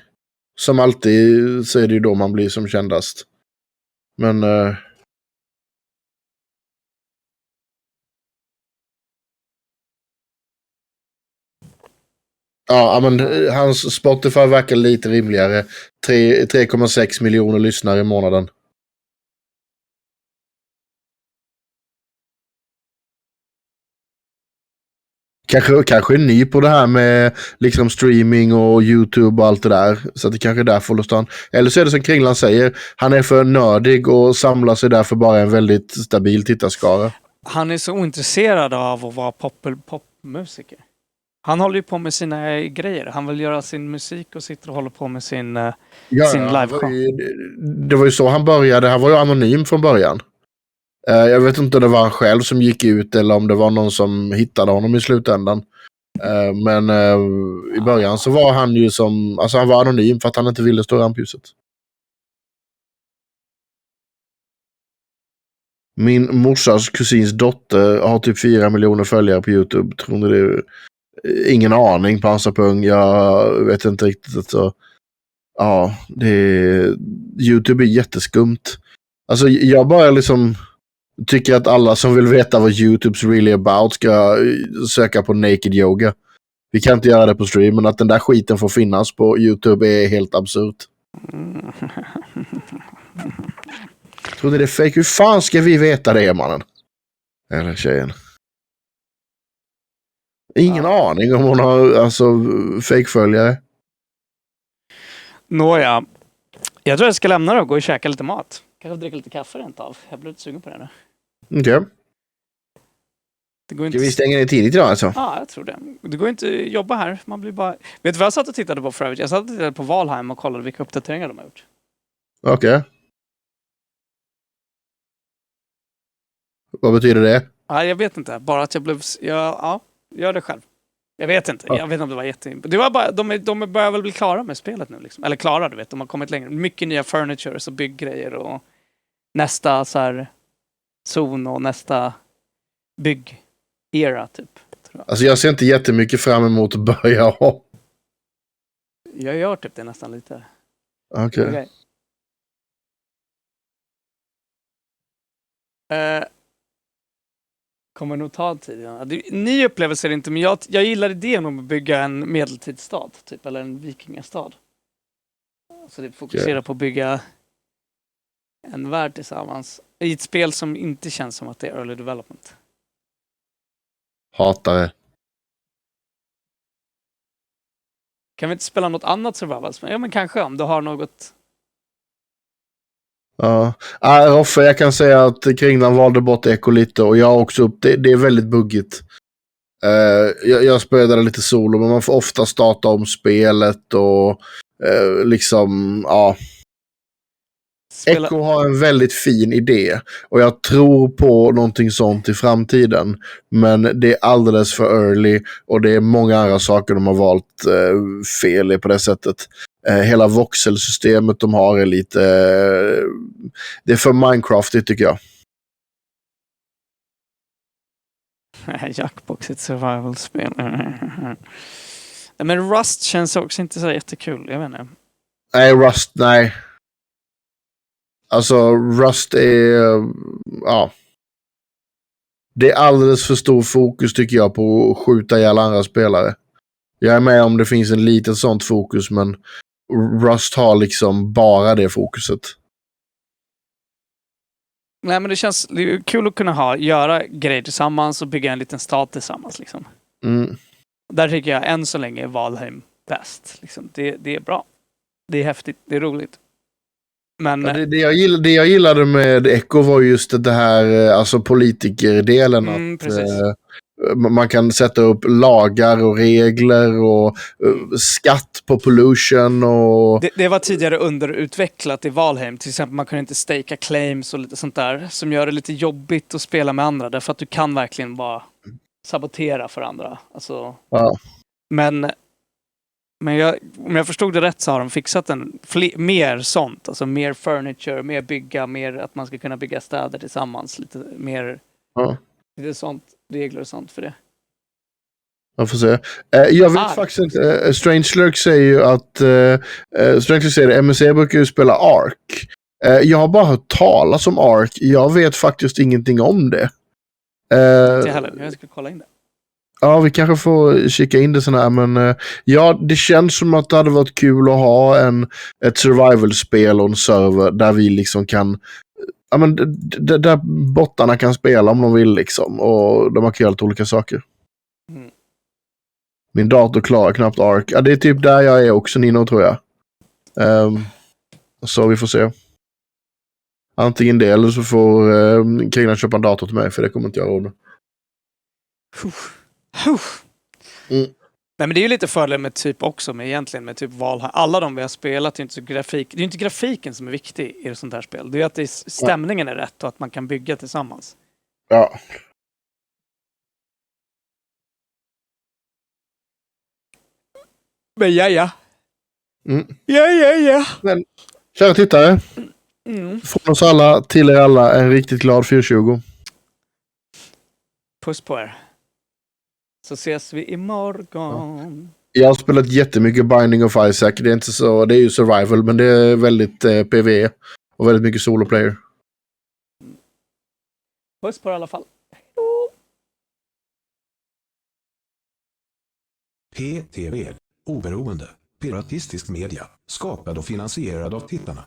Som alltid så är det ju då man blir som kändast. Men Ja, men hans Spotify verkar lite rimligare. 3,6 miljoner lyssnare i månaden. Kanske är ny på det här med liksom streaming och YouTube och allt det där. Så att det kanske är därför håller stan. Eller så är det som Kringland säger. Han är för nördig och samlar sig därför bara en väldigt stabil tittarskara. Han är så ointresserad av att vara popmusiker. Han håller ju på med sina grejer. Han vill göra sin musik och sitter och håller på med sin liveshow. Det var ju så han började. Han var ju anonym från början. Jag vet inte om det var han själv som gick ut eller om det var någon som hittade honom i slutändan. Men i början så var han ju som... Alltså han var anonym för att han inte ville stå i rampljuset. Min morsas kusins dotter har typ 4 miljoner följare på YouTube. Tror ni det är... Ingen aning på Ansapung. Jag vet inte riktigt. Alltså, ja, YouTube är jätteskumt. Alltså jag bara liksom tycker att alla som vill veta vad YouTube's really about ska söka på naked yoga. Vi kan inte göra det på stream, men att den där skiten får finnas på YouTube är helt absurt. Tror ni det är fake? Hur fan ska vi veta det, mannen? Eller tjejen. Ingen aning om hon har alltså fake-följare. Nåja. Jag tror jag ska lämna det och gå och käka lite mat. Kanske dricka lite kaffe rent av. Jag blir lite sugen på det nu. Okej. Okay. Ska vi stänga ner tidigt idag alltså? Ja, jag tror det. Det går inte att jobba här. Man blir bara... Vet du vad jag satt och tittade på för övrigt? Jag satt och tittade på Valheim och kollade vilka uppdateringar de har gjort. Okej. Vad betyder det? Ja, jag vet inte. Bara att jag blev... Ja, gör det själv. Jag vet inte. Jag vet inte om det var Det var bara... De börjar väl bli klara med spelet nu liksom. Eller klara, du vet. De har kommit längre. Mycket nya furniture och bygggrejer och nästa så här zon och nästa bygg-era typ. Alltså jag ser inte jättemycket fram emot att börja om. Jag gör typ det nästan lite. Okej. Kommer nog ta tid. Ja. Ny upplevelse är det inte, men jag gillar idén om att bygga en medeltidsstad, typ, eller en vikingastad. Så det fokuserar på att bygga en värld tillsammans. I ett spel som inte känns som att det är early development. Hatar det. Kan vi inte spela något annat survival? Ja, men kanske om du har något... Ja. Roffe, jag kan säga att Kringlan valde bort Echo lite och jag också upp. Det är väldigt buggigt. Jag spelade lite solo, men man får ofta starta om spelet och liksom, ja. Echo har en väldigt fin idé och jag tror på någonting sånt i framtiden, men det är alldeles för early och det är många andra saker de har valt fel i på det sättet. Hela voxelsystemet de har är lite det är för Minecraftigt tycker jag. Jackbox, ett survival-spel. Men Rust känns också inte så jättekul, jag vet inte. Nej, Rust, nej. Alltså, Rust är... ja. Det är alldeles för stor fokus tycker jag på att skjuta ihjäl andra spelare. Jag är med om det finns en liten sånt fokus, men Rust har liksom bara det fokuset. Nej, men det är kul att kunna göra grejer tillsammans och bygga en liten stad tillsammans. Liksom. Mm. Där tycker jag än så länge är Valheim bäst. Liksom. Det är bra. Det är häftigt. Det är roligt. Men, ja, det jag gillade med Echo var just det här alltså politikerdelen. Man kan sätta upp lagar och regler och skatt på pollution. Och... Det var tidigare underutvecklat i Valheim. Till exempel man kunde inte staka claims och lite sånt där. Som gör det lite jobbigt att spela med andra. Därför att du kan verkligen bara sabotera för andra. Alltså, ja. Men om jag förstod det rätt så har de fixat mer sånt. Alltså mer furniture, mer bygga, mer att man ska kunna bygga städer tillsammans. Lite mer lite sånt, regler och sånt för det. Jag får se. Jag vet faktiskt inte. Strangelurk säger ju att Strangelurk säger att MSC brukar ju spela Ark. Jag har bara hört talas om Ark. Jag vet faktiskt ingenting om det. Inte heller. Jag ska kolla in det. Ja, vi kanske får kika in det sån här, men ja, det känns som att det hade varit kul att ha ett survival-spel och en server där vi liksom kan, ja men där bottarna kan spela om de vill liksom, och de kan göra lite olika saker. Min dator klarar knappt ARC. Ja, det är typ där jag är också, Nino, tror jag. Så vi får se. Antingen det, eller så får Krigna köpa en dator till mig, för det kommer inte jag råd med. Nej, men det är ju lite fördel med typ också, med egentligen med typ Valheim. Alla de vi har spelat är inte så grafik. Det är inte grafiken som är viktig i ett sånt här spel. Det är att stämningen är rätt och att man kan bygga tillsammans. Ja. Men ja. Men, kära tittare. Från oss alla till er alla en riktigt glad 420. Puss på er. Så ses vi imorgon. Jag har spelat jättemycket Binding of Isaac. Det är inte så, det är ju survival, men det är väldigt PvE och väldigt mycket solo player. Puss på er i alla fall. PTV, oberoende, piratistisk media, skapad och finansierad av tittarna.